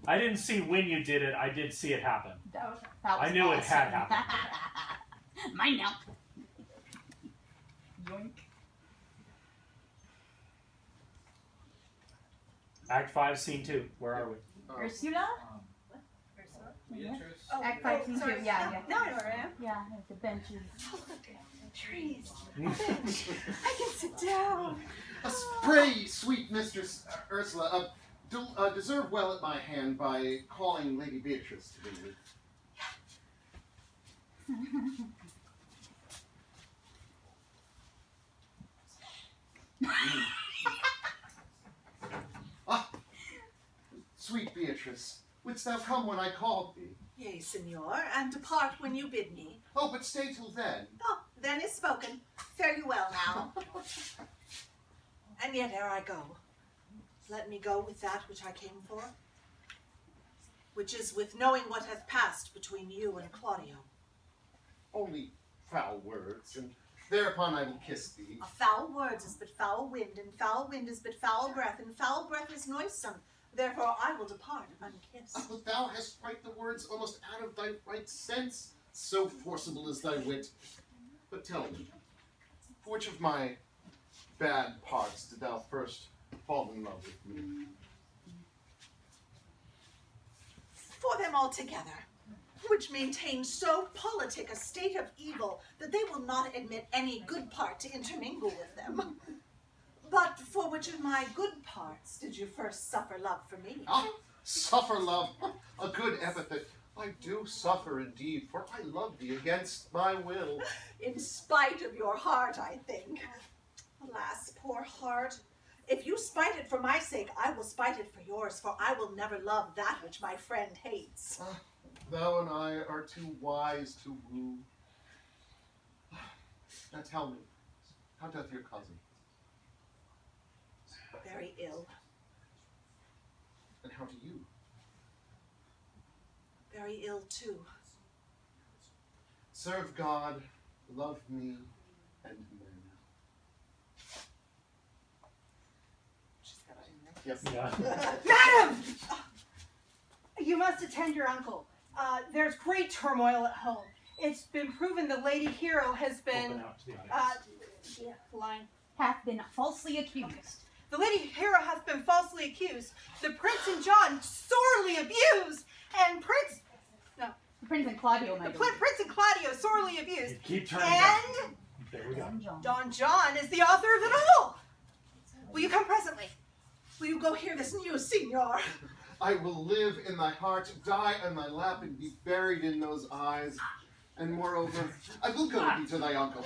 [SPEAKER 1] I didn't see when you did it. I did see it happen.
[SPEAKER 12] That was
[SPEAKER 1] I knew it had
[SPEAKER 12] awesome.
[SPEAKER 1] happened.
[SPEAKER 12] Mine now. Yoink.
[SPEAKER 1] Act 5, Scene 2. Where are we?
[SPEAKER 12] Ursula? Yeah. Act 5, Scene 2. Yeah.
[SPEAKER 2] Now I know where I am.
[SPEAKER 12] Yeah, the benches.
[SPEAKER 2] Trees. I can sit down.
[SPEAKER 8] Pray, sweet Mistress Ursula, deserve well at my hand by calling Lady Beatrice to me. Sweet Beatrice, wouldst thou come when I called thee?
[SPEAKER 4] Yea, Signor, and depart when you bid me.
[SPEAKER 8] Oh, but stay till then.
[SPEAKER 4] Oh, then is spoken. Fare you well now. And yet ere I go, let me go with that which I came for, which is with knowing what hath passed between you and Claudio.
[SPEAKER 8] Only foul words, and thereupon I will kiss thee.
[SPEAKER 4] A foul words is but foul wind, and foul wind is but foul breath, and foul breath is noisome. Therefore I will depart unkissed.
[SPEAKER 8] Ah, but thou hast right the words almost out of thy right sense, so forcible is thy wit. But tell me, for which of my bad parts did thou first fall in love with me?
[SPEAKER 4] For them altogether, which maintain so politic a state of evil that they will not admit any good part to intermingle with them. But for which of my good parts did you first suffer love for me?
[SPEAKER 8] Ah, suffer love, a good epithet. I do suffer indeed, for I love thee against my will.
[SPEAKER 4] In spite of your heart, I think. Alas, poor heart. If you spite it for my sake, I will spite it for yours, for I will never love that which my friend hates.
[SPEAKER 8] Thou and I are too wise to woo. Now tell me, how doth your cousin?
[SPEAKER 4] Very ill.
[SPEAKER 8] And how do you?
[SPEAKER 4] Very ill too.
[SPEAKER 8] Serve God, love me, and men. Yep.
[SPEAKER 1] Yeah.
[SPEAKER 2] Madam! You must attend your uncle. There's great turmoil at home. It's been proven the Lady Hero has been,
[SPEAKER 1] Open out to the audience.
[SPEAKER 2] line.
[SPEAKER 12] Hath been falsely accused.
[SPEAKER 2] The Lady Hero hath been falsely accused. The Prince and John sorely abused. And
[SPEAKER 12] The Prince and Claudio, my
[SPEAKER 2] the
[SPEAKER 12] lord.
[SPEAKER 2] Prince and Claudio sorely abused.
[SPEAKER 1] You keep turning
[SPEAKER 2] And
[SPEAKER 1] down. There we go.
[SPEAKER 2] Don John is the author of it all. Will you come presently? Will you go hear this news, Signor?
[SPEAKER 8] I will live in thy heart, die on thy lap, and be buried in those eyes. And moreover, I will go with thee to thy uncle.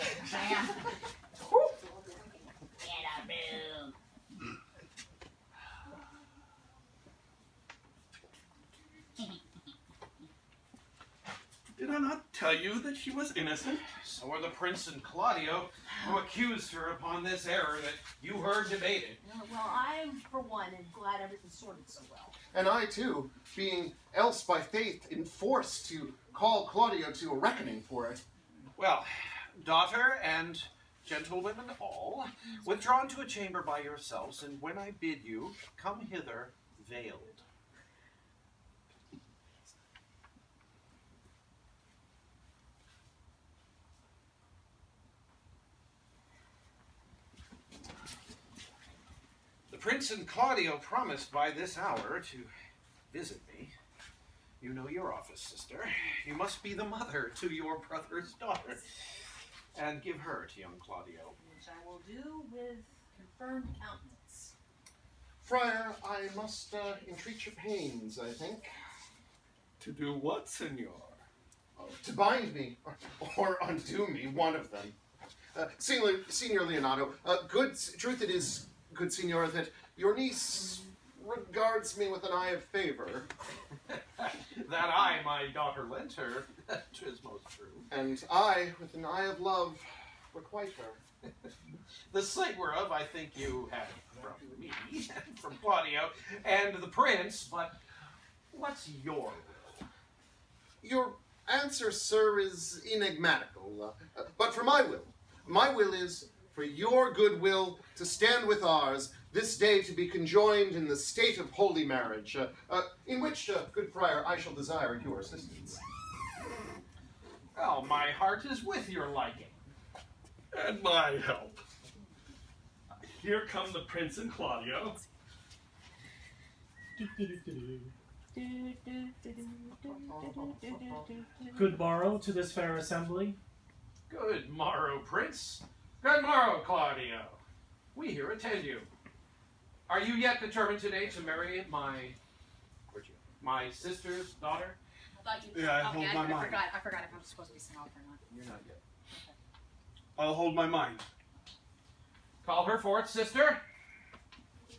[SPEAKER 18] Did I not tell you that she was innocent?
[SPEAKER 6] So are the prince and Claudio, who accused her upon this error that you heard debated.
[SPEAKER 10] Well, I, for one, am glad everything sorted so well.
[SPEAKER 8] And I too, being else by faith enforced to call Claudio to a reckoning for it.
[SPEAKER 6] Well, daughter and gentlewomen all, withdrawn to a chamber by yourselves, and when I bid you, come hither veiled. The Prince and Claudio promised by this hour to visit me. You know your office, sister. You must be the mother to your brother's daughter. And give her to young Claudio.
[SPEAKER 10] Which I will do with confirmed countenance.
[SPEAKER 8] Friar, I must entreat your pains, I think.
[SPEAKER 18] To do what, senor?
[SPEAKER 8] To bind me, or undo me, one of them. Signor Leonardo, truth it is, good signor, that your niece regards me with an eye of favor.
[SPEAKER 6] That eye my daughter lent her, 'tis most true.
[SPEAKER 8] And I, with an eye of love, requite her.
[SPEAKER 6] The sight whereof I think you have from me, from Claudio, and the prince, but what's your will?
[SPEAKER 8] Your answer, sir, is enigmatical. But for my will is for your good will to stand with ours, this day to be conjoined in the state of holy marriage, in which, good friar, I shall desire your assistance.
[SPEAKER 6] Well, my heart is with your liking.
[SPEAKER 18] And my help. Here come the Prince and Claudio.
[SPEAKER 1] Good morrow to this fair assembly.
[SPEAKER 6] Good morrow, Prince. Good morrow, Claudio. We here attend you. Are you yet determined today to marry my sister's daughter?
[SPEAKER 10] I thought you.
[SPEAKER 13] Yeah, I
[SPEAKER 10] okay,
[SPEAKER 13] hold my mind.
[SPEAKER 10] I forgot if I'm supposed to be sent off or not.
[SPEAKER 6] You're not yet.
[SPEAKER 13] I'll hold my mind.
[SPEAKER 6] Call her forth, sister.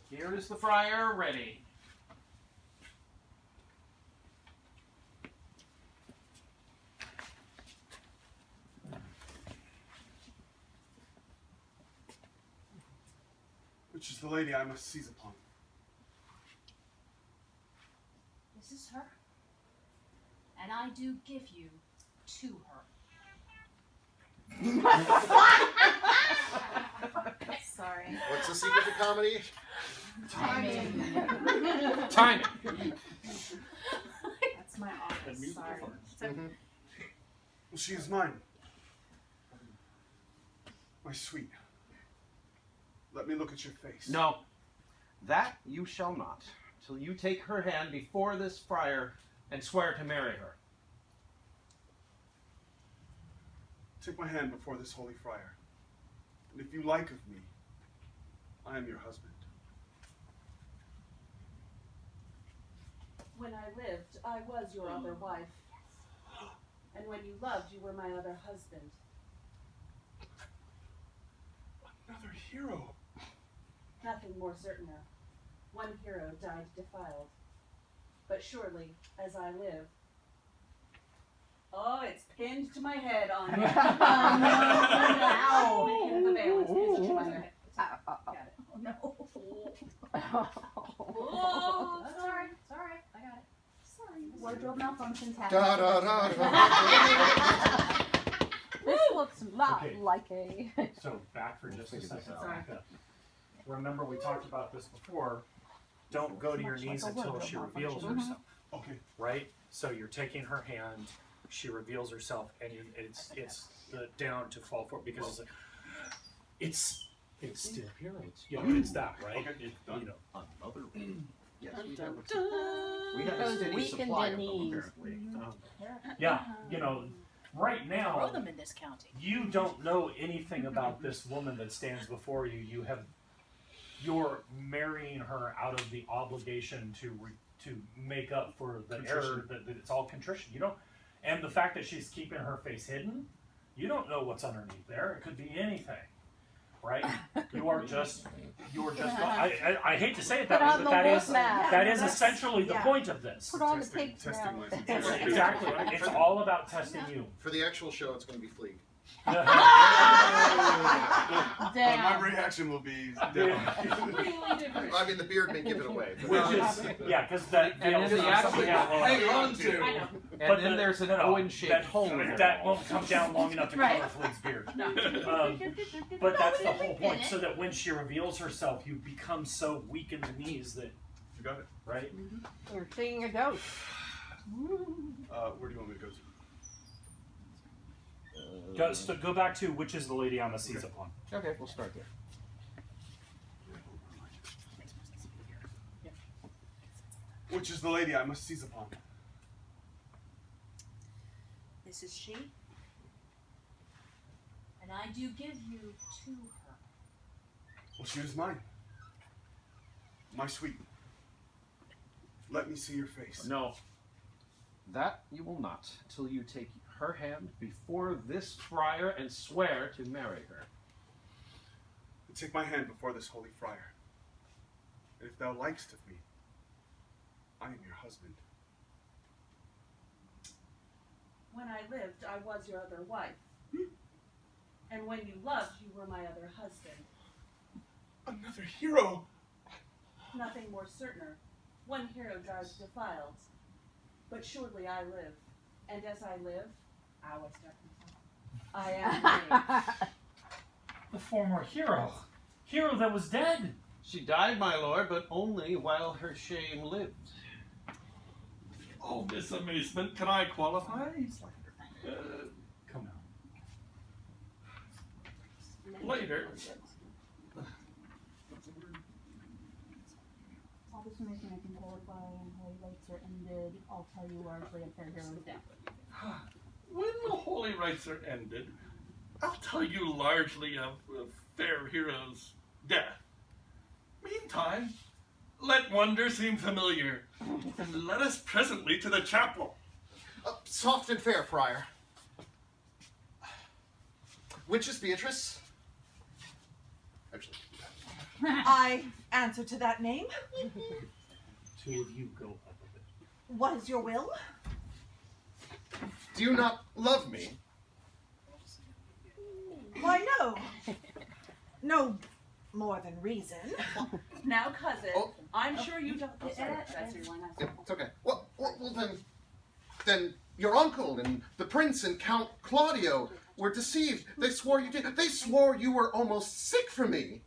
[SPEAKER 6] Here is the friar ready.
[SPEAKER 13] Which is the lady I must seize upon?
[SPEAKER 10] This is her. And I do give you to her.
[SPEAKER 12] Sorry.
[SPEAKER 8] What's the secret to comedy?
[SPEAKER 7] Timing.
[SPEAKER 14] Timing.
[SPEAKER 12] That's my office. Sorry.
[SPEAKER 13] Well, she is mine. My sweet. Let me look at your face.
[SPEAKER 14] No, that you shall not, till you take her hand before this friar and swear to marry her.
[SPEAKER 13] Take my hand before this holy friar. And if you like of me, I am your husband.
[SPEAKER 7] When I lived, I was your other wife. And when you loved, you were my other husband.
[SPEAKER 13] Another hero.
[SPEAKER 7] Nothing more certainer. One hero died defiled. But surely, as I live. Oh, it's pinned to my head on. Ow! The veil is pinned to my head. Got it.
[SPEAKER 12] Oh no.
[SPEAKER 7] Oh, sorry. Sorry. I got it.
[SPEAKER 12] Sorry. Wardrobe malfunctions
[SPEAKER 8] Da,
[SPEAKER 12] happen.
[SPEAKER 8] da, da, da.
[SPEAKER 12] This looks not
[SPEAKER 1] Okay.
[SPEAKER 12] like a.
[SPEAKER 1] So back for just a second.
[SPEAKER 12] Sorry.
[SPEAKER 1] Back up. Remember we talked about this before. Don't go to your knees until she reveals herself.
[SPEAKER 13] Okay.
[SPEAKER 1] Right? So you're taking her hand, she reveals herself, and it's the down to fall forward because it's still here. You know, it's that, right?
[SPEAKER 13] Okay.
[SPEAKER 1] It, you know.
[SPEAKER 14] Another. Yes,
[SPEAKER 7] Dun,
[SPEAKER 14] we
[SPEAKER 7] dun,
[SPEAKER 14] have.
[SPEAKER 7] dun.
[SPEAKER 14] We have a
[SPEAKER 12] Those
[SPEAKER 14] steady
[SPEAKER 12] weak in
[SPEAKER 14] supply
[SPEAKER 12] the
[SPEAKER 14] of them,
[SPEAKER 12] knees.
[SPEAKER 14] apparently.
[SPEAKER 1] Yeah, you know, right now
[SPEAKER 10] Grow them in this county.
[SPEAKER 1] you don't know anything about this woman that stands before you. You're marrying her out of the obligation to make up for the error that it's all contrition. You don't, and the fact that she's keeping her face hidden, you don't know what's underneath there. It could be anything, right? You're just. I hate to say it that
[SPEAKER 12] Put
[SPEAKER 1] way,
[SPEAKER 12] on
[SPEAKER 1] but
[SPEAKER 12] the
[SPEAKER 1] that
[SPEAKER 12] wolf
[SPEAKER 1] is
[SPEAKER 12] mask.
[SPEAKER 1] that is
[SPEAKER 12] That's-
[SPEAKER 1] essentially the
[SPEAKER 12] yeah.
[SPEAKER 1] point of this.
[SPEAKER 12] Put on the pig's
[SPEAKER 13] testing
[SPEAKER 12] mask.
[SPEAKER 13] license.
[SPEAKER 1] Exactly. It's all about testing you.
[SPEAKER 8] For the actual show, it's going to be Fleek.
[SPEAKER 13] My
[SPEAKER 12] Damn.
[SPEAKER 13] reaction will be
[SPEAKER 7] Really different.
[SPEAKER 8] I mean, the beard may give it away.
[SPEAKER 1] Which is, yeah, because that
[SPEAKER 14] And then the actual
[SPEAKER 13] hang on to.
[SPEAKER 7] I know.
[SPEAKER 14] And then there's an Owen-shaped hole in her
[SPEAKER 1] that
[SPEAKER 14] wall.
[SPEAKER 1] won't come down long enough to
[SPEAKER 12] Right.
[SPEAKER 1] cover Fleek's beard.
[SPEAKER 7] No.
[SPEAKER 1] But that's the whole point, so that when she reveals herself, you become so weak in the knees that,
[SPEAKER 13] You got it.
[SPEAKER 1] right?
[SPEAKER 12] You're seeing a ghost.
[SPEAKER 13] Where do you want me to go to?
[SPEAKER 1] Go back to which is the lady I must seize upon.
[SPEAKER 14] Okay, we'll start there.
[SPEAKER 13] Which is the lady I must seize upon?
[SPEAKER 10] This is she. And I do give you to her.
[SPEAKER 13] Well, she is mine. My sweet. Let me see your face.
[SPEAKER 14] No. That you will not, till you take her hand before this friar and swear to marry her.
[SPEAKER 13] Take my hand before this holy friar. And if thou likest of me, I am your husband.
[SPEAKER 7] When I lived, I was your other wife. And when you loved, you were my other husband.
[SPEAKER 13] Another hero!
[SPEAKER 7] Nothing more certainer. One hero dies defiled. But surely I live. And as I live, I am made.
[SPEAKER 1] The former hero. Hero that was dead.
[SPEAKER 14] She died, my lord, but only while her shame lived.
[SPEAKER 18] Oh, this amazement, can I qualify?
[SPEAKER 1] Come
[SPEAKER 18] Later.
[SPEAKER 12] All this information I can qualify and holy rites are ended. I'll tell you largely a fair hero's death.
[SPEAKER 18] When the holy rites are ended, I'll tell you largely of a fair hero's death. Meantime, let wonder seem familiar, and let us presently to the chapel.
[SPEAKER 8] Soft and fair, friar. Which is Beatrice? Actually,
[SPEAKER 4] I answer to that name.
[SPEAKER 1] Two of you go up a bit.
[SPEAKER 4] What is your will?
[SPEAKER 8] do you not love me?
[SPEAKER 4] Why, no. No more than reason.
[SPEAKER 7] Now, cousin, I'm sure you don't. That's your line.
[SPEAKER 8] It's okay. Well, then your uncle and the prince and Count Claudio were deceived. They swore you did. They swore you were almost sick for me.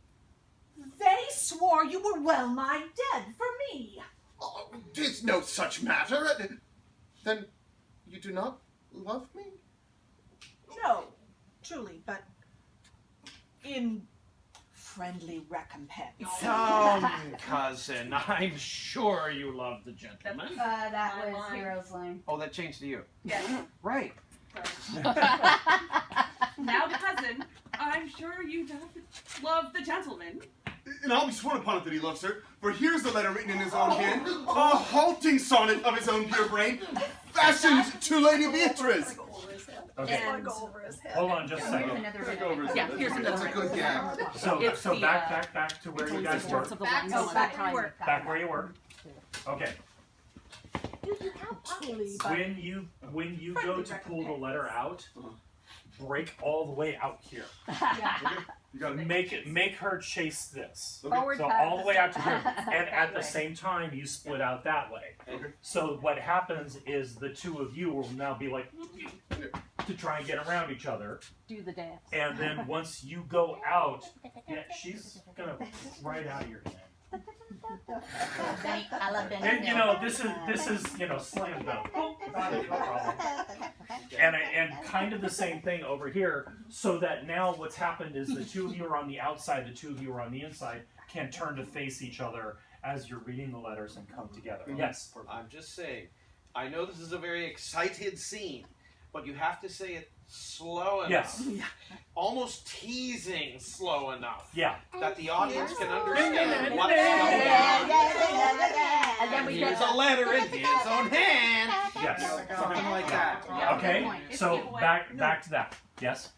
[SPEAKER 4] They swore you were well nigh dead for me.
[SPEAKER 8] Oh, 'tis no such matter. Then you do not love me?
[SPEAKER 4] No, truly, but in friendly recompense.
[SPEAKER 14] Come, cousin, I'm sure you love the gentleman.
[SPEAKER 12] That was Hero's line.
[SPEAKER 14] Oh, that changed to you.
[SPEAKER 7] Yes.
[SPEAKER 14] Right.
[SPEAKER 7] Now, cousin, I'm sure you love the gentleman.
[SPEAKER 13] And I'll be sworn upon it that he loves her, for here's the letter written in his own hand, a halting sonnet of his own pure brain, fashioned to Lady Beatrice.
[SPEAKER 1] Okay.
[SPEAKER 4] And go over his head.
[SPEAKER 1] Hold on just a second.
[SPEAKER 7] Yeah, here's another.
[SPEAKER 8] That's a good gag.
[SPEAKER 1] So
[SPEAKER 7] It's the,
[SPEAKER 1] back to where you guys were.
[SPEAKER 4] Back where you were.
[SPEAKER 1] Back where you were. Okay.
[SPEAKER 4] Truly, but
[SPEAKER 1] When you go to pull the letter out, break all the way out here.
[SPEAKER 13] You gotta
[SPEAKER 1] Make her chase this.
[SPEAKER 12] Forward
[SPEAKER 1] So
[SPEAKER 12] pass.
[SPEAKER 1] all the way out to here, and at the same time you split out that way. So what happens is the two of you will now be like to try and get around each other,
[SPEAKER 12] Do the dance.
[SPEAKER 1] and then once you go out, yeah, she's gonna right out of your hand. And you know this is slam dunk. Oh, got it, no problem. And kind of the same thing over here, so that now what's happened is the two of you are on the outside, the two of you are on the inside, can turn to face each other as you're reading the letters and come together. Yes.
[SPEAKER 6] I'm just saying, I know this is a very excited scene, but you have to say it slow enough.
[SPEAKER 1] Yes.
[SPEAKER 6] Almost teasing slow enough.
[SPEAKER 1] Yeah.
[SPEAKER 6] That the audience can understand what's
[SPEAKER 4] Yeah.
[SPEAKER 6] going on.
[SPEAKER 12] And then we
[SPEAKER 6] Here's
[SPEAKER 12] get
[SPEAKER 6] a letter in his own hand.
[SPEAKER 1] Yes.
[SPEAKER 6] Something like that.
[SPEAKER 1] Okay. So back to that. Yes.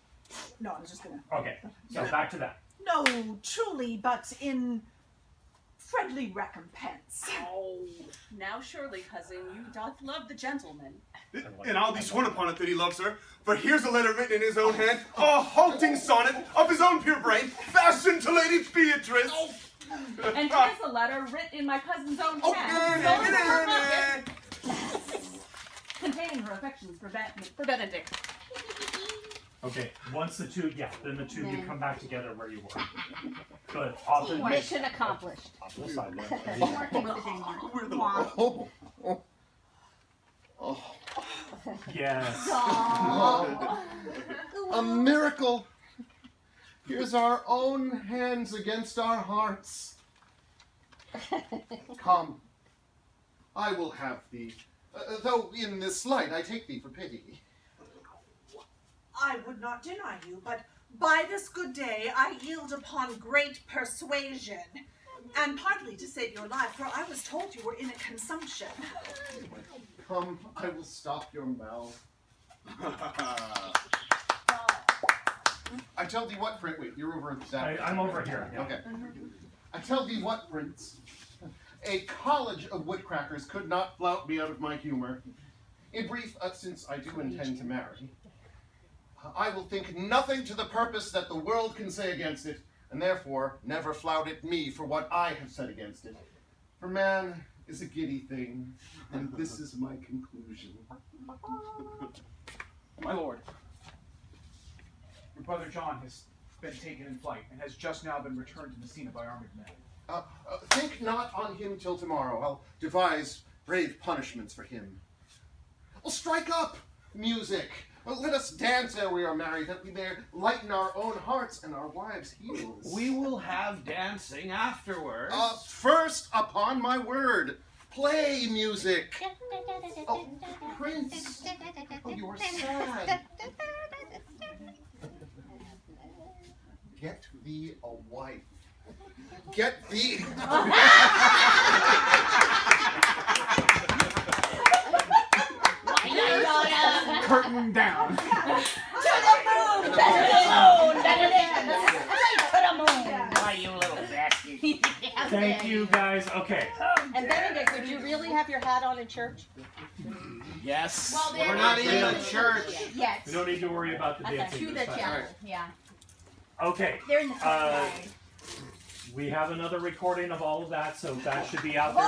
[SPEAKER 4] No, I was just gonna.
[SPEAKER 1] Okay. So back to that.
[SPEAKER 4] No, truly, but in friendly recompense.
[SPEAKER 7] Oh, now surely, cousin, you doth love the gentleman.
[SPEAKER 13] And I'll be sworn upon it that he loves her, for here's a letter written in his own hand, a halting sonnet of his own pure brain, fashioned to Lady Beatrice.
[SPEAKER 7] And here's a letter written in my cousin's own hand, sewn in her pocket, containing her affections for Benedict.
[SPEAKER 1] Okay. Once the two of you come back together where you were. Good.
[SPEAKER 12] mission accomplished.
[SPEAKER 1] Off to the side there.
[SPEAKER 13] We're the
[SPEAKER 1] Yes.
[SPEAKER 8] A miracle. Here's our own hands against our hearts. Come, I will have thee. Though in this light I take thee for pity.
[SPEAKER 4] I would not deny you, but by this good day I yield upon great persuasion, and partly to save your life, for I was told you were in a consumption.
[SPEAKER 8] Come, I will stop your mouth. I tell thee what, Prince. Wait, you're over that.
[SPEAKER 1] I'm over here. Yeah.
[SPEAKER 8] Okay. I tell thee what, Prince. A college of woodcrackers could not flout me out of my humor. In brief, since I do intend to marry, I will think nothing to the purpose that the world can say against it, and therefore never flout at me for what I have said against it. For man is a giddy thing, and this is my conclusion.
[SPEAKER 3] My lord, your brother John has been taken in flight and has just now been returned to Messina by armed men.
[SPEAKER 8] Think not on him till tomorrow. I'll devise brave punishments for him. Well, strike up music. Let us dance ere we are married, that we may lighten our own hearts and our wives' heels.
[SPEAKER 14] We will have dancing afterwards.
[SPEAKER 8] First, upon my word, play music. Oh, Prince. Oh, you are sad. Get thee a wife. Get thee.
[SPEAKER 3] Curtain down.
[SPEAKER 17] To the moon, better than moon, better than to the moon.
[SPEAKER 14] Why, you little bastard.
[SPEAKER 1] Thank you guys. Okay.
[SPEAKER 17] And Benedict, would you really have your hat on in church?
[SPEAKER 14] Yes.
[SPEAKER 17] Well,
[SPEAKER 14] We're not in the church.
[SPEAKER 17] Yet.
[SPEAKER 1] We don't need to worry about the dancing.
[SPEAKER 17] To
[SPEAKER 1] this
[SPEAKER 17] the
[SPEAKER 1] time.
[SPEAKER 17] chapel, yeah.
[SPEAKER 1] Okay.
[SPEAKER 17] They're in the
[SPEAKER 1] We have another recording of all of that, so that should be out there.